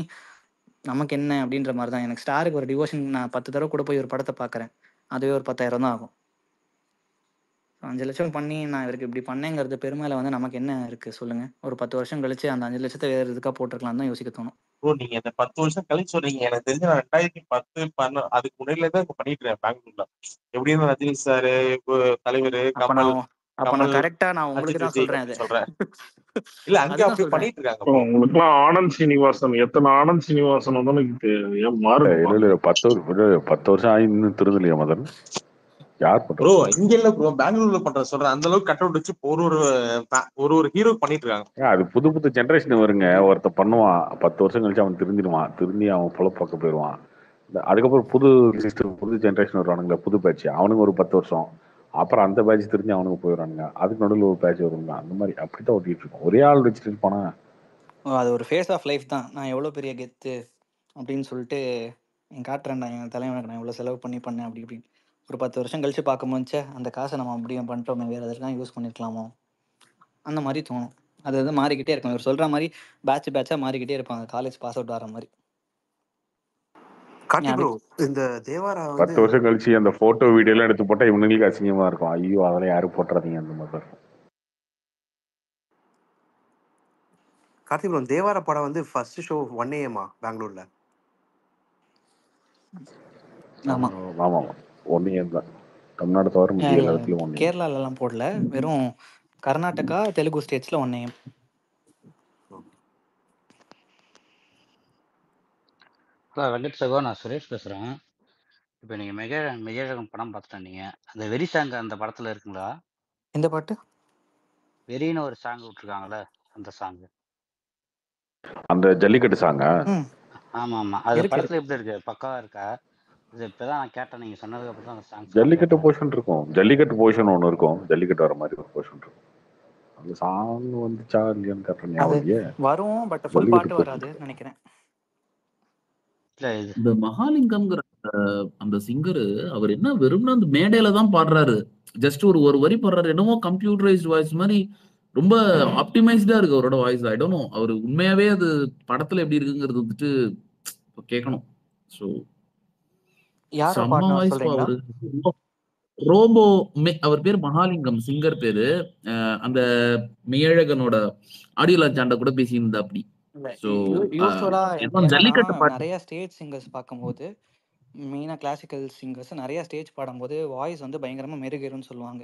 நமக்கு என்ன அப்படின்ற மாதிரி தான். எனக்கு ஸ்டாருக்கு ஒரு டிவோஷன், நான் 10 தடவை கூட போய் ஒரு படத்தை பார்க்குறேன், அதுவே ஒரு 10,000 தான் ஆகும். 5 லட்சம் பண்ணி நான் இவருக்கு இப்படி பண்ணேங்கிறது பெருமையில வந்து நமக்கு என்ன இருக்கு சொல்லுங்க? ஒரு 10 வருஷம் கழிச்சு அந்த 5 லட்சத்தை வேற எதுக்கா போட்டிருக்கலாம் தான் யோசிக்க தோணும். ப்ரோ நீங்க இந்த 10 வருஷம் கழிச்சு சொல்றீங்க, எனக்கு தெரிஞ்ச நான் 2010 அதுக்கு முன்னாடியில தான் பண்ணிட்டு இருக்கேன் பெங்களூர்ல. எப்படின்னு ரஜினி சாரு, தலைவர், கமல் அப்ப நான் கரெக்டா நான் உங்களுக்கு தான் சொல்றேன் அது. சொல்றேன். இல்ல அங்க அதுதான் அப்படி சொல்றேன். பண்ணிட்டு இருக்காங்க. உங்களுக்குலாம் ஆனந்த் சீனிவாசன் எத்தனை ஆனந்த் சீனிவாசன் வந்தாலும் எனக்கு ஏன் மாறு இல்ல 10 வருஷம் ஆகி இன்னும் திருந்தலையா மதன்? யார் ப்ரோ இங்க இல்ல ப்ரோ, பெங்களூர்ல பண்ற சொல்றேன். அந்த அளவுக்கு கட் அவுட் வச்சு ஒரு ஹீரோ பண்ணிட்டு இருக்காங்க. அது புது ஜென்ரேஷன் வருங்க. ஒருத்த பண்ணுவான், 10 வருஷம் கழிச்சு அவன் திருந்திடுவான், திருந்தி அவன் பொழப்பாக்க போயிடுவான். அதுக்கப்புறம் புது ஜென்ரேஷன் வருவானுங்களா, புது பேட்ச், அவனுங்க ஒரு 10 வருஷம், அப்புறம் அந்த பேட்ச் திரும்பி அவனுக்கு போயிடுறானுங்க, அதுக்கு நடுவில் ஒரு பேட்ச் வருவாங்க. அந்த மாதிரி அப்படித்தான் ஓட்டிட்டு இருக்கோம். ஒரே ஆள் வச்சுட்டு இருப்பானா? அது ஒரு ஃபேஸ் ஆஃப் லைஃப் தான். நான் எவ்வளோ பெரிய கெத்து அப்படின்னு சொல்லிட்டு காட்டுறேன்டா என் தலைவனுக்கு நான் எவ்வளோ செலவு பண்ணேன் அப்படி இப்படின்னு. ஒரு 10 வருஷம் கழிச்சு பார்க்கும்போது அந்த காசை நம்ம அப்படியே பண்ணிட்டோமே, வேறு எதற்காக யூஸ் பண்ணிருக்கலாமோ அந்த மாதிரி தோணும். அது வந்து மாறிக்கிட்டே இருக்கும். இவர் சொல்கிற மாதிரி பேட்சாக மாறிக்கிட்டே இருப்பாங்க, காலேஜ் பாஸ் அவுட் ஆகிற மாதிரி. கார்த்தி ப்ரோ, இந்த தேவாரா 10 வருஷம் கழிச்சு அந்த போட்டோ வீடியோலாம் எடுத்து போட்டா இவனுங்களுக்கு அசிங்கமா இருக்கும். ஐயோ அதெல்லாம் யாரும் போட்டுறாதீங்க அந்த மாதிரி இருக்கும். கார்த்தி ப்ரோ, தேவாரா படம் வந்து ஃபர்ஸ்ட் ஷோ 1 AM பெங்களூர்ல. ஆமா 1 AM தான். தமிழ்நாடு தவிர மீதி எல்லா இடத்துலயும் 1 AM. கேரளாலலாம் போடல, வெறும் கர்நாடகா தெலுங்கு ஸ்டேட்ஸில் 1 AM. வெங்கட் சகோ, நான் சுரேஷ் பேசுகிறேன். இப்போ நீங்கள் மெகேழகம் படம் பார்த்துட்டீங்க, அந்த வெறி சாங் அந்த படத்தில் இருக்குங்களா? எந்த பாட்டு? வெறின்னு ஒரு சாங் விட்டுருக்காங்களே, அந்த சாங், அந்த ஜல்லிக்கட்டு சாங்க. ஆமாம். அது படத்தில் எப்படி இருக்கு? பக்காவா இருக்கா? இது இப்போதான் நான் கேட்டேன், நீங்கள் சொன்னதுக்கு அப்புறம் தான் அந்த சாங். ஜல்லிக்கட்டு போர்ஷன் இருக்கும், ஜல்லிக்கட்டு போர்ஷன் ஒன்று இருக்கும், ஜல்லிக்கட்டு வர மாதிரி ஒரு போர்ஷன் இருக்கும். அந்த சாங் வந்துச்சா இல்லையான்னு கரெக்டாக வரும், பட் ஃபுல் பாட்டு வராது நினைக்கிறேன். இந்த மகாலிங்கம்ங்கிற அந்த சிங்கரு, அவர் என்ன வெறும்னா அந்த மேடையில தான் பாடுறாரு, ஜஸ்ட் ஒரு வரி பாடுறாரு, என்னமோ கம்ப்யூட்டரைஸ்ட் வாய்ஸ் மாதிரி ரொம்ப ஆப்டிமைஸ்டா இருக்கு அவரோட வாய்ஸ். ஐ டோன்ட் நோ அவர் உண்மையாவே அது படத்துல எப்படி இருக்குங்கிறது வந்துட்டு கேட்கணும். ஸோ செம்ம வாய்ஸ் அவரு. ரோபோ அவர் பேர் மகாலிங்கம், சிங்கர் பேரு. அந்த மெய்யழகனோட ஆடியோ லான்ச்சாண்ட கூட பேசியிருந்தா அப்படி. நிறைய ஸ்டேஜ் சிங்கர்ஸ் பார்க்கும்போது, மெயினா கிளாசிக்கல் சிங்கர்ஸ் நிறைய ஸ்டேஜ் பாடும்போது வாய்ஸ் வந்து பயங்கரமா மெருகேறும்னு சொல்லுவாங்க.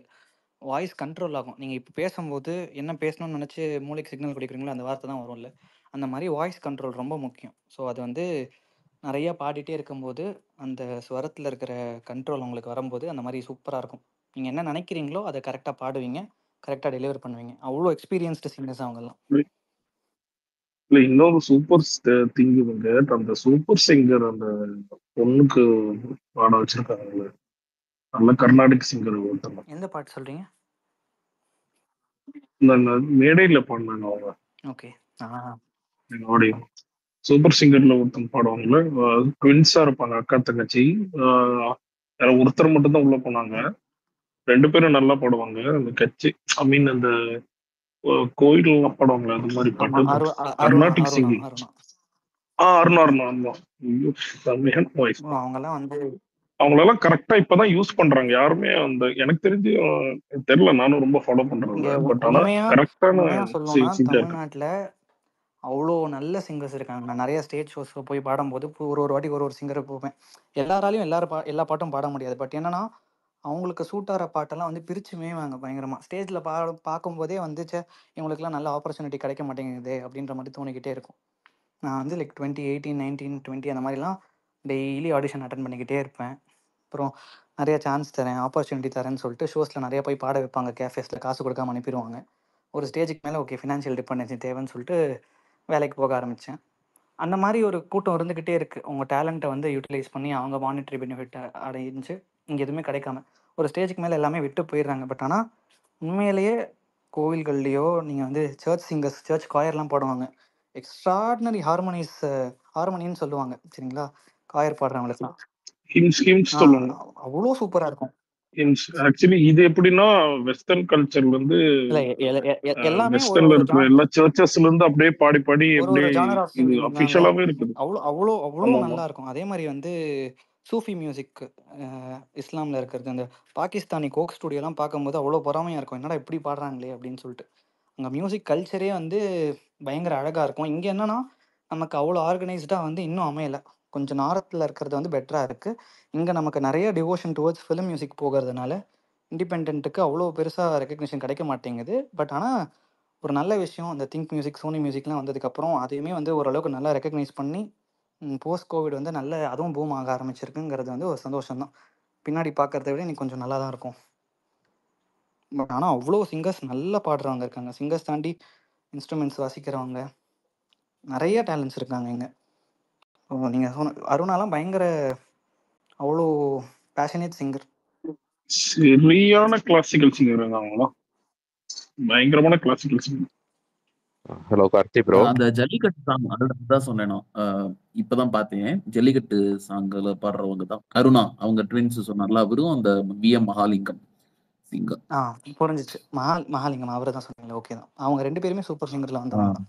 வாய்ஸ் கண்ட்ரோல் ஆகும். நீங்க இப்போ பேசும்போது என்ன பேசணும்னு நினைச்சு மூளைக்கு சிக்னல் கொடுக்குறீங்களோ அந்த வார்த்தை தான் வரும்ல, அந்த மாதிரி வாய்ஸ் கண்ட்ரோல் ரொம்ப முக்கியம். ஸோ அது வந்து நிறைய பாடிட்டே இருக்கும்போது அந்த ஸ்வரத்தில் இருக்கிற கண்ட்ரோல் உங்களுக்கு வரும்போது அந்த மாதிரி சூப்பராக இருக்கும். நீங்கள் என்ன நினைக்கிறீங்களோ அதை கரெக்டாக பாடுவீங்க, கரெக்டாக டெலிவர் பண்ணுவீங்க. அவ்வளோ எக்ஸ்பீரியன்ஸ்டு சிங்கர்ஸ் அவங்கெல்லாம். இல்ல இன்னொரு சூப்பர் திங் வந்து அந்த சூப்பர் சிங்கர் அந்த பொண்ணுக்கு பாட வச்சிருக்காங்க, நல்ல கர்நாடிக் சிங்கர் ஒருத்தங்க. எந்த பாட்டு சொல்றீங்க? மேடையில பாடினாங்க அவங்க. ஓகே. ஆடியோ சூப்பர் சிங்கர்ல ஒருத்தங்க பாடுவாங்கல்ல, ட்வின்ஸா இருப்பாங்க, அக்கா தங்கச்சி. ஒருத்தர் மட்டும் தான் உள்ள போனாங்க, 2 பேரும் நல்லா பாடுவாங்க. அந்த கட்சி ஐ மீன் அந்த கோயில்லாம் பாடுவாங்களே அது மாதிரி பாட்டு, கர்நாடிக் சிங்கிங். அவங்களெல்லாம் கரெக்டா இப்பதான் யூஸ் பண்றாங்க யாருமே. அந்த எனக்கு தெரிஞ்சு தெரியல, நானும் ரொம்ப ஃபாலோ பண்றேன். பட் ஆனா கரெக்டான தமிழ்நாட்டுல அவ்வளோ நல்ல சிங்கர்ஸ் இருக்காங்க. நான் நிறைய ஸ்டேஜ் ஷோஸ் போய் பாடும்போது ஒரு வாட்டி ஒரு சிங்கரை போவேன். எல்லாராலையும் எல்லா பாட்டும் பாட முடியாது. பட் என்னன்னா அவங்களுக்கு சூட்டாகிற பாட்டெல்லாம் வந்து பிரித்து மேய்வாங்க பயங்கரமாக. ஸ்டேஜில் பார்க்கும்போதே வந்துச்சு இவங்களுக்குலாம் நல்ல ஆப்பர்ச்சுனிட்டி கிடைக்க மாட்டேங்குது அப்படின்ற மாதிரி தோணிக்கிட்டே இருக்கும். நான் வந்து லைக் 2018, 19, 20 அந்த மாதிரிலாம் டெய்லி ஆடிஷன் அட்டன் பண்ணிக்கிட்டே இருப்பேன். அப்புறம் நிறைய சான்ஸ் தரேன், ஆப்பர்ச்சுனிட்டி தரேன்னு சொல்லிட்டு ஷோஸில் நிறைய போய் பாட வைப்பாங்க. கேஃபேஸில் காசு கொடுக்காம அனுப்பிடுவாங்க. ஒரு ஸ்டேஜுக்கு மேலே ஓகே ஃபினான்ஷியல் டிபெண்டன்சி தேவைன்னு சொல்லிட்டு வேலைக்கு போக ஆரம்பித்தேன். அந்த மாதிரி ஒரு கூட்டம் இருந்துக்கிட்டே இருக்குது. உங்கள் டேலண்ட்டை வந்து யூட்டிலைஸ் பண்ணி அவங்க மானிட்டரி பெனிஃபிட் அடைஞ்சு இங்கே எதுவுமே கிடைக்காம ஒரு ஸ்டேஜுக்கு மேலே எல்லாமே விட்டு போயிடுறாங்க. பட் ஆனால் உண்மையிலேயே கோவில்கள்லையோ நீங்கள் வந்து சர்ச் சிங்கர்ஸ், சர்ச் காயர்லாம் பாடுவாங்க. எக்ஸ்ட்ராடினரி ஹார்மோனின்னு சொல்லுவாங்க சரிங்களா, காயர் பாடுறவங்களுக்குலாம் அவ்வளோ சூப்பராக இருக்கும். ஆக்சுவலி இது எப்படின்னா வெஸ்டர்ன் கல்ச்சர் வந்து எல்லாமே வெஸ்டர்ன்ல இருக்கிற எல்லா சர்ச்சஸ்ல இருந்து அப்படியே பாடி ஒரு ஜானர் ஆஃப் இது ஆபீஷியலாவே இருக்குது. அவ்வளோ நல்லா இருக்கும். அதே மாதிரி வந்து சூஃபி மியூசிக் இஸ்லாமில் இருக்கிறது, அந்த பாகிஸ்தானி கோக் ஸ்டுடியோலாம் பார்க்கும்போது அவ்வளோ பொறாமையாக இருக்கும், என்னடா இப்படி பாடுறாங்களே அப்படின்னு சொல்லிட்டு. அங்கே மியூசிக் கல்ச்சரே வந்து பயங்கர அழகாக இருக்கும். இங்கே என்னன்னா நமக்கு அவ்வளோ ஆர்கனைஸ்டாக வந்து இன்னும் அமையலை. கொஞ்சம் நார்த்தில் இருக்கிறது வந்து பெட்டராக இருக்குது. இங்கே நமக்கு நிறைய டிவோஷன் டுவர்ட்ஸ் ஃபிலிம் மியூசிக் போகிறதுனால இண்டிபெண்டன்ட்டுக்கு அவ்வளோ பெருசாக ரெக்கக்னிஷன் கிடைக்க மாட்டேங்குது. பட் ஆனால் ஒரு நல்ல விஷயம் அந்த திங்க் மியூசிக், சோனி மியூசிக்லாம் வந்ததுக்கப்புறம் அதையுமே வந்து ஓரளவுக்கு நல்லா ரெக்கக்னைஸ் பண்ணி போஸ்ட் கோவிட் வந்து நல்ல அதுவும் பூம் ஆக ஆரம்பிச்சிருக்குங்கிறது வந்து ஒரு சந்தோஷம் தான். பின்னாடி பார்க்கறத விட இன்னைக்கு கொஞ்சம் நல்லா தான் இருக்கும். பட் ஆனால் அவ்வளோ சிங்கர்ஸ் நல்லா பாடுறவங்க இருக்காங்க. சிங்கர்ஸ் தாண்டி இன்ஸ்ட்ருமெண்ட்ஸ் வாசிக்கிறவங்க நிறைய டேலண்ட்ஸ் இருக்காங்க இங்கே. நீங்கள் சொன்ன அருணாலாம் பயங்கர அவ்வளோ பேஷனேட் சிங்கர். சரியான கிளாசிக்கல் சிங்கர் அவங்களாம், பயங்கரமான classical singer. Hello Karthi bro. அந்த ஜல்லிக்கட்டு சாங் அதுதான் சொன்னேன் நான். இப்பதான் பார்த்தேன். ஜல்லிக்கட்டு சாங்ல பாடுறவங்க தான் அருணா. அவங்க ட்வின்ஸ் சொன்னார்ல, அவரும் அந்த விஎம் மகாலிங்கம் சிங்கர். புரிஞ்சிச்சு. மகாலிங்கம் அவரை தான் சொன்னீங்களா? ஓகே தான். அவங்க 2 பேருமே சூப்பர் சிங்கர்ல வந்தவங்க தான்.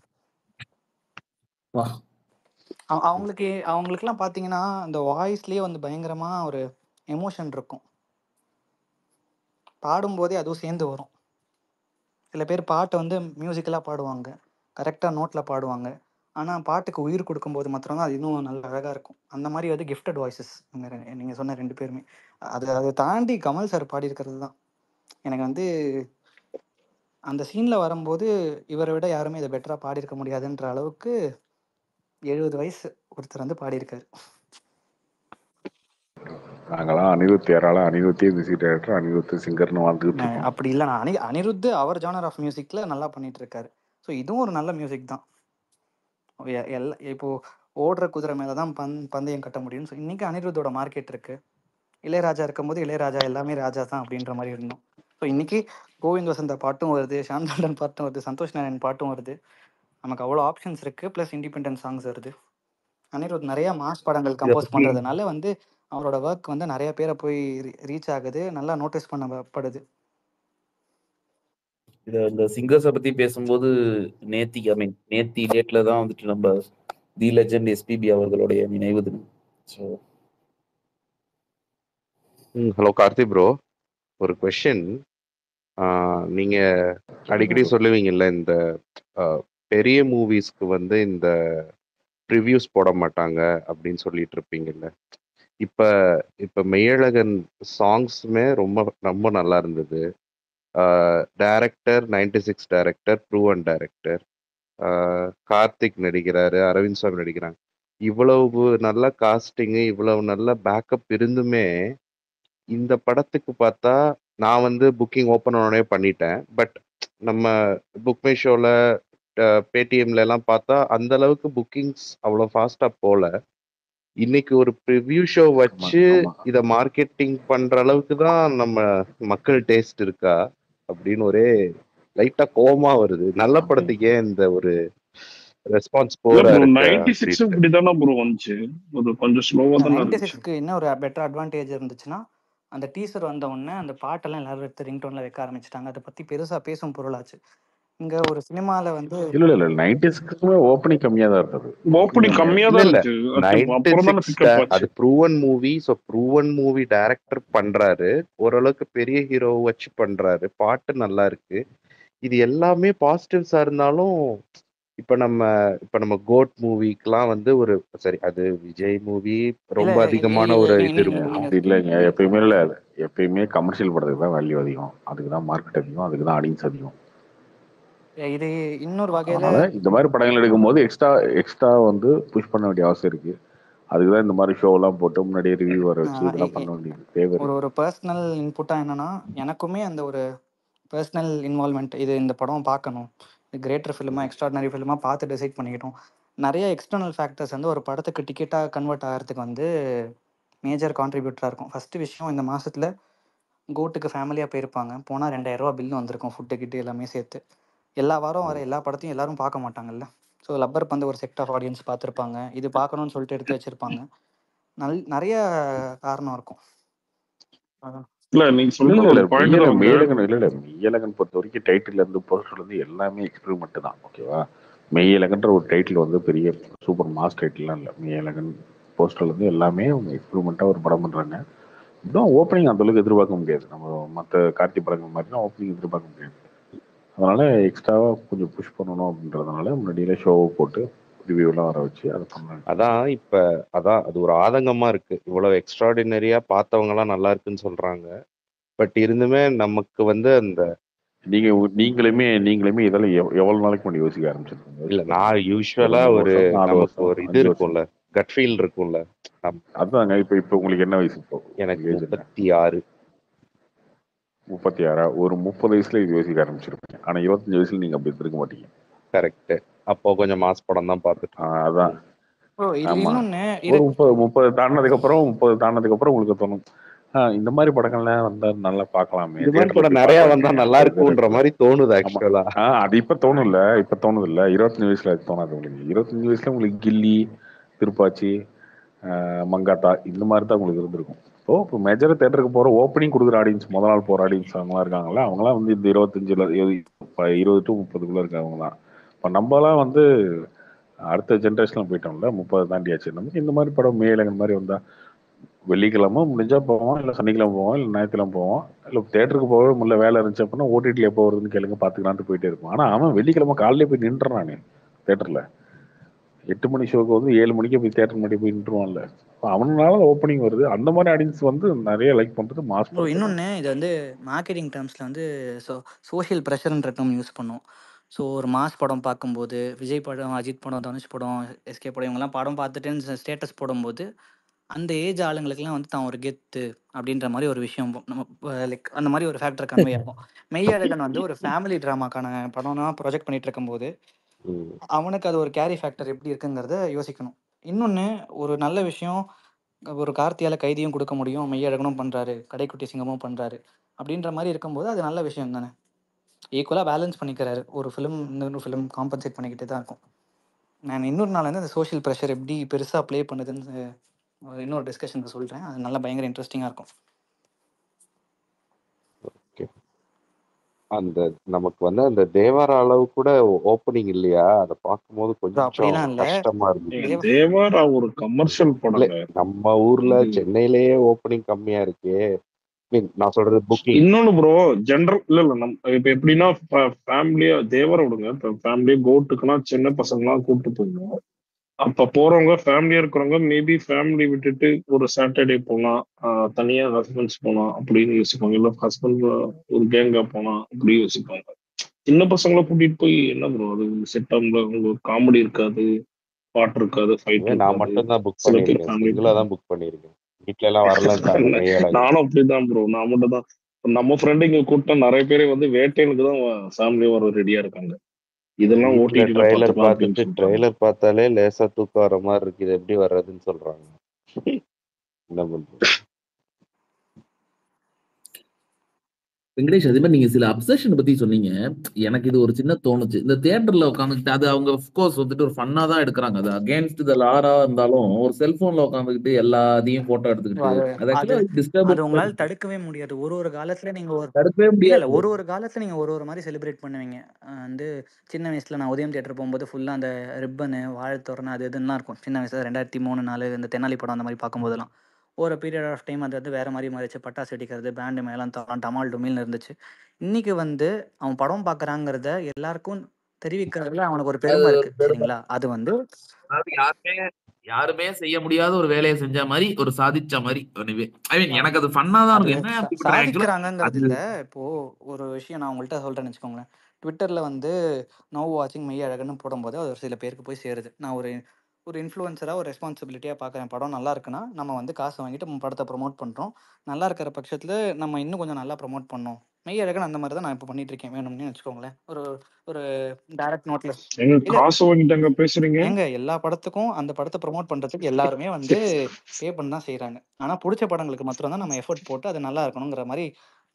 அவங்களுக்குலாம் பார்த்தீங்கன்னா அந்த வாய்ஸ்லேயே வந்து பயங்கரமா ஒரு எமோஷன் இருக்கும். பாடும்போதே அதுவும் சேர்ந்து வரும். சில பேர் பாட்டை வந்து மியூசிக்கலாக பாடுவாங்க, கரெக்டாக நோட்டில் பாடுவாங்க. ஆனால் பாட்டுக்கு உயிர் கொடுக்கும்போது மாத்திரம்தான் அது இன்னும் நல்ல அழகாக இருக்கும். அந்த மாதிரி வந்து கிஃப்டட் வாய்ஸஸ் நீங்கள் சொன்ன 2 பேருமே. அதை தாண்டி கமல் சார் பாடியிருக்கிறது தான் எனக்கு வந்து அந்த சீனில் வரும்போது இவரை விட யாருமே இதை பெட்டராக பாடியிருக்க முடியாதுன்ற அளவுக்கு 70 வயசு ஒருத்தர் வந்து பாடியிருக்காரு. நாங்களாம் அனிருத் யாரால அனிருத்தே மியூசிக் டைரக்டர், அனிருத் சிங்கர்னு வாழ்ந்துகிட்டு இருக்கோம். அப்படி இல்லை, நான் அனிருத் அவர் ஜானர் ஆஃப் மியூசிக்கில் நல்லா பண்ணிட்டு இருக்காரு. ஸோ இதுவும் ஒரு நல்ல மியூசிக் தான். இப்போ ஓடுற குதிரை மேலே தான் பந்தயம் கட்ட முடியும்னு. ஸோ இன்னைக்கு அனிருத்தோட மார்க்கெட் இருக்கு. இளையராஜா இருக்கும்போது இளையராஜா எல்லாமே ராஜா தான் அப்படின்ற மாதிரி இருந்தோம். ஸோ இன்னைக்கு கோவிந்த் வசந்தா பாட்டும் வருது, ஷாந்தாண்டன் பாட்டும் வருது, சந்தோஷ் நாராயண் பாட்டும் வருது. நமக்கு அவ்வளோ ஆப்ஷன்ஸ் இருக்கு. ப்ளஸ் இண்டிபெண்டன்ட் சாங்ஸ் வருது. அனிருத் நிறைய மாஸ் படங்கள் கம்போஸ் பண்றதுனால வந்து அவரோட ஒர்க் வந்து நிறைய பேரை போய் ரீச் ஆகுது, நல்லா நோட்டீஸ் பண்ணப்படுது. இந்த சிங்கர்ஸை பத்தி பேசும்போது நேத்தி டேட்ல தான் வந்துட்டு நம்ம தி லெஜெண்ட் எஸ்பிபி அவர்களுடைய நினைவு தினம். ஹலோ கார்த்தி ப்ரோ, ஒரு கொஸ்டின். நீங்க அடிக்கடி சொல்லுவீங்கல்ல இந்த பெரிய மூவிஸ்க்கு வந்து இந்த ரிவ்யூஸ் போட மாட்டாங்க அப்படின்னு சொல்லிட்டு இருப்பீங்கல்ல. இப்ப மெய்யழகன் சாங்ஸுமே ரொம்ப ரொம்ப நல்லா இருந்தது. Director 96 director, proven director, Karthik நடிக்கிறாரு, அரவிந்த் சாமி நடிக்கிறாங்க. இவ்வளவு நல்ல காஸ்டிங்கு, இவ்வளவு நல்ல பேக்கப் இருந்துமே இந்த படத்துக்கு பார்த்தா நான் வந்து புக்கிங் ஓப்பன் உடனே பண்ணிட்டேன். பட் நம்ம புக் மை ஷோல பேடிஎம்ல எல்லாம் பார்த்தா அந்த அளவுக்கு புக்கிங்ஸ் அவ்வளோ ஃபாஸ்டா போல. இன்னைக்கு ஒரு ப்ரிவ்யூ ஷோ வச்சு இதை மார்க்கெட்டிங் பண்ற அளவுக்கு தான் நம்ம மக்கள் டேஸ்ட் இருக்கா அப்படின்னு ஒரே லைட்டா கோவமா வருது. நல்ல படத்துக்கு ஏன் இந்த ஒரு ரெஸ்பான்ஸ் போரா இருக்கு? என்ன ஒரு பெட்டர் அட்வான்டேஜ் இருந்துச்சுன்னா அந்த டீசர் வந்த உடனே அந்த பாட்டெல்லாம் எல்லாரும் எடுத்து ரிங்டோன்ல வைக்க ஆரம்பிச்சிட்டாங்க. அதை பத்தி பெருசா பேசும் பொருளாச்சு. இங்க ஒரு சினிமால வந்து இல்ல 96க்குமே ஓப்பனிங் கம்மியா தான் இருந்தது. ஓப்பனிங் கம்மியா தான் இருக்கு. 96 அது proven movie. So proven movie director பண்றாரு, ஓரளவுக்கு பெரிய ஹீரோ வச்சு பண்றாரு, பாட்டு நல்லா இருக்கு. இது எல்லாமே பாசிட்டிவ்ஸா இருந்தாலும் இப்ப நம்ம கோட் மூவிக்கெல்லாம் வந்து ஒரு சரி, அது விஜய் மூவி ரொம்ப அதிகமான ஒரு இது இருக்கும். அப்படி இல்லைங்க, எப்பயுமே கமர்ஷியல் படத்துக்கு தான் வேல்யூ அதிகம், அதுக்கு தான் மார்க்கெட் அதிகம், அதுக்கு தான் ஆடியன்ஸ் அதிகம். இது இன்னொரு வகையில இந்த மாதிரி படங்கள் எடுக்கும்போது எக்ஸ்ட்ரா வந்து புஷ் பண்ண வேண்டிய அவசியம் இருக்கு. அதுக்குதான் இந்த மாதிரி ஷோ எல்லாம் போட்டு முன்னாடியே ரிவ்யூ வர வச்சு இதெல்லாம் பண்ண வேண்டியது தேவை. ஒரு பர்சனல் இன்புட்டா என்னன்னா, எனக்குமே அந்த ஒரு பர்சனல் இன்வால்மெண்ட், இது இந்த படம் பார்க்கணும், இது கிரேட்டர் ஃபிலிமா எக்ஸ்ட்ராடினரி ஃபிலிமா பார்த்து டிசைட் பண்ணிக்கிட்டோம். நிறைய எக்ஸ்டர்னல் ஃபேக்டர்ஸ் வந்து ஒரு படத்துக்கு டிக்கெட்டாக கன்வெர்ட் ஆகிறதுக்கு வந்து மேஜர் கான்ட்ரிபியூட்டராக இருக்கும். ஃபர்ஸ்ட் விஷயம், இந்த மாசத்துல கோட்டுக்கு ஃபேமிலியாக போயிருப்பாங்க, போனால் 2000 ரூபா பில் வந்திருக்கும், ஃபுட்டு கிட்டு எல்லாமே சேர்த்து. எல்லா வாரம் வர எல்லா படத்தையும் எல்லாரும் பார்க்க மாட்டாங்கல்ல. ஸோ லப்பர் பந்து ஒரு செக்ட் ஆஃப் ஆடியன்ஸ் பார்த்துருப்பாங்க, இது பார்க்கணும்னு சொல்லிட்டு எடுத்து வச்சிருப்பாங்க. நிறைய காரணம் இருக்கும். மெய்யழகன் பொறுத்த வரைக்கும் டைட்டில் இருந்து போஸ்டர்ல இருந்து எல்லாமே எக்ஸ்பெரிமெண்ட் தான். ஓகேவா, மெய்யழகன்ற ஒரு டைட்டில் வந்து பெரிய சூப்பர் மாஸ் டைட்டில்லாம் இல்லை. மெய்யழகன் போஸ்டர்ல இருந்து எல்லாமே அவங்க எக்ஸ்பெரிமெண்ட்டாக ஒரு படம் பண்றாங்க. இப்படிதான் ஓப்பனிங் அந்த அளவுக்கு எதிர்பார்க்க முடியாது. நம்ம மற்ற கார்த்தி படங்கள் மாதிரி தான் ஓப்பனிங் எதிர்பார்க்க முடியாது. அதனால எக்ஸ்ட்ராவா கொஞ்சம் புஷ் பண்ணணும் அப்படின்றதுனால முன்னாடியில ஷோவை போட்டு ரிவ்யூலாம் வர வச்சு அதை பண்ணாங்க. அதான் அது ஒரு ஆதங்கமா இருக்கு. இவ்வளவு எக்ஸ்ட்ராடினரியா பார்த்தவங்க எல்லாம் நல்லா இருக்குன்னு சொல்றாங்க. பட் இருந்துமே நமக்கு வந்து அந்த நீங்களுமே இதெல்லாம் எவ்வளவு நாளைக்கு முன்னாடி யோசிக்க ஆரம்பிச்சிருக்கீங்க? இல்ல நான் யூஸ்வலா ஒரு 4 நமக்கு வருஷம் ஒரு இது 5 வருஷம் இருக்கும்ல, கட் ஃபீல் இருக்கும்ல. அதாங்க. இப்ப உங்களுக்கு என்ன வயசு? இப்போ எனக்கு ஏஜ் என்ன? 36. 36. ஒரு 30 வயசுல இது யோசிக்க ஆரம்பிச்சிருப்பீங்க. ஆனா 25 வயசுல நீங்க அப்படி இருக்க மாட்டீங்க. கரெக்ட். அப்போ கொஞ்சம் மாஸ் படம் தான் பார்த்துட்டு அதான். ஆமா. இன்னொன்னு ஒரு 30 தாண்டினதுக்கு அப்புறம் உங்களுக்கு தோணும், இந்த மாதிரி படங்கள்லாம் வந்தா நல்லா பார்க்கலாமே, இது மாதிரி தியேட்டர்ல படம் போய் நிறைய வந்தா பார்க்கலாமே நல்லா இருக்கும்ன்ற மாதிரி தோணுது ஆமா. ஆக்சுவலா. அது இப்ப தோணுது இல்ல. 25 வயசுல அது தோணாது உங்களுக்கு. 25 வயசுல உங்களுக்கு கில்லி, திருப்பாச்சி, மங்காத்தா இந்த மாதிரி தான் உங்களுக்கு இருந்திருக்கும். இப்போ மெஜர் தேட்டருக்கு போற ஓப்பனிங் கொடுக்குற ஆடியன்ஸ், முதல் நாள் போற ஆடியன்ஸ் அவங்களாம் இருக்காங்களா, அவங்களாம் வந்து இந்த 20 to 30 இருக்கவங்க தான். இப்போ நம்மலாம் வந்து அடுத்த ஜென்ரேஷன்ல போயிட்டோம்ல, 30 தாண்டியாச்சு. நமக்கு இந்த மாதிரி படம் மேலங்க மாதிரி வந்தா வெள்ளிக்கிழமை முடிஞ்சா போவோம், இல்லை சனிக்கிழமை போவோம், இல்லை ஞாயிற்றுக்கிழமை போவோம், இல்லை தேட்டருக்கு போகவே முடியல வேலை இருந்துச்சு அப்படின்னா ஓடிடியில் எப்போ வருதுன்னு கேளுங்க பார்த்துக்கலான்ட்டு போயிட்டே இருக்கும். ஆனால் அவன் வெள்ளிக்கிழமை காலையிலே போய் நின்றுறான் தேட்டரில். 8 மணி ஷோக்கு வந்து 7 மணிக்கு போய் தேட்டர் முன்னாடி போய் நின்றுவான்ல. அவனால ஓப்பனிங் வருது. அந்த மாதிரி ஆடியன்ஸ் வந்து நிறைய லைக் பண்றது மாஸ் படம். இன்னொன்று இது வந்து மார்க்கெட்டிங் டேர்ம்ஸில் வந்து சோஷியல் ப்ரெஷர்ன்ற டேர்ம் யூஸ் பண்ணும். ஸோ ஒரு மாஸ் படம் பார்க்கும்போது, விஜய் படம், அஜித் படம், தனுஷ் படம், எஸ்கே படம், இவங்கெல்லாம் படம் பார்த்துட்டு ஸ்டேட்டஸ் போடும்போது அந்த ஏஜ் ஆளுங்களுக்குலாம் வந்து தான் ஒரு கெத்து அப்படின்ற மாதிரி ஒரு விஷயம் நம்ம லைக் அந்த மாதிரி ஒரு ஃபேக்டர் கன்வே ஆகும். மெய்யழகன் வந்து ஒரு ஃபேமிலி ட்ராமாக்கான படம்னா ப்ரொஜெக்ட் பண்ணிட்டு இருக்கும்போது அவனுக்கு அது ஒரு கேரி ஃபேக்டர் எப்படி இருக்குங்கிறத யோசிக்கணும். இன்னொன்று ஒரு நல்ல விஷயம், ஒரு கார்த்தியால கைதியும் கொடுக்க முடியும், மெய்யழகனும் பண்ணுறாரு, கடைக்குட்டி சிங்கமும் பண்ணுறாரு அப்படின்ற மாதிரி இருக்கும்போது அது நல்ல விஷயம் தானே. ஈக்குவலாக பேலன்ஸ் பண்ணிக்கிறாரு. ஒரு ஃபிலிம் இன்னொரு ஃபிலிம் காம்பன்சேட் பண்ணிக்கிட்டே தான் இருக்கும். நான் இன்னொரு நாள் வந்து அந்த சோஷியல் ப்ரெஷர் எப்படி பெருசாக ப்ளே பண்ணுதுன்னு இன்னொரு டிஸ்கஷனுக்கு சொல்கிறேன். அது நல்லா பயங்கர இன்ட்ரெஸ்டிங்காக இருக்கும். அந்த நமக்கு வந்து அந்த தேவார அளவு கூட ஓப்பனிங் இல்லையா, அதை பார்க்கும்போது கொஞ்சம் கஷ்டமா இருந்துச்சு. தேவாரா ஒரு கமர்ஷியல் படம். நம்ம ஊர்ல சென்னையிலேயே ஓப்பனிங் கம்மியா இருக்கு. நான் சொல்றது புக்கிங். இன்னொன்னு ப்ரோ, ஜென்ரல் இல்ல நம்ம இப்ப எப்படின்னா ஃபேமிலியா தேவரை விடுங்க, இப்ப ஃபேமிலியா கோட்டுக்குன்னா சின்ன பசங்கலாம் கூப்பிட்டு போகணும். அப்ப போறவங்க ஃபேமிலியா இருக்கிறவங்க மேபி ஃபேமிலி விட்டுட்டு ஒரு சாட்டர்டே போலாம், தனியா ஹஸ்பண்ட்ஸ் போலாம் அப்படின்னு யோசிப்பாங்க. இல்ல ஹஸ்பண்ட் ஒரு கேங்கா போனா அப்படி யோசிப்பாங்க. சின்ன பசங்களை கூட்டிட்டு போய் என்ன ப்ரோ அது செட் ஆகும்ல, உங்களுக்கு காமெடி இருக்காது, பாட்டு இருக்காது, ஃபைட் இருக்காது. நான் மட்டும் தான் புக் பண்ணிருக்கேன், சிங்கிளா தான் புக் பண்ணிருக்கேன். வீட்ல எல்லாம் வரலன்ட்டாங்க. நானும் அப்படிதான் ப்ரோ, நான் மட்டும் தான். நம்ம ஃப்ரெண்டு இங்க கூட்டம் நிறைய பேர் வந்து வேட்டையனுக்கு தான் ஃபேமிலியா வர ரெடியா இருக்காங்க. இதெல்லாம் ஓடிடில ட்ரைலர் பார்த்துட்டு ட்ரைலர் பார்த்தாலே லேசா தூக்கம் வர மாதிரி இருக்கு, இது எப்படி வர்றதுன்னு சொல்றாங்க. என்ன பண்றது? வெங்கடேஷ், அதே மாதிரி நீங்க சில அப்சஷன் பத்தி சொன்னீங்க. எனக்கு இது ஒரு சின்ன தோணுச்சு. இந்த தியேட்டர்ல உட்காந்துக்கிட்டு அது அவங்க ஆஃப்கோர்ஸ் வந்துட்டு ஒரு ஃபன்னா தான் எடுக்கிறாங்க. அது அகேன்ஸ்ட் த லாரா இருந்தாலும் ஒரு செல்போன்ல உட்காந்துக்கிட்டு எல்லாத்தையும் போட்டோ எடுத்துக்கிட்டு அது உங்களால தடுக்கவே முடியாது. ஒரு காலத்துல நீங்க தடுக்கவே இல்ல முடியாது. ஒரு காலத்துல நீங்க ஒரு மாதிரி செலிப்ரேட் பண்ணுவீங்க. வந்து சின்ன வயசுல நான் உதயம் தியேட்டர் போகும்போது ஃபுல்லா அந்த ரிப்பனு, வாழைத்தோரணம் அது இதுலாம் இருக்கும். சின்ன வயசுல 2003, 4 இந்த தென்னாலி படம் அந்த மாதிரி பார்க்கும்போதெல்லாம் ஒரு பீரியட் ஆஃப் டைம் அது வந்து வேற மாதிரி மாறிச்சு. பட்டாசு வெடிக்கிறது, பேண்டு மேளம் தாளம் டமால் டுமில்னு இருந்துச்சு. இன்னைக்கு வந்து அவன் படம் பார்க்கறாங்கிறத எல்லாருக்கும் தெரிவிக்கிறதுல அவனுக்கு ஒரு பெருமை இருக்கு. சரிங்களா? அது வந்து யாருமே செய்ய முடியாத ஒரு வேலையை செஞ்ச மாதிரி, ஒரு சாதிச்ச மாதிரி. ஐ மீன் எனக்கு அது ஃபன்னா தான் அது இருக்கும். என்ன சாதிக்கிறாங்கிறது இல்ல. இப்போ ஒரு விஷயம் நான் உங்கள்கிட்ட சொல்றேன்னு வச்சுக்கோங்களேன். ட்விட்டர்ல வந்து நவ் வாட்சிங் மெய்யழகன்னு போடும்போது அது ஒரு சில பேருக்கு போய் சேருது. நான் ஒரு இன்ஃப்ளூயன்சரா ஒரு ரெஸ்பான்சிபிலிட்டியா பார்க்குறேன். படம் நல்லா இருக்குன்னா நம்ம வந்து காசு வாங்கிட்டு படத்தை ப்ரொமோட் பண்றோம். நல்லா இருக்கிற பட்சத்துல நம்ம இன்னும் கொஞ்சம் நல்லா ப்ரொமோட் பண்ணோம். மெய்யழகன் அந்த மாதிரி தான் நான் இப்போ பண்ணிட்டு இருக்கேன். வேணும்னு வச்சுக்கோங்களேன். ஒரு ஒரு டைரக்ட் நோட்ல காசு வாங்கிட்டாங்க பேசுறீங்க. ஏங்க எல்லா படத்துக்கும் அந்த படத்தை ப்ரொமோட் பண்றதுக்கு எல்லாருமே வந்து பே பண்ண தான் செய்யறாங்க. ஆனா பிடிச்ச படங்களுக்கு மாத்திரம் தான் நம்ம எஃபோர்ட் போட்டு அது நல்லா இருக்கணுங்கிற மாதிரி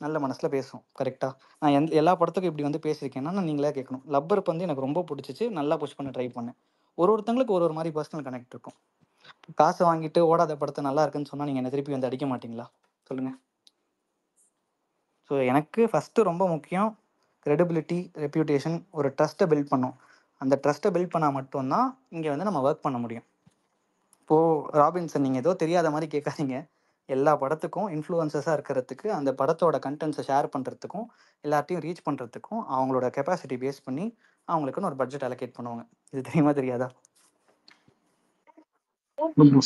நல்ல மனசுல பேசுவோம். கரெக்டா? நான் எல்லா படத்துக்கும் இப்படி வந்து பேசியிருக்கேன்னா நீங்களே கேட்கணும். லப்பர் வந்து எனக்கு ரொம்ப பிடிச்சிச்சு, நல்லா புஷ் பண்ண ட்ரை பண்ணேன். ஒருத்தங்களுக்கு ஒரு மாதிரி பர்சனல் கனெக்ட் இருக்கும். காசு வாங்கிட்டு ஓடாத படத்தை நல்லா இருக்குன்னு சொன்னா நீங்க என்ன திருப்பி வந்து அடிக்க மாட்டீங்களா சொல்லுங்க? ஸோ எனக்கு ஃபஸ்ட்டு ரொம்ப முக்கியம் கிரெடிபிலிட்டி, ரெப்யூட்டேஷன், ஒரு ட்ரஸ்ட்டை பில்ட் பண்ணும். அந்த ட்ரஸ்ட்டை பில்ட் பண்ணால் மட்டும்தான் இங்கே வந்து நம்ம ஒர்க் பண்ண முடியும். இப்போது ராபின்சன் நீங்கள் ஏதோ தெரியாத மாதிரி கேட்காதீங்க. எல்லா படத்துக்கும் இன்ஃப்ளூயன்சஸாக இருக்கிறதுக்கு, அந்த படத்தோட கண்டென்ட்ஸை ஷேர் பண்ணுறதுக்கும், எல்லாத்தையும் ரீச் பண்ணுறதுக்கும் அவங்களோட கெப்பாசிட்டி பேஸ் பண்ணி அவங்களுக்குன்னு ஒரு பட்ஜெட் அலோகேட் பண்ணுவாங்க. இது தெரியுமா தெரியாதா?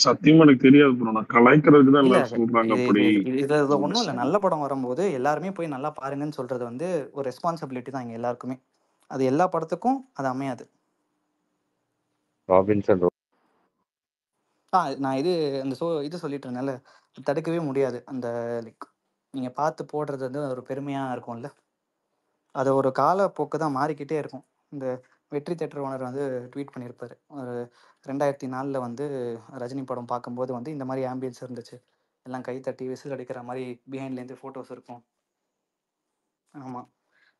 சத்தியமா எனக்கு தெரியாது ப்ரோ. நான் கலாய்க்கிறதுக்கு தான் இல்ல எல்லாரும் சொல்றாங்க அப்படி. இது ஒன்றும் இல்லை. நல்ல படம் வரும்போது எல்லாருமே போய் நல்லா பாருங்கன்னு சொல்றது வந்து ஒரு ரெஸ்பான்சிபிலிட்டி தான் எங்க எல்லாருக்குமே. அது எல்லா படத்துக்கும் அது அமையாது. ராபின்சன் நான் அந்த இது சொல்லிட்டு இருந்தேன்ல, தடுக்கவே முடியாது. அந்த லைக் நீங்க பார்த்து போடுறது வந்து ஒரு பெருமையா இருக்கும்ல. அது ஒரு காலப்போக்கு தான், மாறிக்கிட்டே இருக்கும். இந்த வெற்றி தேட்டர் ஓனர் வந்து ட்வீட் பண்ணியிருப்பாரு. ஒரு 2004 வந்து ரஜினி படம் பார்க்கும்போது வந்து இந்த மாதிரி ஆம்பியன்ஸ் இருந்துச்சு. எல்லாம் கை தட்டி விசில் அடிக்கிற மாதிரி பிஹைண்ட்லேருந்து ஃபோட்டோஸ் இருக்கும். ஆமாம்.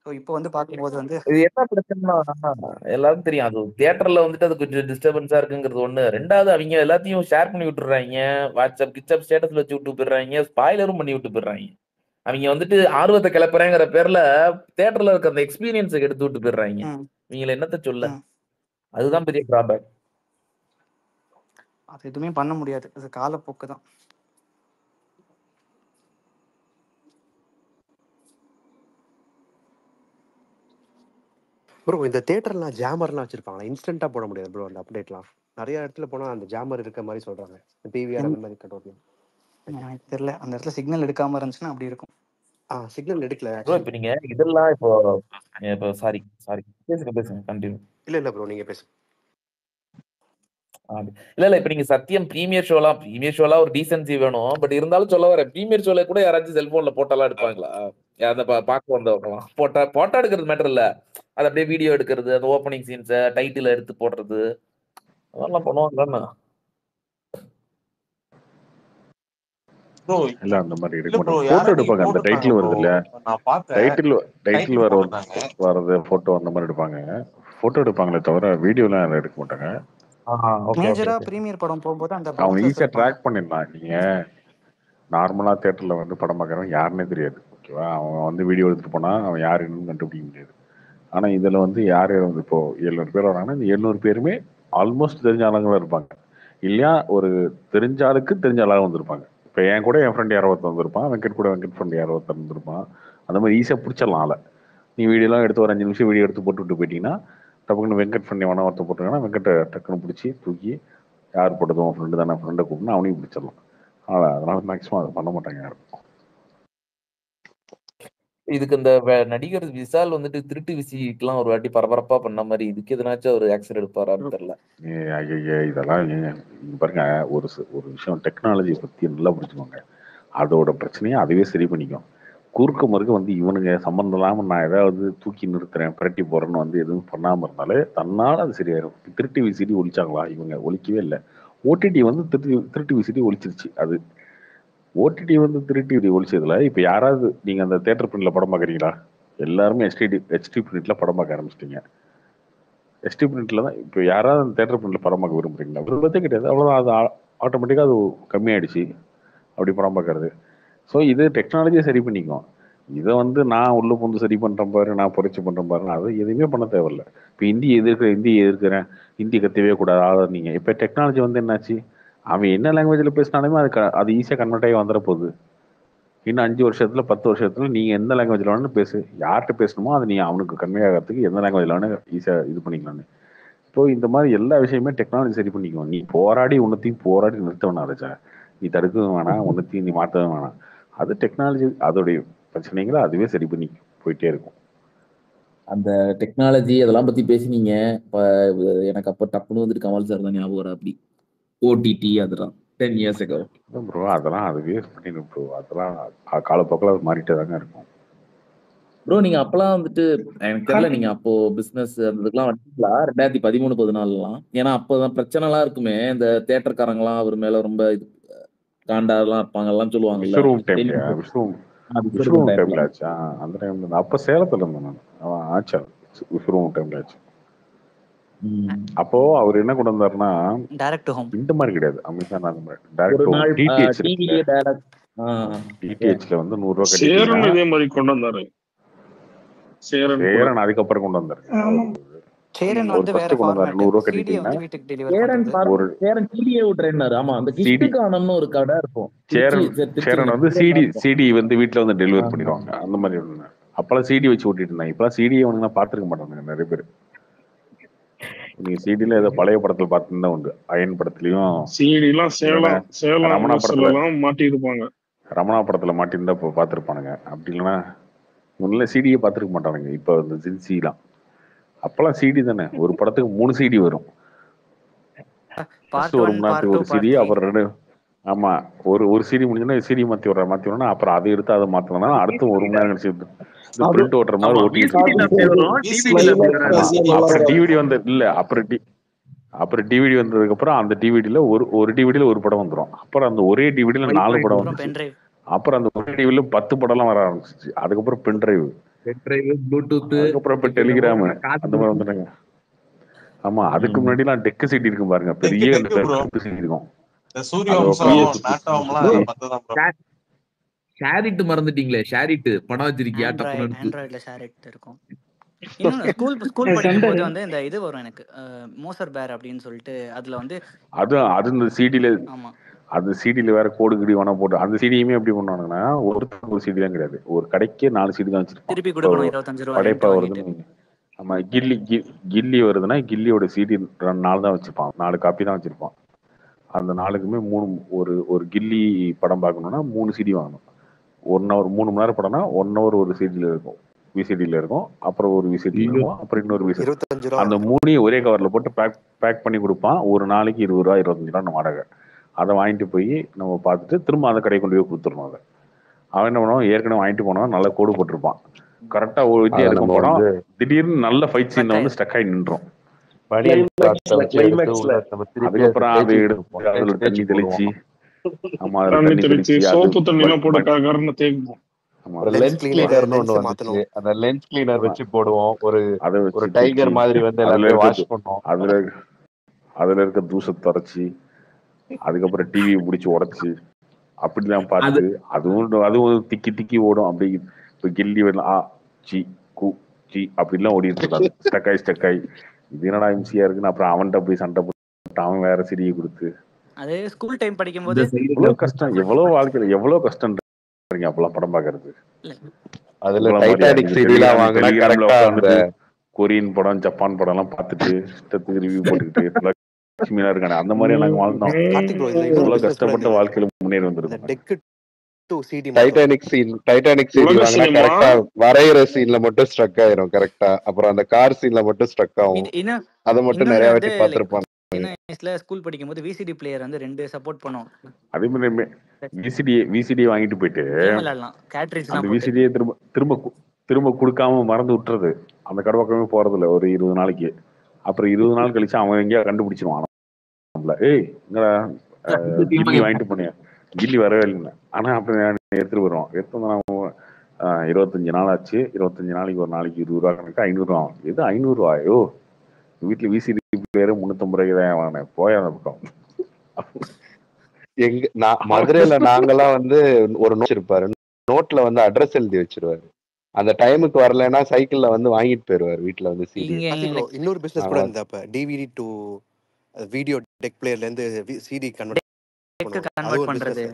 ஸோ இப்போ வந்து பார்க்கும்போது வந்து இது என்ன பிரச்சனைனா, எல்லாருக்கும் தெரியும் அது தியேட்டர்ல வந்துட்டு அது கொஞ்சம் டிஸ்டர்பன்ஸா இருக்குங்கிறது ஒண்ணு. ரெண்டாவது அவங்க எல்லாத்தையும் ஷேர் பண்ணி விட்டுறாங்க, வாட்ஸ்அப் கிச்சப் ஸ்டேட்டஸ்ல வச்சு விட்டு போயிடுறாங்க, ஸ்பாய்லரும் பண்ணி விட்டு போயிடுறாங்க. அவங்க வந்துட்டு ஆர்வத்தை கிளப்புறேங்கிற பேர்ல தியேட்டர்ல இருக்க அந்த எக்ஸ்பீரியன்ஸை எடுத்து விட்டு போயிடுறாங்க. இவங்களை என்னத்த சொல்ல, அதுதான் பெரிய டிராபேக். அது எதுவுமே பண்ண முடியாது, அது காலப்போக்கு தான். ப்ரோ இந்த தியேட்டர்லாம் ஜாமர்லாம் வச்சிருப்பாங்களா? இன்ஸ்டன்ட்டா போட முடியாது ப்ரோ அந்த அப்டேட்லாம். நிறைய இடத்துல போனா அந்த ஜாமர் இருக்க மாதிரி சொல்றாங்க. பிவிஆர் அந்த மாதிரி கட்டோட்லாம் எனக்கு தெரியல. அந்த இடத்துல சிக்னல் எடுக்காம இருந்துச்சுன்னா அப்படி இருக்கும். சிக்னல் எடுக்கல ப்ரோ. இப்போ நீங்க இதெல்லாம் இப்போ சாரி பேசுங்க கண்டினியூ. இல்ல ப்ரோ நீங்க பேசுங்க. இல்ல இப்ப நீங்க சத்தியம் பிரீமியர் ஷோலாம் ஒரு டீசென்சி வேணும். பட் இருந்தாலும் சொல்ல வரேன், பிரீமியர் ஷோல கூட யாராச்சும் செல்போன்ல போட்டோலாம் எடுப்பாங்களா? அந்த பார்க்க வந்தவங்கலாம் போட்டோ எடுக்கிறது மேட்டர் இல்ல, அது அப்படியே வீடியோ எடுக்கிறது, அந்த ஓப்பனிங் சீன்ஸை டைட்டில் எடுத்து போடுறது, அதெல்லாம் பண்ணுவாங்க. இல்ல அந்த மாதிரி எடுக்க மாட்டாங்க, போட்டோ எடுப்பாங்க. அந்த டைட்டில் வருது இல்ல, டைட்டில் வர்றது போட்டோ அந்த மாதிரி எடுப்பாங்க. போட்டோ எடுப்பாங்களே தவிர வீடியோலாம் யாரும் எடுக்க மாட்டாங்க. மேஜரா பிரீமியர் படம் போகும்போது அந்த அவங்க ஈஸியா ட்ராக் பண்ணிடலாம். நீங்க நார்மலா தியேட்டர்ல வந்து படம் பார்க்கறவன் யாருன்னே தெரியாது, ஓகேவா? அவன் வந்து வீடியோ எடுத்துட்டு போனா அவன் யாருன்னு கண்டுபிடிக்க முடியாது. ஆனா இதுல வந்து யார் வந்து இப்போ 700 பேர் வராங்கன்னா இந்த 700 பேருமே ஆல்மோஸ்ட் தெரிஞ்ச ஆளுங்களா இருப்பாங்க. இல்லையா ஒரு தெரிஞ்ச ஆளுக்கு தெரிஞ்ச ஆளாக வந்திருப்பாங்க. இப்போ என் கூட என் ஃப்ரெண்ட் யாரோ ஒருத்தர் வந்திருப்பான், வெங்கட் கூட வெங்கட் ஃப்ரெண்ட் யாரோ ஒருத்தர் வந்திருப்பான். அந்த மாதிரி ஈஸியாக பிடிச்சிடலாம் ஆளை. நீ வீடியோலாம் எடுத்து ஒரு 5 நிமிஷம் வீடியோ எடுத்து போட்டுவிட்டு போயிட்டீங்கன்னா டப்புக்குன்னு வெங்கட் ஃப்ரெண்ட் எவனா ஒருத்தர் போட்டுருங்கன்னா வெங்கட்டை டக்குன்னு பிடிச்சி தூக்கி யார் போட்டதும் உன் ஃப்ரெண்டு தானே, ஃப்ரெண்டை கூப்பிட்டு அவனையும் பிடிச்சிடலாம். அதனால மேக்ஸிமம் அதை பண்ண மாட்டாங்க யாரும். இதுக்கு இந்த நடிகர் விஷால் வந்துட்டு திருட்டு விசிக்கெல்லாம் ஒரு வாட்டி பரபரப்பா பண்ண மாதிரி, இதுக்கு எதனாச்சும் ஒரு ஆக்சன் எடுப்பாரான்னு தெரியல. இதெல்லாம் பாருங்க, ஒரு விஷயம் டெக்னாலஜியை பத்தி நல்லா புரிஞ்சுக்கோங்க. அதோட பிரச்சனையை அதுவே சரி பண்ணிக்கும். குறுக்க மறுக்க வந்து இவனுங்க சம்மந்தம் இல்லாமல் நான் ஏதாவது தூக்கி நிறுத்துறேன் பிரட்டி போறேன்னு வந்து எதுவும் பண்ணாமல் இருந்தாலே தன்னால் அது சரியாயிடும். திருட்டு விசிடி ஒழிச்சாங்களா? இவங்க ஒழிக்கவே இல்லை. ஓடிடி வந்து திருட்டு விசிடி ஒழிச்சிருச்சு. அது ஓடிடி வந்து திருட்டி ஒழிச்சதுல இப்போ யாராவது நீங்க அந்த தியேட்டர் பிரிண்ட்ல படம் பார்க்குறீங்களா? எல்லாருமே ஹெச்டி பிரிண்ட்ல படம் பார்க்க ஆரம்பிச்சிட்டீங்க. ஹெச்டி பிரிண்ட்ல தான் இப்போ யாராவது அந்த தியேட்டர் பிரிண்ட்ல படம் பார்க்க விரும்புறீங்களா? விரும்பத்தே கிடையாது. அவ்வளோதான், அது ஆட்டோமேட்டிக்காக அது கம்மியாயிடுச்சு அப்படி படம் பார்க்கறது. ஸோ இது டெக்னாலஜியை சரி பண்ணிக்கும். இதை வந்து நான் உள்ள புந்து சரி பண்ணுறேன் பாரு, நான் புரட்சி பண்ணுறேன் பாரு, அது எதுவுமே பண்ண தேவையில்ல. இப்போ ஹிந்தி எதிர்க்கிறேன், ஹிந்தி கற்றவே கூடாது. நீங்கள் இப்போ டெக்னாலஜி வந்து என்னாச்சு, அவன் என்ன லாங்குவேஜில் பேசினாலுமே அது ஈஸியாக கன்வெர்ட் ஆகி வந்துட போகுது. இன்னும் 5 வருஷத்துல 10 வருஷத்துல நீங்கள் எந்த லாங்குவேஜில் வேணும் பேசு, யார்கிட்ட பேசணுமோ அதை நீ அவனுக்கு கன்வே ஆகிறதுக்கு எந்த லாங்குவேஜில் வேணும் ஈஸியாக இது பண்ணிக்கலான்னு. இப்போ இந்த மாதிரி எல்லா விஷயமே டெக்னாலஜி சரி பண்ணிக்குவோம். நீ போராடி நிறுத்த வேணாம் ராஜா, நீ தடுக்கவும் வேணாம், உன்னத்தையும் நீ மாற்றவும் வேணாம். அது டெக்னாலஜி அதோடைய பிரச்சனைகளை அதுவே சரி பண்ணி போயிட்டே இருக்கும். அந்த டெக்னாலஜி அதெல்லாம் பத்தி பேசினீங்க. இப்போ எனக்கு அப்போ டப்புன்னு வந்துட்டு கமல் சார் தான் ஞாபகம் வரும். அப்படி ஓடிடி அதெல்லாம் 10 years ago ப்ரோ, அதெல்லாம் அதுவே பண்ணிடும் ப்ரோ. அதெல்லாம் காலப்போக்கில் அது மாறிட்டே தாங்க இருக்கும் ப்ரோ. நீங்க அப்பெல்லாம் வந்துட்டு எனக்கு தெரியல, நீங்க அப்போ பிசினஸ் அதுக்கெல்லாம் வந்துட்டீங்களா 2013-14 ஏன்னா அப்போதான் பிரச்சனை எல்லாம் இருக்குமே, இந்த தியேட்டர்காரங்களாம் அவர் மேல ரொம்ப இது காண்டாலாம் இருப்பாங்கலாம் சொல்லுவாங்கல்ல. விஸ்வரூபம் டைம்ல ஆச்சா? அந்த டைம்ல அப்ப சேலத்துல இருந்தேன் நான். அவன் ஆச்சா விஸ்வரூபம் டைம்ல ஆச்சு. அப்போ அவர் என்ன கொண்டு வந்தாருன்னா டைரக்ட் ஹோம் இந்த மாதிரி கிடையாது, அமேசான் அந்த மாதிரி டைரக்ட் ஹோம் டிடிஹெச்ல வந்து 100 ரூபாய் கட்டிட்டீங்கன்னா இதே மாதிரி கொண்டு வந்தாரு. சேரன் அதுக்கப்புறம் கொண்டு வந்தாரு. சேரன் வந்து வேற ஃபார்மேட். 100 ரூபாய் கட்டிட்டீங்கன்னா வீட்டுக்கு டெலிவரி பண்றது. ஒரு சேரன் டிடிஏ விட்றேன்னாரு. ஆமா, அந்த கிஷ்டகானம்னு ஒரு கடை இருக்கும். சேரன் வந்து சிடி வந்து வீட்ல வந்து டெலிவரி பண்ணிடுவாங்க. அந்த மாதிரி ஒண்ணு. அப்பெல்லாம் சிடி வச்சு ஓட்டிட்டு இருந்தாங்க. இப்பெல்லாம் சிடியை வந்து பாத்துருக்க மாட்டாங்க நிறைய பேர். நீங்க சிடில ஏதோ பழைய படத்துல பார்த்துருந்தா உண்டு. அயன் படத்துலயும் சிடிலாம் இல்லைன்னா சேலம் ரமணா படத்துல எல்லாம் மாட்டிருப்பாங்க. ரமணா படத்துல மாட்டிருந்தா இப்போ பார்த்துருப்பானுங்க. அப்படி இல்லைன்னா முன்ன சிடியை பார்த்துருக்க மாட்டானுங்க. இப்போ இந்த ஜின்சிலாம் அப்பெல்லாம் சிடி தானே, ஒரு படத்துக்கு 3 சிடி வரும். ஃபர்ஸ்ட் 1 மணி நேரத்துக்கு ஒரு சிடி, அப்புறம் 2 ஆமா ஒரு சிடி முடிஞ்சோன்னா சிடி மாத்தி விடுறோம்னா அப்புறம் அதை எடுத்து அதை மாத்தணும்னா அடுத்து 1 மணி நேரம் கழிச்சு இந்த பிரிண்ட் ஓட்டுற மாதிரி ஓட்டிட்டு அப்புறம் டிவிடி வந்து இல்ல அப்புறம் டிவிடி வந்ததுக்கு அப்புறம் அந்த டிவிடில ஒரு டிவிடில ஒரு படம் வந்துடும். அப்புறம் அந்த ஒரே டிவிடில 4 படம் வந்துச்சு. அப்புறம் அந்த ஒரே டிவிடில 10 படம்லாம் வர ஆரம்பிச்சிச்சு. அதுக்கப்புறம் பென் டிரைவ், அதுக்கப்புறம் இப்ப டெலிகிராம் அந்த மாதிரி வந்துட்டாங்க. ஆமா, அதுக்கு முன்னாடி எல்லாம் டெக்கு சிடி இருக்கும் பாருங்க, பெரிய சிடி இருக்கும். ஷேரிட் மறந்துட்டீங்களே, ஷேரிட் படம் வச்சிருக்கியா? ஆண்ட்ராய்ட்ல ஷேரிட் இருக்கும். இன்னொன்னு ஸ்கூல் படிக்கும்போது வந்து இந்த இது வரும் எனக்கு, மோசர் பேர் அப்படின்னு சொல்லிட்டு. அதுல வந்து அது இந்த சிடில அது சிடில வேற கோடு கிடி வேணா போட்டு அந்த சிடியுமே எப்படி பண்ணுவானுங்கன்னா ஒரு சிடி தான் கிடையாது, ஒரு கடைக்கு 4 சிடி தான் வச்சிருப்பான். திருப்பி கொடுக்கணும் 25 ரூபாய். படைப்பா வருதுன்னு ஆமா, கில்லி வருதுன்னா கில்லியோட சிடி 4 தான் வச்சிருப்பான், 4 காப்பி தான் வச்சிருப்பான். அந்த 4க்குமே ஒரு கில்லி படம் பார்க்கணும்னா 3 சிடி வாங்கணும். 1 ஹவர் 3 மணி நேரம் படம்னா 1 ஹவர் ஒரு சிடில இருக்கும், விசிடில இருக்கும், அப்புறம் ஒரு விசிடில இருக்கும், அப்புறம் இன்னொரு விசிடி. அந்த 3 ஒரே கவர்ல போட்டு பேக் பண்ணி கொடுப்பான். ஒரு நாளைக்கு 20 ரூபா 25 ரூபா வாடகை. அதை வாங்கிட்டு போய் நம்ம பார்த்துட்டு திரும்ப அந்த கடையை கொண்டு போய் கொடுத்துடணும். அதை அவன் என்ன பண்ணுவான், ஏற்கனவே வாங்கிட்டு போனவன் நல்லா கோடு போட்டிருப்பான். கரெக்டா ஒழுத்தியா இருக்கும் படம், திடீர்னு நல்ல ஃபைட் சீன்ல வந்து ஸ்டக் ஆகி நின்றோம். அதுக்கப்புறம் அதை எடுத்து அதுல தண்ணி தெளிச்சு சோப்பு தண்ணி எல்லாம் போட்டு காரணம் தேய்ப்போம். லென்ஸ் கிளீனர்னு ஒண்ணு வந்துச்சு, அந்த லென்ஸ் கிளீனர் வச்சு போடுவோம். ஒரு டைகர் மாதிரி வந்து எல்லாத்தையும் வாஷ் பண்ணுவோம். அதுல இருக்க தூசத்தை தொடச்சி அதுக்கப்புறம் டிவியை பிடிச்சி உடைச்சு அப்படிலாம் பார்த்து அதுவும் திக்கி ஓடும். அப்படி இப்ப கில்லி அப்படிலாம் ஓடிட்டு இருக்காது. ஸ்டக்காய் இது என்னடா எம்சியா இருக்குன்னு அப்புறம் அவன்கிட்ட போய் சண்டை போட்டு அவன் வேற சிடியை கொடுத்து. அதே ஸ்கூல் டைம் படிக்கும்போது எவ்வளவு கஷ்டம், எவ்வளவு வாழ்க்கையில எவ்வளவு கஷ்டம் அப்பெல்லாம் படம் பாக்குறது. அதுல டைட்டானிக் சிடிலாம் வாங்குனா கரெக்ட்டா அந்த கொரியன் படம் ஜப்பான் படம் எல்லாம் பார்த்துட்டு இஷ்டத்துக்கு ரிவ்யூ போட்டுக்கிட்டு லட்சுமியா இருக்கானே அந்த மாதிரி நாங்க வாழ்ந்தோம். இவ்வளவு கஷ்டப்பட்ட வாழ்க்கையில முன்னேறி வந்திருக்கோம். டைட்டானிக் சீன் வாங்கினா கரெக்டா வரைகிற சீன்ல மட்டும் ஸ்ட்ரக் ஆயிரும் கரெக்டா. அப்புறம் அந்த கார் சீன்ல மட்டும் ஸ்ட்ரக் ஆகும். அதை மட்டும் நிறைய வாட்டி பார்த்திருப்பாங்க. ஸ்கூல் படிக்கும்போது விசிடி பிளேயர் வந்து 2 சப்போர்ட் பண்ணும். அதே மாதிரி விசிடி வாங்கிட்டு போயிட்டு அந்த விசிடியை திரும்ப கொடுக்காம மறந்து விட்டுறது. அந்த கடை போறதில்ல ஒரு 20 நாளைக்கு. அப்புறம் 20 நாள் கழிச்சு அவன் எங்கேயா கண்டுபிடிச்சிருவான் நம்மள. கில்லி வாங்கிட்டு போனியா, கில்லி வரவே இல்லை. ஆனா அப்படி எடுத்துட்டு வருவோம். எடுத்து வந்து 25 நாள் ஆச்சு. 25 நாளைக்கு ஒரு நாளைக்கு 20 ரூபா கணக்கு 500 ரூபா. எது 500 ரூபாயோ? வீட்டுல விசிடி பிளேயர் 350 ரூபாய்க்கு தான் வாங்கினேன். போய் அந்த பக்கம் மதுரையில நாங்கெல்லாம் வந்து ஒரு நோட் இருப்பாரு, நோட்ல வந்து அட்ரஸ் எழுதி வச்சிருவாரு. அந்த டைமுக்கு வரலன்னா சைக்கிள்ல வந்து வாங்கிட்டு போயிருவாரு வீட்டுல வந்து சிடி. இன்னொரு பிசினஸ் கூட இருந்தா அப்ப டிவிடி டு வீடியோ டெக் பிளேயர்ல இருந்து சிடி கன்வெர்ட் பண்றது.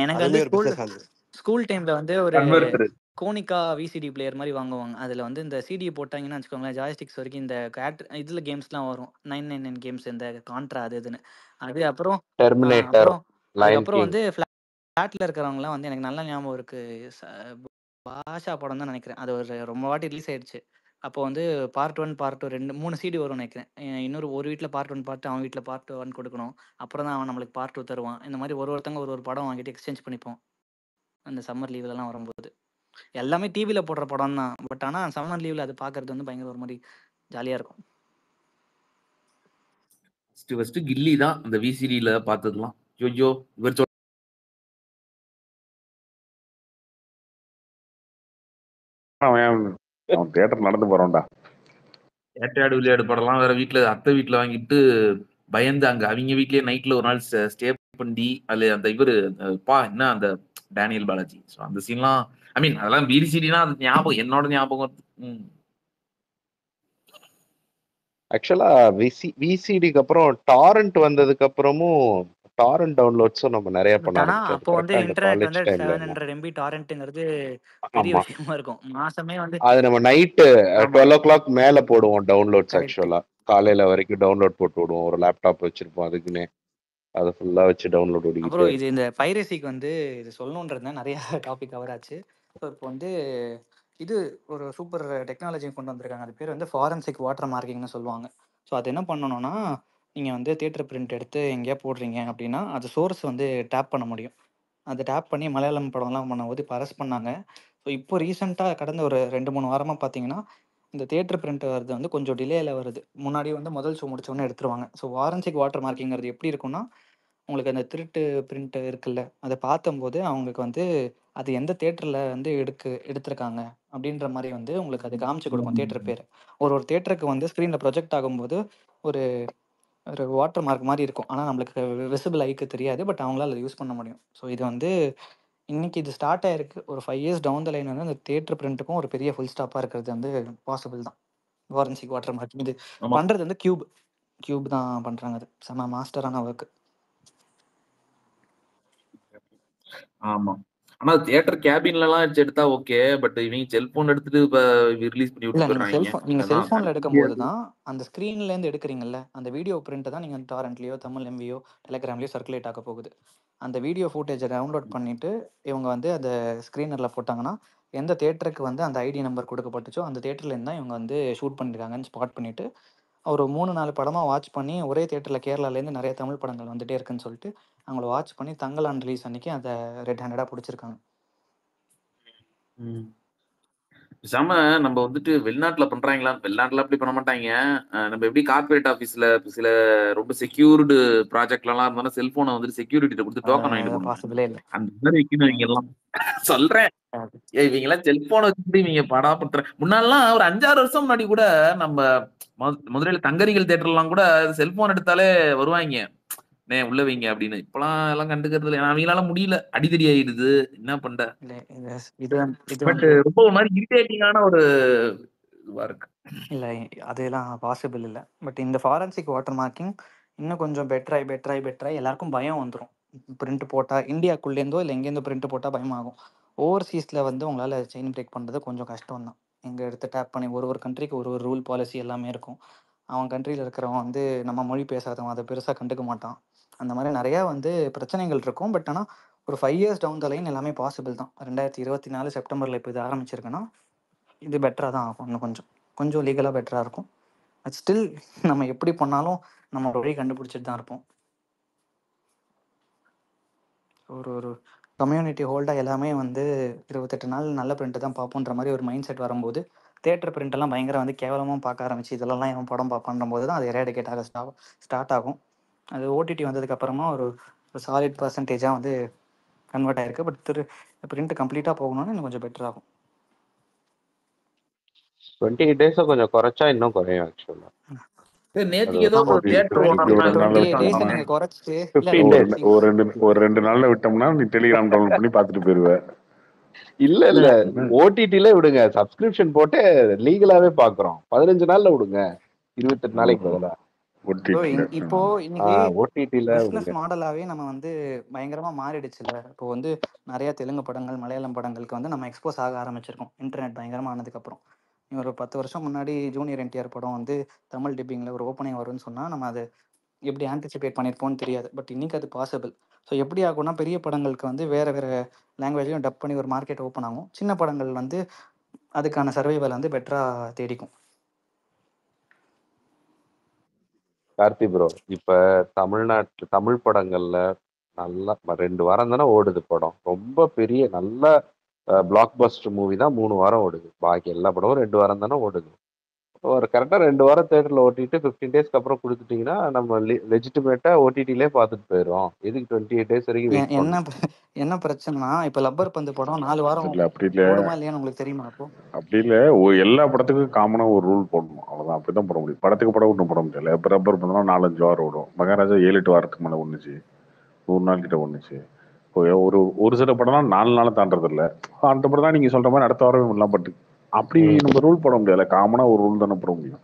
எனக்கு வந்து ஸ்கூல் டைம்ல வந்து ஒரு கோனிகா விசிடி பிளேயர் மாதிரி வாங்குவாங்க. அதுல வந்து இந்த சிடி போட்டாங்கன்னு வச்சுக்கோங்களேன், ஜாய்ஸ்டிக்ஸ் வரைக்கும் இந்த இதுல கேம்ஸ்லாம் வரும், 999 கேம்ஸ், இந்த கான்ட்ரா அது இதுன்னு. அது அப்புறம் அதுக்கப்புறம் வந்து ஃபிளாட்ல இருக்கிறவங்கலாம் வந்து எனக்கு நல்ல ஞாபகம் இருக்கு, பாஷா படம் தான் நினைக்கிறேன். அது ஒரு ரொம்ப வாட்டி ரிலீஸ் ஆயிடுச்சு. அப்போ வந்து பார்ட் 1 பார்ட் 2 3 சிடி வரும்னு நினைக்கிறேன். ஒரு வீட்டில் பார்ட் 1 பார்ட், அவன் வீட்டில் பார்ட் 1 கொடுக்கணும். அப்புறம் தான் அவன் நம்மளுக்கு பார்ட் 2 தருவான். இந்த மாதிரி ஒருத்தங்க ஒரு படம் வாங்கிட்டு எக்ஸ்சேஞ்ச் பண்ணிப்போம் அந்த சம்மர் லீவ்லலாம் வரும்போது. எல்லாமே டிவியில் போடுற படம் தான், பட் ஆனால் சம்மர் லீவில் அது பார்க்கறது வந்து பயங்கர ஒரு மாதிரி ஜாலியாக இருக்கும். ஃபர்ஸ்ட் கில்லி தான் அந்த விசிடியில் பார்த்ததுலாம். ஐயோ இவர் அவன் தியேட்டர் நடந்து போறான்டா. வேட்டையாடு விளையாடு படம்லாம் வேற வீட்டுல அத்தை வீட்டுல வாங்கிட்டு பயந்து அங்க அவங்க வீட்லயே நைட்ல ஒரு நாள் ஸ்டே பண்ணி அதுல அந்த இவரு என்ன அந்த டேனியல் பாலாஜி, அந்த சீன்லாம் ஐ மீன் அதெல்லாம் பிடிசிடினா அது ஞாபகம், என்னோட ஞாபகம். ஆக்சுவலா விசிடிக்கு அப்புறம் டாரண்ட் வந்ததுக்கு அப்புறமும் டாரண்ட் டவுன்லோட்ஸும் நம்ம நிறைய பண்ண ஆரம்பிச்சோம். அப்போ வந்து இன்டர்நெட் வந்து 700 MB டாரண்ட்ங்கிறது பெரிய விஷயமா இருக்கும். மாசமே வந்து அது நம்ம நைட்டு 12 o'clock மேல போடுவோம் டவுன்லோட்ஸ். ஆக்சுவலா காலையில வரைக்கும் டவுன்லோட் போட்டு விடுவோம். ஒரு லேப்டாப் வச்சிருப்போம் அதுக்குன்னே. அதை ஃபுல்லா வச்சு டவுன்லோட் ஓடிக்கிட்டு அப்புறம் இது இந்த பைரசிக்கு வந்து இது சொல்லணுன்றது நிறைய டாபிக் கவர் ஆச்சு. ஸோ இப்போ வந்து இது ஒரு சூப்பர் டெக்னாலஜி கொண்டு வந்திருக்காங்க. அது பேர் வந்து ஃபாரன்சிக் வாட்டர் மார்க்கிங்னு சொல்லுவாங்க. ஸோ அது என்ன பண்ணணும்னா, நீங்கள் வந்து தியேட்டர் பிரிண்ட் எடுத்து எங்கேயா போடுறீங்க அப்படின்னா அது சோர்ஸ் வந்து டேப் பண்ண முடியும். அதை டேப் பண்ணி மலையாளம் படம்லாம் பண்ணும்போது இப்போ அரெஸ்ட் பண்ணாங்க. ஸோ இப்போ ரீசெண்டாக கடந்த ஒரு 2-3 வாரமாக பார்த்தீங்கன்னா இந்த தியேட்டர் பிரிண்ட் வருது வந்து கொஞ்சம் டிலேயில் வருது. முன்னாடி வந்து முதல் ஷோ முடிச்சோடனே எடுத்துருவாங்க. ஸோ ஃபாரன்சிக் வாட்டர் மார்க்கிங்கிறது எப்படி இருக்குன்னா, உங்களுக்கு அந்த திருட்டு பிரிண்ட் இருக்குல்ல, அதை பார்த்தம்போது அவங்களுக்கு வந்து அது எந்த தியேட்டரில் வந்து எடுத்திருக்காங்க அப்படின்ற மாதிரி வந்து உங்களுக்கு அது காமிச்சு கொடுக்கும் தியேட்டர் பேர். ஒரு தியேட்டருக்கு வந்து ஸ்க்ரீனில் ப்ரொஜெக்ட் ஆகும்போது ஒரு ஒரு வாட்டர் மார்க் மாதிரி இருக்கும். ஆனால் நம்மளுக்கு விசிபிள் ஐக்கு தெரியாது. பட் அவங்களால அதை யூஸ் பண்ண முடியும். ஸோ இது வந்து இன்னைக்கு இது ஸ்டார்ட் ஆயிருக்கு. ஒரு 5 இயர்ஸ் டவுன் த லைன் வந்து அந்த தியேட்டர் பிரிண்ட்டுக்கும் ஒரு பெரிய ஃபுல் ஸ்டாப்பாக இருக்கிறது வந்து பாசிபிள் தான். ஃபாரன்சிக் வாட்டர் மார்க்கிங் இது ஆமா பண்ணுறது வந்து கியூப் தான் பண்ணுறாங்க. அது செம மாஸ்டரான ஒர்க். ஆமா. ஆனா தியேட்டர் கேபின்ல எல்லாம் வச்சு எடுத்தா ஓகே. பட் இவங்க செல்போன் எடுத்துட்டு இப்ப ரிலீஸ் பண்ணி இல்லை விட்டு நீங்கள் போயிடுறாங்க. நீங்கள் அதான் செல்ஃபோனில் தடுக்க எடுக்கும்போது முடியாது. தான் அந்த ஸ்க்ரீன்லேருந்து எடுக்கிறீங்கல்ல, அந்த வீடியோ பிரிண்ட்டை தான் நீங்கள் டாரண்ட்லேயோ தமிழ் எம்வியோ டெலிகிராம்லேயோ சர்க்குலேட் ஆக போகுது. அந்த வீடியோ ஃபுட்டேஜை டவுன்லோட் பண்ணிவிட்டு இவங்க வந்து அந்த ஸ்க்ரீனரில் போட்டாங்கன்னா எந்த தியேட்டருக்கு வந்து அந்த ஐடி நம்பர் கொடுக்கப்பட்டுச்சோ அந்த தியேட்டர்லேருந்து தான் இவங்க வந்து ஷூட் பண்ணியிருக்காங்கன்னு ஸ்பாட் பண்ணிவிட்டு ஒரு 3-4 படமாக வாட்ச் பண்ணி ஒரே தியேட்டரில் கேரளாலேருந்து நிறைய தமிழ் படங்கள் வந்துட்டே இருக்குன்னு சொல்லிட்டு அவங்கள வாட்ச் பண்ணி தங்கலான் ரிலீஸ் அன்னைக்கு அதை ரெட் ஹேண்டடாக பிடிச்சிருக்காங்க. பேசாம நம்ம வந்துட்டு வெளிநாட்டுல பண்றாங்களா? வெளிநாட்டுல அப்படி பண்ண மாட்டாங்க. நம்ம எப்படி கார்பரேட் ஆபீஸ்ல சில ரொம்ப செக்யூர்டு ப்ராஜெக்ட்ல எல்லாம் இருந்தாலும் செல்போனை வந்துட்டு செக்யூரிட்டி கொடுத்து டோக்கன் வாங்கிட்டு போகணும். பாசிபிளே இல்லை. அந்த மாதிரி வைக்கணும் இவங்க எல்லாம். சொல்றேன் இவங்க எல்லாம் செல்போனை வச்சுட்டு இவங்க படாபடுத்துற. முன்னாடிலாம் ஒரு 5-6 வருஷம் முன்னாடி கூட நம்ம மதுரையில தங்கரிகள் தேட்டர் எல்லாம் கூட செல்போன் எடுத்தாலே வருவாங்க, உள்ள வைங்க அப்படின்னு. இப்பெல்லாம் எல்லாம் கண்டுக்கிறது இல்லை. அவங்களால முடியல, அடிதடி ஆயிடுது. என்ன பண்ற? பட் ரொம்ப ஒரு மாதிரி இரிட்டேட்டிங்கான ஒரு இதுவா இருக்கு. இல்லை அதெல்லாம் பாசிபிள் இல்லை. பட் இந்த ஃபாரன்சிக் வாட்டர் மார்க்கிங் இன்னும் கொஞ்சம் பெட்டராகி எல்லாருக்கும் பயம் வந்துடும். பிரிண்ட் போட்டால் இந்தியாக்குள்ளேருந்தோ இல்லை எங்கேருந்தோ பிரிண்ட் போட்டால் பயமாகும். ஓவர்சீஸில் வந்து உங்களால் செயின் பிரேக் பண்ணுறது கொஞ்சம் கஷ்டம் தான். எங்கே எடுத்து டேப் பண்ணி ஒரு கண்ட்ரிக்கு ஒரு ரூல் பாலிசி எல்லாமே இருக்கும். அவன் கண்ட்ரியில் இருக்கிறவன் வந்து நம்ம மொழி பேசாதவன் அதை பெருசாக கண்டுக்க மாட்டான். அந்த மாதிரி நிறையா வந்து பிரச்சனைகள் இருக்கும். பட் ஆனால் ஒரு 5 இயர்ஸ் டவுன் த லைன் எல்லாமே பாசிபிள் தான். 2024 செப்டம்பரில் இப்போ இது ஆரம்பிச்சிருக்குன்னா இது பெட்டராக தான் ஆகும். இன்னும் கொஞ்சம் லீகலாக பெட்டராக இருக்கும். பட் ஸ்டில் நம்ம எப்படி பண்ணாலும் நம்ம வழி கண்டுபிடிச்சிட்டு தான் இருப்போம். ஒரு கம்யூனிட்டி ஹோல்டாக எல்லாமே வந்து 28 நாள் நல்ல பிரிண்ட்டு தான் பார்ப்போன்ற மாதிரி ஒரு மைண்ட் செட் வரும்போது தேட்டர் பிரிண்டெல்லாம் பயங்கர வந்து கேவலமாக பார்க்க ஆரம்பிச்சு இதெல்லாம் என் படம் பார்ப்பான்ற போது தான் அது எராடிகேட் ஆக ஸ்டார்ட் ஆகும். அது ஓடிடி வந்ததுக்கப்புறமா ஒரு சாலிட் பர்சன்டேஜாக வந்து கன்வெர்ட் ஆயிருக்கு. பட் பிரிண்ட் கம்ப்ளீட்டாக போகணும்னு இன்னும் கொஞ்சம் பெட்டர் ஆகும். 28 டேஸை கொஞ்சம் குறைச்சா இன்னும் குறையும் ஆக்சுவலா. நேத்துக்கு ஏதோ தியேட்டர் ஒரு 2 நாள்ல விட்டோம்னா நீ டெலிகிராம் டவுன்லோட் பண்ணி பார்த்துட்டு போயிருவ. இல்ல ஓடிடில விடுங்க, சப்ஸ்கிரிப்ஷன் போட்டு லீகலாவே பாக்குறோம். 15 நாள்ல விடுங்க, 28 நாளைக்கு பதிலா. இப்போ இன்னைக்கு பிசினஸ் மாடலாவே நம்ம வந்து பயங்கரமா மாறிடுச்சுல. இப்போ வந்து நிறைய தெலுங்கு படங்கள் மலையாளம் படங்களுக்கு வந்து நம்ம எக்ஸ்போஸ் ஆக ஆரம்பிச்சிருக்கோம் இன்டர்நெட் பயங்கரமா ஆனதுக்கு அப்புறம். ஒரு 10 வருஷம் முன்னாடி ஜூனியர் என்டிஆர் படம் வந்து தமிழ் டிப்பிங்கில் ஒரு ஓப்பனிங் வரும்னு சொன்னால் நம்ம அதை எப்படி ஆன்டிசிபேட் பண்ணியிருப்போம்னு தெரியாது. பட் இன்னைக்கு அது பாசிபிள். ஸோ எப்படி ஆகும்னா பெரிய படங்களுக்கு வந்து வேறு லாங்குவேஜ்லையும் டப் பண்ணி ஒரு மார்க்கெட் ஓப்பன் ஆகும். சின்ன படங்கள் வந்து அதுக்கான சர்வைவல் வந்து பெட்டராக தேடிக்கும். கார்த்தி ப்ரோ, இப்ப தமிழ் படங்கள்ல நல்லா 2 வாரம் தானே ஓடுது படம். ரொம்ப பெரிய நல்ல பிளாக் பஸ்டர் மூவி தான் 3 வாரம் ஓடுது. பாக்கி எல்லா படமும் 2 வாரம் தானே ஓடுது. ஒரு கரெக்டாக 2 வாரம் தேட்டரில் ஓட்டிட்டு 15 டேஸ்க்கு அப்புறம் கொடுத்துட்டீங்கன்னா நம்ம லெஜிட்டிமேட்டா ஓடிடிலே பார்த்துட்டு போயிடும். எதுக்கு 28 டேஸ் வரைக்கும் வெயிட் பண்ணணும்? என்ன பிரச்சனைனா இப்போ லப்பர் பந்து படம் 4 வாரம் அப்படி இல்லை ஓடுமா இல்லையான்னு உங்களுக்கு தெரியுமா? அப்போ அப்படி இல்லை, எல்லா படத்துக்கும் காமனாக ஒரு ரூல் போடணும், அவ்வளோதான். அப்படி தான் போட முடியும். படத்துக்கு படம் ஒன்றும் போட முடியல. இப்போ ரப்பர் பந்தனா 4-5 வாரம் ஓடும். மகாராஜா 7-8 வாரத்துக்கு மேலே ஒன்றுச்சு, 100 நாள் கிட்ட ஒன்றுச்சு. இப்போ ஒரு சில படம்லாம் 4 நாள் தாண்டது இல்லை. அந்த படம் தான் நீங்கள் சொல்கிற மாதிரி அடுத்த வாரமே பண்ணலாம். பட் அப்படி நம்ம ரூல் போட முடியாது. காமனா ஒரு ரூல் தானே போட முடியும்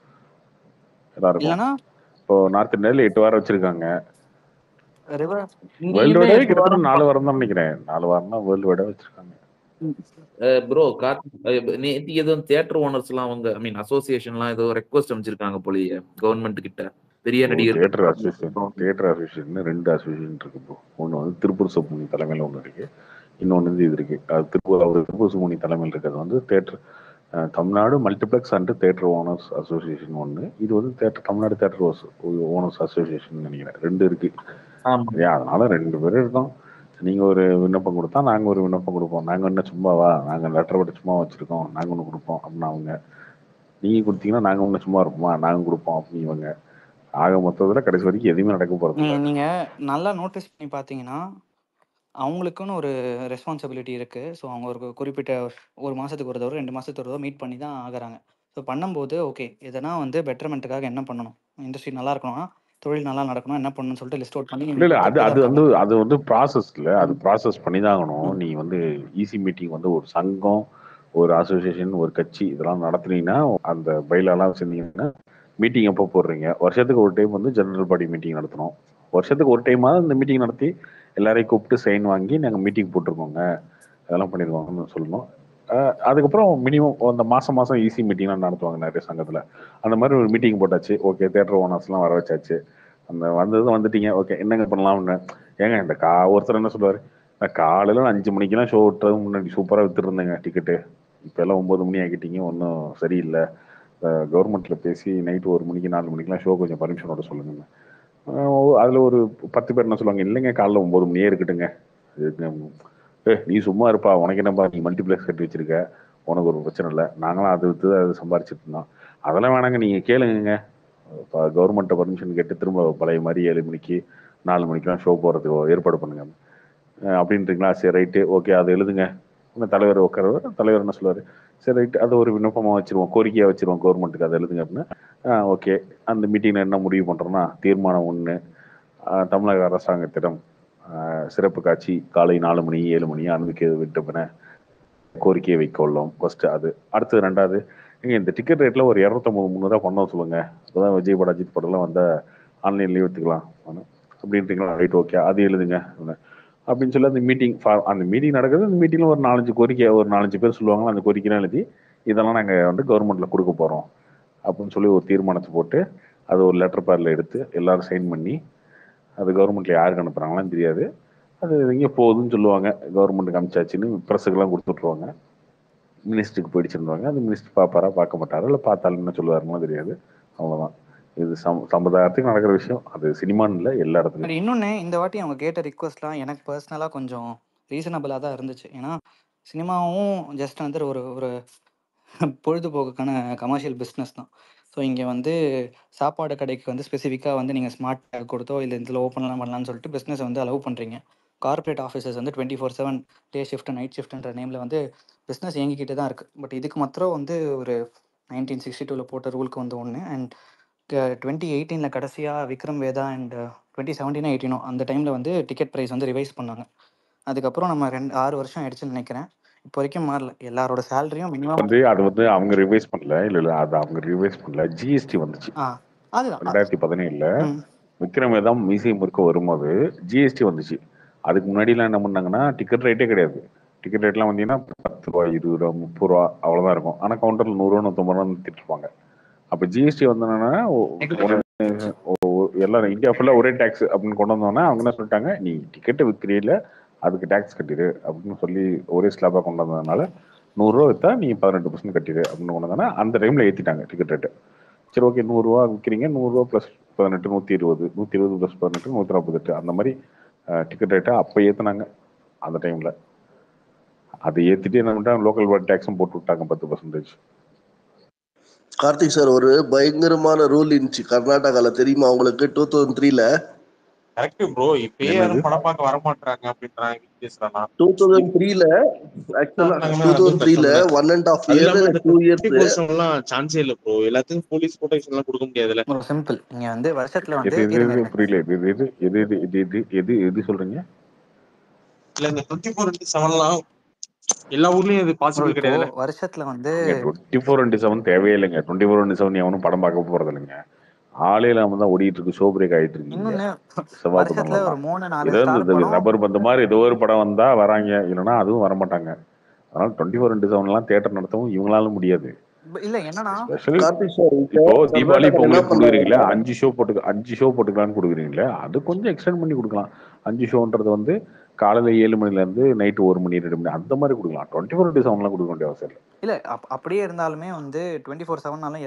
எல்லாருக்கும். இப்போ நார்த் இந்தியாவில் 8 வாரம் வச்சிருக்காங்க. வேர்ல்டு வைடா கிட்டத்தட்ட 4 வாரம் தான் நினைக்கிறேன். 4 வாரம் தான் வேர்ல்டு வைடா வச்சிருக்காங்க. ப்ரோ நேற்று எதுவும் தியேட்டர் ஓனர்ஸ் எல்லாம் அவங்க ஐ மீன் அசோசியேஷன்லாம் ஏதோ ரெக்வஸ்ட் அமைச்சிருக்காங்க போலியே கவர்மெண்ட் கிட்ட பெரிய நடிகர் தியேட்டர் அசோசியேஷன் 2 அசோசியேஷன் இருக்கு ப்ரோ. ஒன்று வந்து திருப்பூர் சுப்ரமணி தலைமையில் ஒன்று இருக்கு, இன்னொன்று வந்து இது இருக்கு. அது திருப்பூர் சுப்ரமணி தலைமையில் இருக்கிறது வந்து theatre Tamil Nadu multiplex and theatre owners association ஒன்று. இது வந்து தமிழ்நாடு தேட்டர் ஓனர்ஸ் அசோசியேஷன் நினைக்கிறேன். 2 இருக்கு. அதனால 2 பேரும் இருக்கோம். நீங்க ஒரு விண்ணப்பம் கொடுத்தா நாங்க ஒரு விண்ணப்பம் கொடுப்போம். நாங்க என்ன சும்மாவா, நாங்க லெட்டர் போட்டு சும்மா வச்சிருக்கோம், நாங்க ஒன்று கொடுப்போம் அப்படின்னு அவங்க. நீங்க கொடுத்தீங்கன்னா நாங்க ஒன்று சும்மா இருப்போமா, நாங்க கொடுப்போம் அப்படின்னு இவங்க. ஆக மொத்தத்துல கடைசி வரைக்கும் எதுவுமே நடக்க போறது. நீங்க நல்லா நோட்டீஸ் பண்ணி பாத்தீங்கன்னா அவங்களுக்குன்னு ஒரு ரெஸ்பான்சிபிலிட்டி இருக்கு. ஸோ அவங்க ஒரு குறிப்பிட்ட 1 மாசத்துக்கு ஒரு தடவை 2 மாசத்துக்கு ஒரு தடவை மீட் பண்ணி தான் ஆகுறாங்க. ஸோ பண்ணும்போது ஓகே எதனா வந்து பெட்டர்மெண்ட்டுக்காக என்ன பண்ணணும், இண்டஸ்ட்ரி நல்லா இருக்கணும்னா, தொழில் நல்லா நடக்கணும், என்ன பண்ணணும்னு சொல்லிட்டு லிஸ்ட் அவுட் பண்ணி இல்ல அது வந்து ப்ராசஸ்ல அது ப்ராசஸ் பண்ணி தான் ஆகணும். நீ வந்து ஈசி மீட்டிங் வந்து ஒரு சங்கம், ஒரு அசோசியேஷன், ஒரு கட்சி இதெல்லாம் நடத்துனீங்கன்னா அந்த பைலாலாம் வச்சிருந்தீங்கன்னா மீட்டிங் எப்போ போடுறீங்க, வருஷத்துக்கு ஒரு டைம் வந்து ஜெனரல் பாடி மீட்டிங் நடத்தணும். வருஷத்துக்கு ஒரு டைமாவது இந்த மீட்டிங் நடத்தி எல்லாரையும் கூப்பிட்டு சைன் வாங்கி நாங்கள் மீட்டிங் போட்டிருக்கோங்க, அதெல்லாம் பண்ணியிருக்கோங்கன்னு சொல்லணும். அதுக்கப்புறம் மினிமம் அந்த மாதம் ஈசி மீட்டிங்லாம் நடத்துவாங்க நிறைய சங்கத்தில். அந்த மாதிரி ஒரு மீட்டிங் போட்டாச்சு, ஓகே தேட்டர் ஓனர்ஸ்லாம் வர வச்சாச்சு. அந்த வந்துட்டீங்க, ஓகே என்னங்க பண்ணலாம்னு. ஏங்க இந்த ஒருத்தர் என்ன சொல்லுவார், நான் காலையில் 5 மணிக்கெல்லாம் ஷோ விட்டுறது முன்னாடி சூப்பராக வித்துருந்தேங்க டிக்கெட்டு, இப்போ எல்லாம் 9 மணி ஆகிட்டீங்க, ஒன்றும் சரியில்லை, கவர்மெண்ட்டில் பேசி நைட்டு 1 மணிக்கு 4 மணிக்கெலாம் ஷோ கொஞ்சம் பர்மிஷனோட சொல்லுங்க. அதில் ஒரு 10 பேர் என்ன சொல்லுவாங்க, இல்லைங்க காலைல 9 மணியே இருக்கட்டுங்க, நீ சும்மா இருப்பா, உனக்கு என்னப்பா, நீ மல்டிப்ளெக்ஸ் கட்டி வச்சிருக்க, உனக்கு ஒரு பிரச்சனை இல்லை, நாங்களாம் அது விற்று அது சம்பாரிச்சிட்டு இருந்தோம், அதெல்லாம் வேணாங்க, நீங்கள் கேளுங்க, இப்போ கவர்மெண்ட்டை பர்மிஷன் கேட்டு திரும்ப பழைய மாதிரி 7 மணிக்கு 4 மணிக்கெலாம் ஷோ போகிறதுக்கு ஏற்பாடு பண்ணுங்க அப்படின்றீங்களா. சரி ரைட்டு ஓகே அதை எழுதுங்க. தலைவர் உட்காரவர், தலைவர் என்ன சொல்லுவார், சரி ரைட்டு அதை ஒரு விண்ணப்பமாக வச்சுருவோம், கோரிக்கையாக வச்சுருவோம் கவர்மெண்ட்டுக்கு, அதை எழுதுங்க அப்படின்னா ஓகே. அந்த மீட்டிங்கில் என்ன முடிவு பண்ணுறோன்னா, தீர்மானம் 1, தமிழக அரசாங்கத்திடம் சிறப்பு காட்சி காலை 4 மணி 7 மணி அனுமதிக்க விட்டப்பன கோரிக்கையை வைக்கொள்ளோம். ஃபர்ஸ்ட் அது. அடுத்தது 2வது, இந்த டிக்கெட் ரேட்டில் ஒரு 250-300 பண்ண சொல்லுங்க, அப்போதான் விஜய் படம் அஜித் படம்லாம் வந்தால் ஆன்லைன்லேயே எடுத்துக்கலாம் அப்படின்றீங்களா. ரைட் ஓகே அது எழுதுங்க அப்படின்னு சொல்லி அந்த மீட்டிங் நடக்குது. அந்த மீட்டிங்கில் ஒரு 4-5 கோரிக்கை, ஒரு 4-5 பேர் சொல்லுவாங்க, அந்த கோரிக்கைலாம் எழுதி இதெல்லாம் நாங்கள் வந்து கவர்மெண்ட்டில் கொடுக்க போகிறோம் அப்படின்னு சொல்லி ஒரு தீர்மானத்தை போட்டு அது ஒரு லெட்டர் பேரில் எடுத்து எல்லாரும் சைன் பண்ணி அது கவர்மெண்ட்டில் யாருக்கு அனுப்புகிறாங்களான்னு தெரியாது, அது எங்கே போகுதுன்னு சொல்லுவாங்க, கவர்மெண்ட்டுக்கு அனுப்பிச்சாச்சுன்னு ப்ரெஸ்ஸுக்கெல்லாம் கொடுத்துட்ருவாங்க. மினிஸ்டருக்கு போயிடுச்சுருவாங்க, அந்த மினிஸ்டர் பார்ப்பாரா பார்க்க மாட்டாரா, இல்லை பார்த்தாலும் என்ன சொல்லுவாருன்னா தெரியாது, அவ்வளோதான். இது சமுதாயத்துக்கு நடக்கிற விஷயம், அது சினிமான்னு இல்லை, எல்லா இடத்துலையும். இன்னொன்று இந்த வாட்டி அவங்க கேட்ட ரிக்வஸ்ட்லாம் எனக்கு பர்சனலாக கொஞ்சம் ரீசனபிளாக தான் இருந்துச்சு. ஏன்னா சினிமாவும் ஜஸ்ட் வந்து ஒரு ஒரு பொழுதுபோக்குக்கான கமர்ஷியல் பிஸ்னஸ் தான். ஸோ இங்கே வந்து சாப்பாடு கடைக்கு வந்து ஸ்பெசிஃபிக்காக வந்து நீங்கள் ஸ்மார்ட் டேக் கொடுத்தோ இல்லை இதில் ஓப்பன்லாம் பண்ணலான்னு சொல்லிட்டு பிஸ்னஸ் வந்து அலோவ் பண்ணுறீங்க. கார்பரேட் ஆஃபீஸர்ஸ் வந்து 24/7 டே ஷிஃப்ட் நைட் ஷிஃப்ட்ன்ற நேமில் வந்து பிஸ்னஸ் இயங்கிக்கிட்டு தான் இருக்குது. பட் இதுக்கு மாத்திரம் வந்து ஒரு 1962 போட்ட ரூலுக்கு வந்து ஒன்று, அண்ட் 2018 கடைசியாக விக்ரம் வேதா அண்ட் 2017-18 அந்த டைமில் வந்து டிக்கெட் ப்ரைஸ் வந்து ரிவைஸ் பண்ணாங்க. அதுக்கப்புறம் நம்ம 6 வருஷம் ஆயிடுச்சுன்னு நினைக்கிறேன், இப்போ வரைக்கும் மாறல. எல்லாரோட சேலரியும் மினிமம் வந்து அது வந்து அவங்க ரிவைஸ் பண்ணல, இல்லை அது அவங்க ரிவைஸ் பண்ணல, ஜிஎஸ்டி வந்துச்சு அதுதான் 2017 விக்ரம் வேதா மியூசியம் இருக்க வரும்போது ஜிஎஸ்டி வந்துச்சு. அதுக்கு முன்னாடிலாம் என்ன பண்ணாங்கன்னா டிக்கெட் ரேட்டே கிடையாது. டிக்கெட் ரேட்லாம் வந்தீங்கன்னா 10 ரூபா 20 ரூபா 30 ரூபா அவ்வளோதான் இருக்கும். ஆனால் கவுண்டரில் 100 ரூபா 150 ரூபா நிறுத்திட்டு இருப்பாங்க. அப்போ ஜிஎஸ்டி வந்தோன்னா எல்லாம் இந்தியா ஃபுல்லாக ஒரே டேக்ஸ் அப்படின்னு கொண்டு வந்தோன்னா அவங்க என்ன சொல்லிட்டாங்க, நீ டிக்கெட்டை விற்கிறீல அதுக்கு டேக்ஸ் கட்டிடு அப்படின்னு சொல்லி ஒரே ஸ்லாபாக கொண்டு வந்ததுனால 100 ரூபா விற்றா நீ 18% கட்டிடு அப்படின்னு கொண்டு வந்தோன்னா அந்த டைமில் ஏற்றிட்டாங்க டிக்கெட் ரேட்டு. சரி ஓகே 100 ரூபா விற்கிறீங்க, 100 ரூபா ப்ளஸ் 18 120 120 ப்ளஸ் 18 148 அந்த மாதிரி டிக்கெட் ரேட்டை அப்போ ஏற்றினாங்க அந்த டைமில். அதை ஏற்றிட்டு என்ன பண்ணிட்டாங்க, லோக்கல் பாடி டேக்ஸும் போட்டு விட்டாங்க 10%. கார்த்திக் சார், ஒரு பயங்கரமான ரூல் இருந்துச்சு கர்நாடகால, தெரியுமா உங்களுக்கு? 2003 கரெக்ட் ப்ரோ. இப்ப யாரும் படம் பார்க்க வர மாட்டாங்க அப்படின்றாங்க. 2003 ஆக்சுவலா 2003 1.5 இயர் 2 இயர்ஸ் எல்லாம் சான்ஸே இல்ல ப்ரோ. எல்லாத்துக்கும் போலீஸ் ப்ரொடெக்ஷன் எல்லாம் கொடுக்க முடியாதுல. ஒரு சிம்பிள் நீங்க வந்து வருஷத்துல வந்து புரியல, எது சொல்றீங்க? இல்ல இந்த 24/7 எல்லா ஊர்லயும் இது பாசிபிள் கிடையாது. வருஷத்துல வந்து 24/7 தேவையில்லைங்க. 24/7 எவனும் படம் பார்க்க போறது இல்லைங்க. ஆளே இல்லாம தான் ஓடிட்டு இருக்கு, ஷோ பிரேக் ஆயிட்டு இருக்கீங்க. செவ்வாய் படம் ரப்பர் பந்து மாதிரி ஏதோ ஒரு படம் வந்தா வராங்க, இல்லைன்னா அதுவும் வரமாட்டாங்க. அதனால 24/7 தியேட்டர் நடத்தவும் இவங்களால முடியாது. இல்ல என்னன்னா ஸ்பெஷல் கார்த்திக் சார் இப்போ தீபாவளி கர்நாடகா என்ன பொங்கலுக்கு கொடுக்குறீங்களே பண்ணாங்கன்னா 5 ஷோ போட்டுக்கலான்னு கொடுக்குறீங்களே அது கொஞ்சம் எக்ஸ்டெண்ட் பண்ணி கொடுக்கலாம். 5 ஷோன்றது வந்து காலையில 7 மணிலேருந்து நைட்டு 1 மணி 2 மணி அந்த மாதிரி கொடுக்கலாம். 24/7 கொடுக்க வேண்டிய அவசியம் இல்லை. இல்ல அப்படியே இருந்தாலுமே வந்து 24/7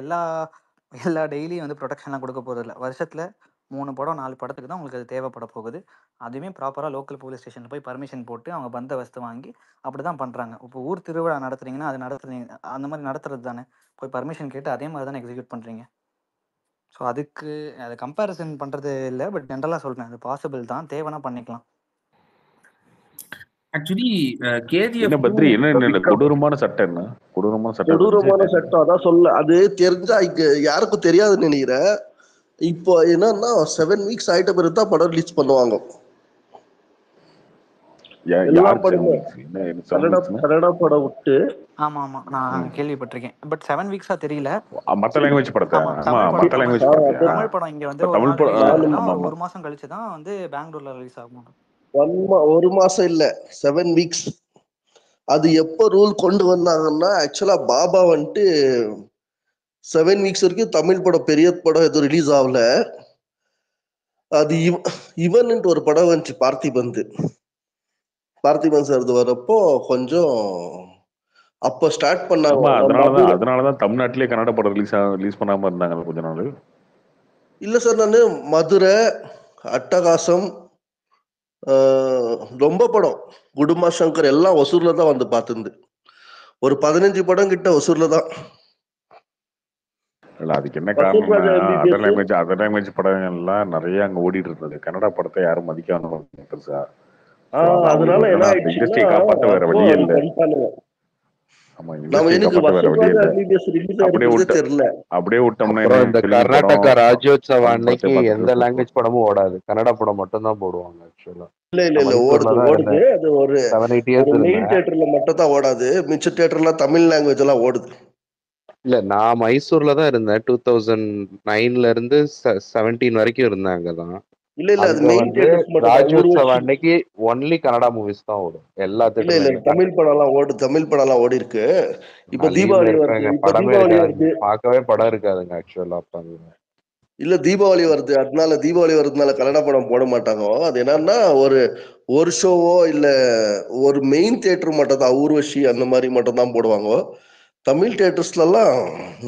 எல்லா டெய்லியும் வந்து ப்ரொடெக்ஷன்லாம் கொடுக்க போறது இல்லை. வருஷத்துல 3 படம் 4 படத்துக்கு தான் உங்களுக்கு அது தேவைப்பட போகுது. அதுவுமே ப்ராப்பராக லோக்கல் போலீஸ் ஸ்டேஷனில் போய் பர்மிஷன் போட்டு அவங்க பந்தோபஸ்து வாங்கி அப்படி தான் பண்ணுறாங்க. இப்போ ஊர் திருவிழா நடத்துறீங்கன்னா அது நடத்துறீங்க அந்த மாதிரி நடத்துறது தானே, போய் பர்மிஷன் கேட்டு அதே மாதிரி தானே எக்ஸிக்யூட் பண்ணுறீங்க. ஸோ அதுக்கு அதை கம்பேரிசன் பண்ணுறது இல்லை, பட் ஜென்ரலாக சொல்கிறேன் அது பாசிபிள் தான், தேவைன்னா பண்ணிக்கலாம். ஆக்சுவலி கேஜிஎஃப் என்ன பத்ரி என்ன கொடூரமான சட்டம் என்ன கொடூரமான சட்டம் அதான் சொல்ல அது தெரிஞ்சா யாருக்கும் தெரியாதுன்னு நினைக்கிறேன். இப்போ என்னன்னா 7 வீக்ஸ் ஆயிட்ட பிறகு தான் படம் ரிலீஸ் பண்ணுவாங்க. எல்லா படமும் கன்னடா படம் விட்டு. ஆமா ஆமா நான் கேள்விப்பட்டிருக்கேன், பட் 7 வீக்ஸா தெரியல. மத்த லாங்குவேஜ் படத்தை தமிழ் படம் இங்க வந்து ஒரு மாசம் கழிச்சு தான் வந்து பெங்களூர்ல ரிலீஸ் ஆகும். 1 மாசம் இல்ல 7 வீக்ஸ். அது எப்போ ரூல் கொண்டு வந்தாங்கன்னா ஆக்சுவலா பாபா வந்துட்டு 7 வீக்ஸ் வரைக்கும் தமிழ் படம் பெரிய படம் எதுவும் ரிலீஸ் ஆகல. அது இவன்ட்டு ஒரு படம் வந்துச்சு பார்த்திபன் சார் வரப்போ கொஞ்சம் அப்ப ஸ்டார்ட் பண்ணாங்க. அதனாலதான் தமிழ்நாட்டிலே கன்னட படம் ரிலீஸ் பண்ணாம இருந்தாங்க கொஞ்ச நாள். இல்ல சார் நானு மதுரை அட்டகாசம் ரொம்ப படம் குடும்பா சங்கர் எல்லாம் ஒசூர்ல தான் வந்து பார்த்துருந்து. ஒரு 15 படம் கிட்ட ஒசூர்ல தான். அதுக்கு என்ன காரணம், அதர் லாங்குவேஜ் படங்கள்லாம் நிறைய அங்க ஓடிட்டு இருந்தது. கன்னடா படத்தை யாரும் மதிக்காம பெருசா. அதனால என்ன இண்டஸ்ட்ரி காப்பாற்ற வேற வழியே இல்லை. அப்படியே விட்டோம்னா இந்த கர்நாடகா ராஜ்யோத்சவ அன்னைக்கு எந்த லாங்குவேஜ் படமும் ஓடாது, கன்னடா படம் மட்டும் தான் போடுவாங்க. ஆக்சுவலா இல்ல ஓடுது. அது ஒரு 7-8 years மெயின் தியேட்டர்ல மட்டும் தான் ஓடாது, மிச்ச தியேட்டர்ல தமிழ் லாங்குவேஜ் எல்லாம் ஓடுது. இல்ல நான் மைசூர்ல தான் இருந்தேன். 2009ல இருந்து 17 வரைக்கும் இருந்தேன் அங்கதான். இல்ல அது மெயின் தியேட்டர்ஸ் மட்டும். ராஜ்யோத்சவ அன்னைக்கு ஒன்லி கன்னடா மூவிஸ் தான் ஓடும் எல்லாத்துக்கும். இல்ல தமிழ் படம் எல்லாம் ஓடி இருக்கு. இப்ப தீபாவளி வருது, பார்க்கவே படம் இருக்காதுங்க ஆக்சுவலா. அப்ப இல்ல தீபாவளி வருதுனால கன்னடா படம் போட மாட்டாங்க. அது என்னன்னா ஒரு ஷோவோ இல்ல ஒரு மெயின் தியேட்டர் மட்டும் தான், ஊர்வசி அந்த மாதிரி மட்டும் தான் போடுவாங்க. தமிழ் தியேட்டர்ஸ்ல எல்லாம்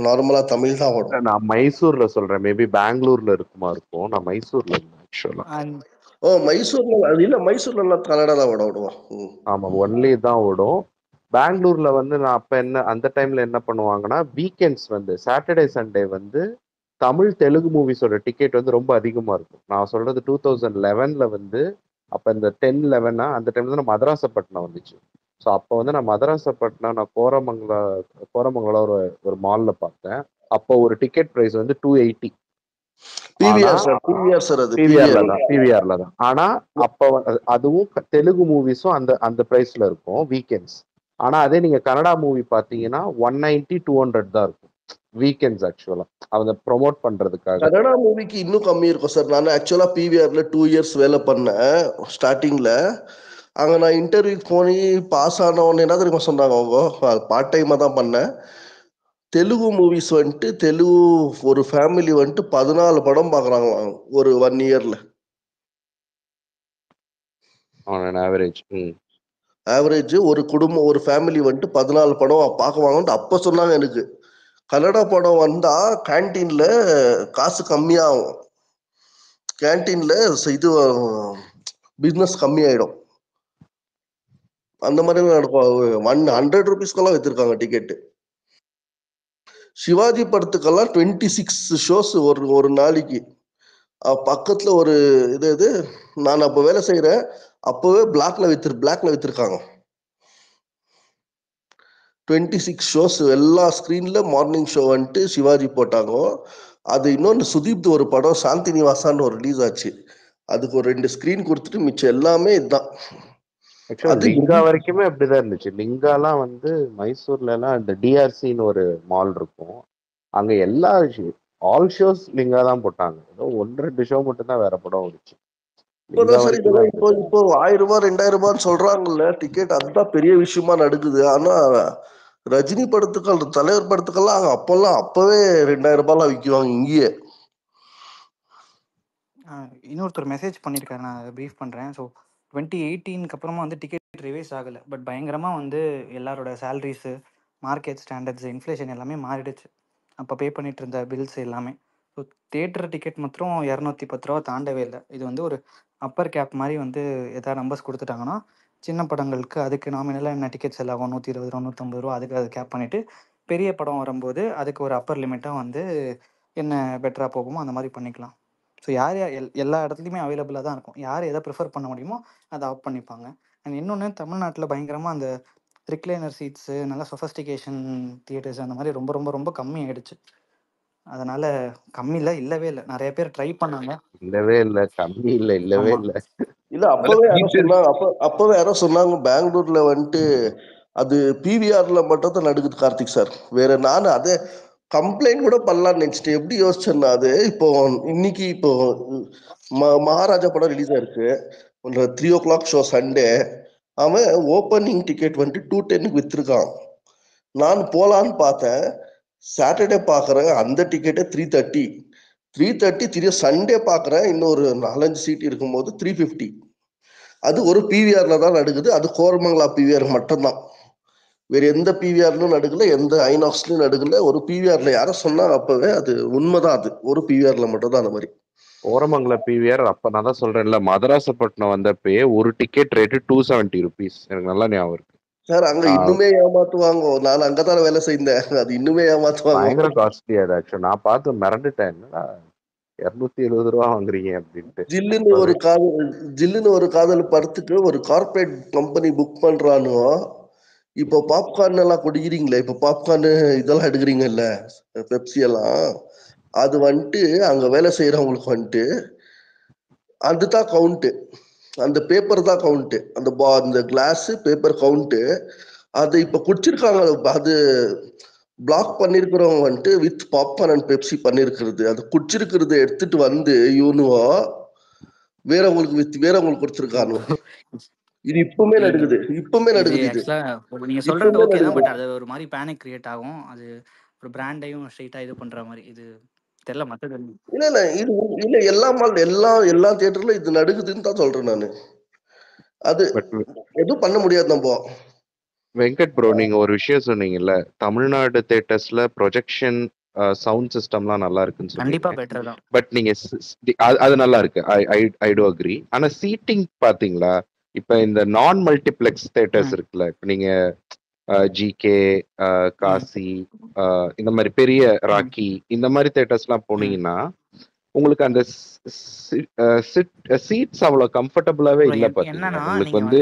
நார்மலா தமிழ் தான் ஓடும். நான் மைசூர்ல சொல்றேன், மேபி பெங்களூர்ல இருக்கும். நான் மைசூர்ல இருந்தேன் ஆக்சுவலா. மைசூர்ல எல்லாம் கன்னடா தான் ஓடுவோம். ஆமா ஒன்லி தான் ஓடும். பெங்களூர்ல வந்து நான் அப்ப அந்த டைம்ல என்ன பண்ணுவாங்கன்னா, வீக்கெண்ட்ஸ் வந்து சாட்டர்டே சண்டே வந்து தமிழ் தெலுங்கு மூவிஸோட டிக்கெட் வந்து ரொம்ப அதிகமா இருக்கும். நான் சொல்றது 2011ல வந்து அப்ப இந்த 10-11 அந்த டைம்ல தான் மதராசப்பட்டினம் வந்துச்சு. ஸோ அப்போ வந்து நான் மதராசப்பட்டினம் நான் கோரமங்கலம் ஒரு மால்ல பார்த்தேன். அப்போ ஒரு டிக்கெட் பிரைஸ் வந்து 280. பிவிஆர்ல தான். ஆனா அப்ப அதுவும் தெலுங்கு மூவிஸும் அந்த பிரைஸ்ல இருக்கும் வீக்கெண்ட்ஸ். ஆனா அதே நீங்க கன்னடா மூவி பாத்தீங்கன்னா 190-200 தான் இருக்கும் வீக்கெண்ட்ஸ். ஆக்சுவலா அவங்க ப்ரொமோட் பண்றதுக்காக கன்னடா மூவிக்கு இன்னும் கம்மி இருக்கும் சார். நான் ஆக்சுவலா பிவிஆர்ல 2 years வேலை பண்ணேன் ஸ்டார்டிங்ல. அங்க நான் இன்டர்வியூ போய் பாஸ் ஆன உடனே என்ன தெரியுமா சொன்னாங்க, அவங்க பார்ட் டைமா தான் பண்ணேன். தெலுங்கு மூவிஸ் வந்துட்டு தெலுங்கு ஒரு ஃபேமிலி வந்துட்டு 14 படம் பாக்குறாங்க ஒரு 1 yearல. ஆவரேஜ் ஒரு குடும்பம் ஒரு ஃபேமிலி வந்துட்டு 14 படம் பார்க்குவாங்கன்ட்டு அப்ப சொன்னாங்க எனக்கு. கன்னடா படம் வந்தா கேன்டீன்ல காசு கம்மியாகும், கேன்டீன்ல இது பிசினஸ் கம்மியாயிடும், அந்த மாதிரி நடக்கும். 100 rupeesக்கெல்லாம் வைத்திருக்காங்க டிக்கெட்டு. சிவாஜி படத்துக்கெல்லாம் 26 ஷோஸ் ஒரு நாளைக்கு. பக்கத்துல ஒரு இது நான் அப்ப வேலை செய்யறேன், அப்பவே பிளாக்ல வித்திருக்காங்க 26 ஷோஸ். எல்லா ஸ்கிரீன்ல மார்னிங் ஷோ வந்துட்டு சிவாஜி போட்டாங்க. அது இன்னொன்று சுதீப் ஒரு படம் சாந்தி நிவாசான்னு ஒரு ரிலீஸ் ஆச்சு, அதுக்கு ஒரு 2 ஸ்கிரீன் கொடுத்துட்டு மிச்சம் எல்லாமே இதுதான். லிங்கா வரைக்குமே அப்படிதான் இருந்துச்சு. லிங்காலாம் வந்து மைசூர்ல எல்லாம் இந்த டிஆர்சின்னு ஒரு மால் இருக்கும், அங்க எல்லா ஆல் ஷோஸ் லிங்கா தான் போட்டாங்க. ஏதோ 1-2 ஷோ மட்டும் தான் வேற படம் ஓடிச்சு. இப்பதான் சார் இதெல்லாம் இப்போ 1000 ரூபாய் 2000 ரூபான்னு சொல்றாங்கல்ல டிக்கெட். அதுதான் பெரிய விஷயமா நடக்குது. ஆனா ரஜினி படத்துக்கள் தலைவர் படத்துக்கெல்லாம் அப்பவே 2000 ரூபாய்லாம் விற்குவாங்க இங்கேயே. இன்னொருத்தர் மெசேஜ் பண்ணியிருக்காரு, நான் ப்ரீஃப் பண்ணுறேன். ஸோ 2018 அப்புறமா வந்து டிக்கெட் ரிவைஸ் ஆகலை, பட் பயங்கரமாக வந்து எல்லாரோட சேலரிஸு, மார்க்கெட் ஸ்டாண்டர்ட்ஸ், இன்ஃப்ளேஷன் எல்லாமே மாறிடுச்சு. அப்போ பே பண்ணிட்டு இருந்த பில்ஸ் எல்லாமே. ஸோ தேட்டர் டிக்கெட் மாத்திரம் 210 ரூபா தாண்டவே இல்லை. இது வந்து ஒரு அப்பர் கேப் மாதிரி வந்து எதாவது நம்பர்ஸ் கொடுத்துட்டாங்கன்னா சின்ன படங்களுக்கு அதுக்கு நாமினலாக என்ன டிக்கெட் செல் ஆகும், 120 ரூபா 150 ரூபா, அதுக்கு அது கேப் பண்ணிவிட்டு பெரிய படம் வரும்போது அதுக்கு ஒரு அப்பர் லிமிட்டாக வந்து என்ன பெட்டராக போகுமோ அந்த மாதிரி பண்ணிக்கலாம். ஸோ யார் எல்லா இடத்துலையுமே அவைலபிளாக தான் இருக்கும். யார் எதை ப்ரிஃபர் பண்ண முடியுமோ அதை ஆஃப் பண்ணிப்பாங்க. அண்ட் இன்னொன்று, தமிழ்நாட்டில் பயங்கரமாக அந்த ரிக்ளைனர் சீட்ஸு, நல்லா சொஃபஸ்டிகேஷன் தியேட்டர்ஸ் அந்த மாதிரி ரொம்ப ரொம்ப ரொம்ப கம்மி ஆகிடுச்சு. அதனால கம்மியில் இல்லவே இல்லை, நிறைய பேர் ட்ரை பண்ணாங்க. இல்லவே இல்லை, கம்மி இல்லை, இல்லவே இல்லை. இல்ல அப்பவே யாரோ சொன்னாங்க பெங்களூர்ல வந்துட்டு அது பிவிஆர்ல மட்டும் தான் நடக்குது கார்த்திக் சார். வேற நானும் அதே கம்ப்ளைண்ட் கூட பண்ணலாம்னு நினைச்சிட்டு எப்படி யோசிச்சேன்னா, அது இப்போ இன்னைக்கு இப்போ மகாராஜா படம் ரிலீஸ் ஆயிருக்கு, 3 o'clock ஷோ சண்டே. அவன் ஓப்பனிங் டிக்கெட் வந்துட்டு 210 வித்துருக்கான். நான் போலான்னு பார்த்தேன், சாட்டர்டே பாக்குறேன் அந்த டிக்கெட்டே 330 திரிய சண்டே பாக்குறேன் இன்னொரு 4-5 சீட் இருக்கும்போது 350. அது ஒரு பிவிஆர்ல தான் நடக்குது. அது கோரமங்கலா பிவிஆர் மட்டும்தான், வேற எந்த பிவிஆர்லும் நடக்கல, எந்த ஐநாக்ஸ்லயும் நடக்கல. ஒரு பிவிஆர்ல யாரோ சொன்னாங்க அப்பவே, அது உண்மைதான். அது ஒரு பிவிஆர்ல மட்டும் தான் அந்த மாதிரி. கோரமங்கல பிவிஆர் அப்ப நான் தான் சொல்றேன்ல, மதராசப்பட்டினம் வந்தப்பே ஒரு டிக்கெட் ரேட்டு 270 rupees. எனக்கு நல்லா ஞாபகம் இருக்கு சார். அங்க இன்னுமே ஏமாத்துவாங்க. நான் அங்கதான் வேலை செய்தேன், அது இன்னுமே ஏமாத்துவாங்க. பயங்கர காஸ்ட்லி அது. ஆக்சுவலா நான் பார்த்து மிரண்டுட்டேன், என்னடா 270 ரூபா வாங்குறீங்க அப்படின்ட்டு. ஜில்லுன்னு ஒரு காதல் படத்துக்கு ஒரு கார்பரேட் கம்பெனி புக் பண்றானோ. இப்போ பாப்கார்ன் எல்லாம் குடிக்கிறீங்களே, இப்போ பாப்கார்ன் இதெல்லாம் எடுக்கிறீங்கல்ல, பெப்சி எல்லாம், அது வந்துட்டு அங்க வேலை செய்யறவங்களுக்கு வந்துட்டு அதுதான் கவுண்ட். அந்த பேப்பர் தான் கவுண்ட். அந்த கிளாஸ் பேப்பர் கவுண்ட். அது இப்ப குடிச்சிருக்காங்க. அது பிளாக் பண்ணிருக்கிறவங்க வந்துட்டு வித் பாப்கார்ன் அண்ட் பெப்சி பண்ணிருக்கிறது, அது குடிச்சிருக்கிறது எடுத்துட்டு வந்து இவனுவோ வேறவங்களுக்கு கொடுத்துருக்கானு. இது இப்பவுமே நடக்குது. நீங்க சொல்றது ஓகே தான், பட் அது ஒரு மாதிரி பேனிக் கிரியேட் ஆகும். அது ஒரு பிராண்டையும் ஸ்ட்ரெயிட்டா இது பண்ற மாதிரி இது தெரியல. மற்றது இல்ல எல்லா தியேட்டர்ல இது நடக்குதுன்னு தான் சொல்றேன் நானு. அது எதுவும் பண்ண முடியாது நம்ம. வெங்கட் ப்ரோ, நீங்க ஒரு விஷயம் சொன்னீங்கல்ல, தமிழ்நாடு தியேட்டர்ஸ்ல ப்ரொஜெக்ஷன் சவுண்ட் சிஸ்டம்லாம் நல்லா இருக்குன்னு கண்டிப்பா சொன்னீங்க. பெட்டர் தான். பட் நீங்க அது நல்லா இருக்கு, ஐ டு அக்ரி. ஆனா சீட்டிங் பாத்தீங்களா, இப்ப இந்த நான் மல்டிப்ளெக்ஸ் தியேட்டர்ஸ் இருக்குல்ல, இப்ப நீங்க ஜிகே, காசி, இந்த மாதிரி பெரிய ராக்கி, இந்த மாதிரி தியேட்டர்ஸ்லாம் போனீங்கன்னா உங்களுக்கு அந்த சீட்ஸ் அவ்வளவு கம்ஃபர்டபுளாவே இல்ல. பாத்தீங்கன்னா உங்களுக்கு வந்து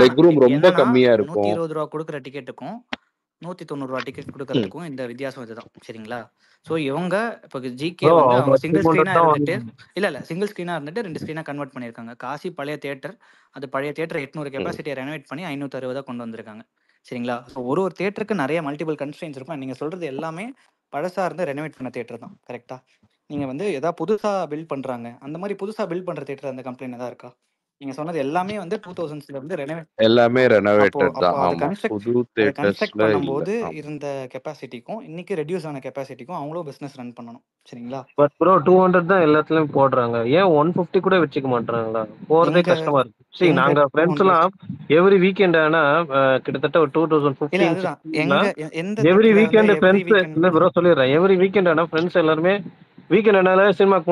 லெக் ரூம் ரொம்ப கம்மியா இருக்கும். 120 ரூபா கொடுக்குற டிக்கெட்டுக்கும் 190 ரூபா டிக்கெட் கொடுக்கறதுக்கும் இந்த வித்தியாசம் இதுதான், சரிங்களா? ஸோ இவங்க இப்போ ஜிகே வந்து அவங்க சிங்கிள் ஸ்க்ரீனா இருந்துட்டு இல்ல சிங்கிள் ஸ்க்ரீனா இருந்துட்டு 2 ஸ்க்ரீனா கன்வெர்ட் பண்ணியிருக்காங்க. காசி பழைய தியேட்டர், அது பழைய தியேட்டர் 800 கெப்பாசிட்டியை ரெனோவேட் பண்ணி 560 கொண்டு வந்திருக்காங்க, சரிங்களா? ஸோ ஒரு தியேட்டருக்கு நிறைய மல்டிபிள் கன்ஸ்ட்ரெயின்ஸ் இருக்கும். நீங்க சொல்றது எல்லாமே பழசா இருந்து ரெனோவேட் பண்ண தியேட்டர் தான், கரெக்டா? நீங்க வந்து ஏதாவது புதுசா பில்ட் பண்றாங்க, அந்த மாதிரி புதுசா பில்ட் பண்ற தியேட்டர் அந்த கம்ப்ளைண்ட் ஏதாவது இருக்கா? நீங்க சொன்னது எல்லாமே வந்து 2000ஸ்ல இருந்து எல்லாமே ரெனோவேட்டட் தான். அது ஆமா, புது தியேட்டர்ஸ்ல பண்ணும்போது இல்ல. இருந்த கெபாசிட்டிக்கும் இன்னைக்கு ரெடியூஸ் ஆன கெபாசிட்டிக்கும் அவங்களும் பிசினஸ் ரன் பண்ணணும், சரிங்களா? பட் ப்ரோ 200 தான் எல்லாத்துலயும் போடுறாங்க, ஏன் 150 கூட வச்சுக்க மாட்டாங்களா? போறதே கஷ்டமா இருக்கு. சரி, நாங்க ஃப்ரெண்ட்ஸ் எல்லாம் எவ்ரி வீக்கெண்ட் ஆனா கிட்டத்தட்ட ஒரு 2015 எவ்ரி வீக்கெண்ட் ஃப்ரெண்ட்ஸ் இல்ல ப்ரோ சொல்லிடுறேன், எவ்ரி வீக்கெண்ட் ஆனா ஃப்ரெண்ட்ஸ் எல்லாருமே வீக்கெண்ட் ஆனால சினிமாக்கு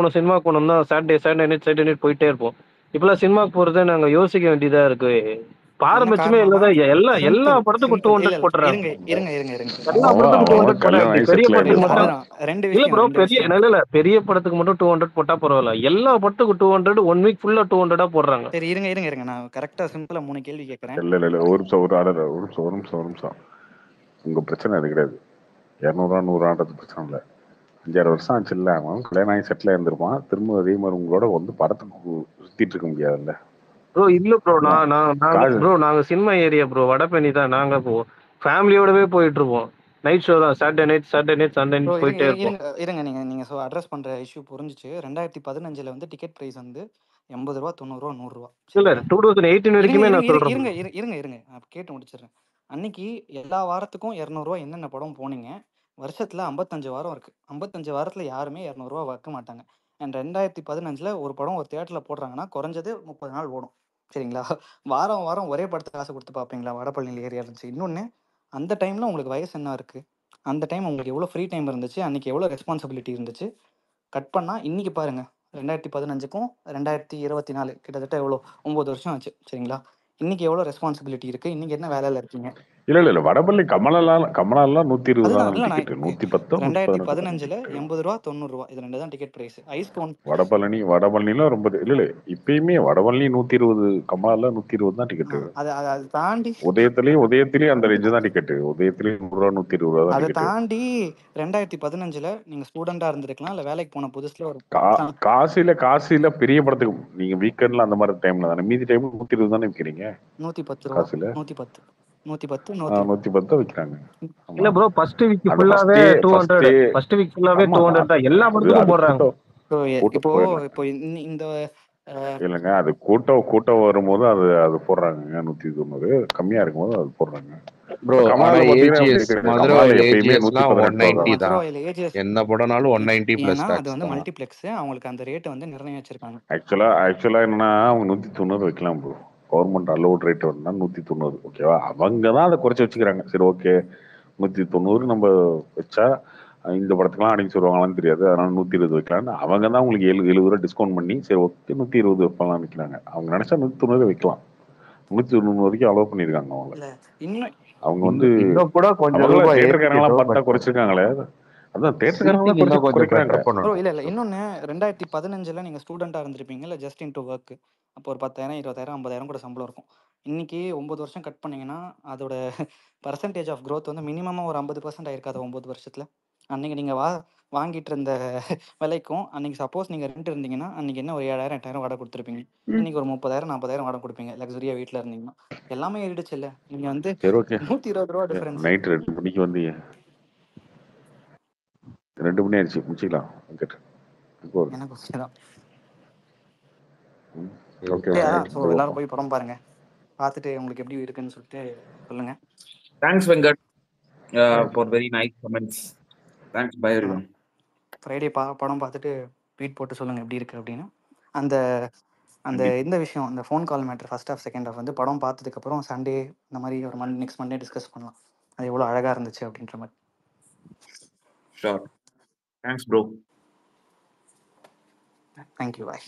போகணும் தான். சாட்டர்டே நைட் போயிட்டே இருப்போம். இப்பெல்லாம் சினிமாக்கு போறதை நாங்க யோசிக்க வேண்டியதா இருக்கு. பாரபட்சமே இல்லதான். எல்லா படத்துக்கும் 200 போட்டுறாங்க. எல்லா படத்துக்கும் 200 போட்டா பெரிய படத்துக்கு மட்டும் இல்ல ப்ரோ, பெரிய படத்துக்கு மட்டும் 200 போட்டா பரவாயில்ல, எல்லா படத்துக்கும் 200 1 வீக் ஃபுல்லா 200 போடுறாங்க. சரி இருங்க நான் கரெக்டா சிம்பிளா 3 கேள்வி கேட்கறேன். இல்ல ஒரு நிமிஷம். உங்க பிரச்சனை அது கிடையாது. 200 100 பிரச்சனை இல்லை. 5-6 வருஷம் ஆச்சு இல்ல, அவன் கல்யாணம் ஆகி செட்டில் இருந்திருப்பான். திரும்ப அதே மாதிரி உங்களோட வந்து படத்துக்கு சுத்திட்டு இருக்க முடியாதுல்ல ப்ரோ. இல்ல ப்ரோ, நாங்க சினிமா ஏரியா ப்ரோ, வடபழனி தான். நாங்க ஃபேமிலியோடவே போயிட்டு இருப்போம். நைட் ஷோ தான், சாட்டர்டே நைட் சண்டே நைட் போயிட்டே இருப்போம். இருங்க நீங்க அட்ரஸ் பண்ற இஷ்யூ புரிஞ்சிச்சு. 2015 வந்து டிக்கெட் பிரைஸ் வந்து 80 ரூபா 90 ரூபா 100 ரூபா. இல்ல சரிங்களா? 2018 வரைக்குமே நான் சொல்றேன். இருங்க நான் கேட்டு முடிச்சிடுறேன். அன்னைக்கு எல்லா வாரத்துக்கும் 200 ரூபா என்னென்ன படம் போனீங்க? வருஷத்துல 55 வாரம் இருக்கு. 55 வாரத்துல யாருமே 200 ரூபா வைக்க மாட்டாங்க. அண்ட் 2015ல ஒரு படம் ஒரு தியேட்டர்ல போடுறாங்கன்னா குறைஞ்சது 30 நாள் ஓடும். சரிங்களா? வாரம் வாரம் ஒரே படத்துக்கு காசு கொடுத்து பார்ப்பீங்களா? வடபழனியில் ஏரியா இருந்துச்சு. இன்னொன்று, அந்த டைம்ல உங்களுக்கு வயசு என்ன இருக்கு? அந்த டைம் உங்களுக்கு எவ்வளோ ஃப்ரீ டைம் இருந்துச்சு? அன்னைக்கு எவ்வளோ ரெஸ்பான்சிபிலிட்டி இருந்துச்சு? கட் பண்ணா இன்னைக்கு பாருங்க, 2015க்கும் 2024 கிட்டத்தட்ட எவ்வளோ 9 வருஷம் ஆச்சு. சரிங்களா? இன்னைக்கு எவ்வளோ ரெஸ்பான்சிபிலிட்டி இருக்கு? இன்னைக்கு என்ன வேலையில இருக்கீங்க? இல்ல வடபள்ளி கமலாலாம் 120 ரூபா அதுதான் தான் இல்ல டிக்கெட். 110 2015ல 80 ரூபா 90 ரூபா இது ரெண்டு தான் டிக்கெட் பிரைஸ். ஐஸ்கோன் வடபழனில ரொம்ப இல்ல இப்பயுமே வடபழனி 120, கமலால 120 தான் டிக்கெட். அதை தாண்டி உதயத்திலேயே அந்த ரேஞ்சு தான் டிக்கெட். உதயத்திலேயே 100 ரூபா 120 ரூபா தான் அதை டிக்கெட். தாண்டி 2015ல நீங்க ஸ்டூடெண்டா இருந்திருக்கலாம், இல்ல வேலைக்கு போன புதுசுல ஒரு காசில பெரிய படத்துக்கு நீங்க வீக்கெண்ட்ல அந்த மாதிரி டைம்ல தானே, மீதி டைம்ல 120 தானே விற்கிறீங்க 110 ரூபா. 110 விற்கிறாங்க. இல்ல ப்ரோ, ஃபர்ஸ்ட் வீக் ஃபுல்லாவே 200. ஃபர்ஸ்ட் வீக் ஃபுல்லாவே 200 தான் எல்லா படத்துக்கும் போடுறாங்க. இப்போ இந்த இல்லைங்க, அது கூட்டம் வரும்போது அது போடுறாங்க 190. கம்மியா இருக்கும்போது அது போடுறாங்க. ப்ரோ ஆனா ஏஜிஎஸ் மதுரவாயில் ஏஜிஎஸ்லாம் 190 தான். எந்த படம்னாலும் 190 பிளஸ் அது டாக்ஸ் வந்து தான். மல்டிப்ளெக்ஸ், அவங்களுக்கு அந்த ரேட் வந்து நிர்ணயம் வச்சிருக்காங்க. ஆக்சுவலா என்னன்னா அவங்க 190 வைக்கலாம் ப்ரோ. கவர்மெண்ட் அலோட் ரேட் வரணும்னா 190. ஓகேவா? அவங்க தான் அதை குறைச்சி வச்சுக்கிறாங்க. சரி ஓகே 190 நம்ம வச்சா இந்த படத்துக்குலாம் அன்னைக்கு சொல்லுவாங்களான்னு தெரியாது, அதனால 120 வைக்கலாம்னு அவங்க தான் உங்களுக்கு 70 ரூபா டிஸ்கவுண்ட் பண்ணி சரி ஓகே 120 வைப்பலாம் வைக்கிறாங்க. அவங்க நினைச்சா 190 வைக்கலாம். 190 வரைக்கும் அலோவ் பண்ணிருக்காங்க அவங்க. அவங்க வந்து இன்னும் கூட கொஞ்சம் ரூபாய் தேட்டர்காரங்களாம் பார்த்தா குறைச்சிருக்காங்களே. அதான் தேட்டர்காரங்களாம் குறைக்கிறாங்க. இல்ல இன்னொன்னு, 2015ல நீங்க ஸ்டூடெண்டா இருந்திருப்பீங்க, இல்ல ஜஸ்ட் இன்டு ஒர்க். அப்போ ஒரு 10,000 20,000 50,000 கூட சம்பளம் இருக்கும். இன்னைக்கு 9 வருஷம் கட் பண்ணீங்கன்னா அதோட பர்சன்டேஜ் ஆஃப் க்ரோத் வந்து மினிமமா ஒரு 50% ஆயிருக்காது 9 வருஷத்துல. அன்னைக்கு நீங்க வாங்கிட்டு இருந்த விலைக்கும் அன்னைக்கு சப்போஸ் நீங்க ரெண்ட் இருந்தீங்கன்னா அன்னைக்கு என்ன ஒரு 7,000 8,000 வாடகை கொடுத்துருப்பீங்க. இன்னைக்கு ஒரு 30,000 40,000 வாடகை கொடுப்பீங்க லக்ஸரியா வீட்டுல இருந்தீங்கன்னா. எல்லாமே ஏறிடுச்சு இல்ல? நீங்க வந்து 120 ரூபா டிஃபரன்ஸ். நைட் 2 மணிக்கு வந்தீங்க, 2 மணி ஆயிடுச்சு, முடிச்சுக்கலாம். எனக்கு ஓகேதான். எல்லாரும் போய் படம் பாருங்க, பார்த்துட்டு உங்களுக்கு எப்படி இருக்குன்னு சொல்லிட்டு சொல்லுங்க. Thanks Venkat for very nice comments. Thanks bye everyone. Friday படம் பார்த்துட்டு ட்வீட் போட்டு சொல்லுங்க எப்படி இருக்கு அப்படின்னு. அந்த இந்த விஷயம், அந்த phone call matter first half second half வந்து படம் பார்த்ததுக்கப்புறம் சண்டே இந்த மாதிரி ஒரு நெக்ஸ்ட் மண்டே டிஸ்கஸ் பண்ணலாம். அது எவ்வளோ அழகாக இருந்துச்சு அப்படின்ற மாதிரி. Sure. Thanks bro. Thank you bye.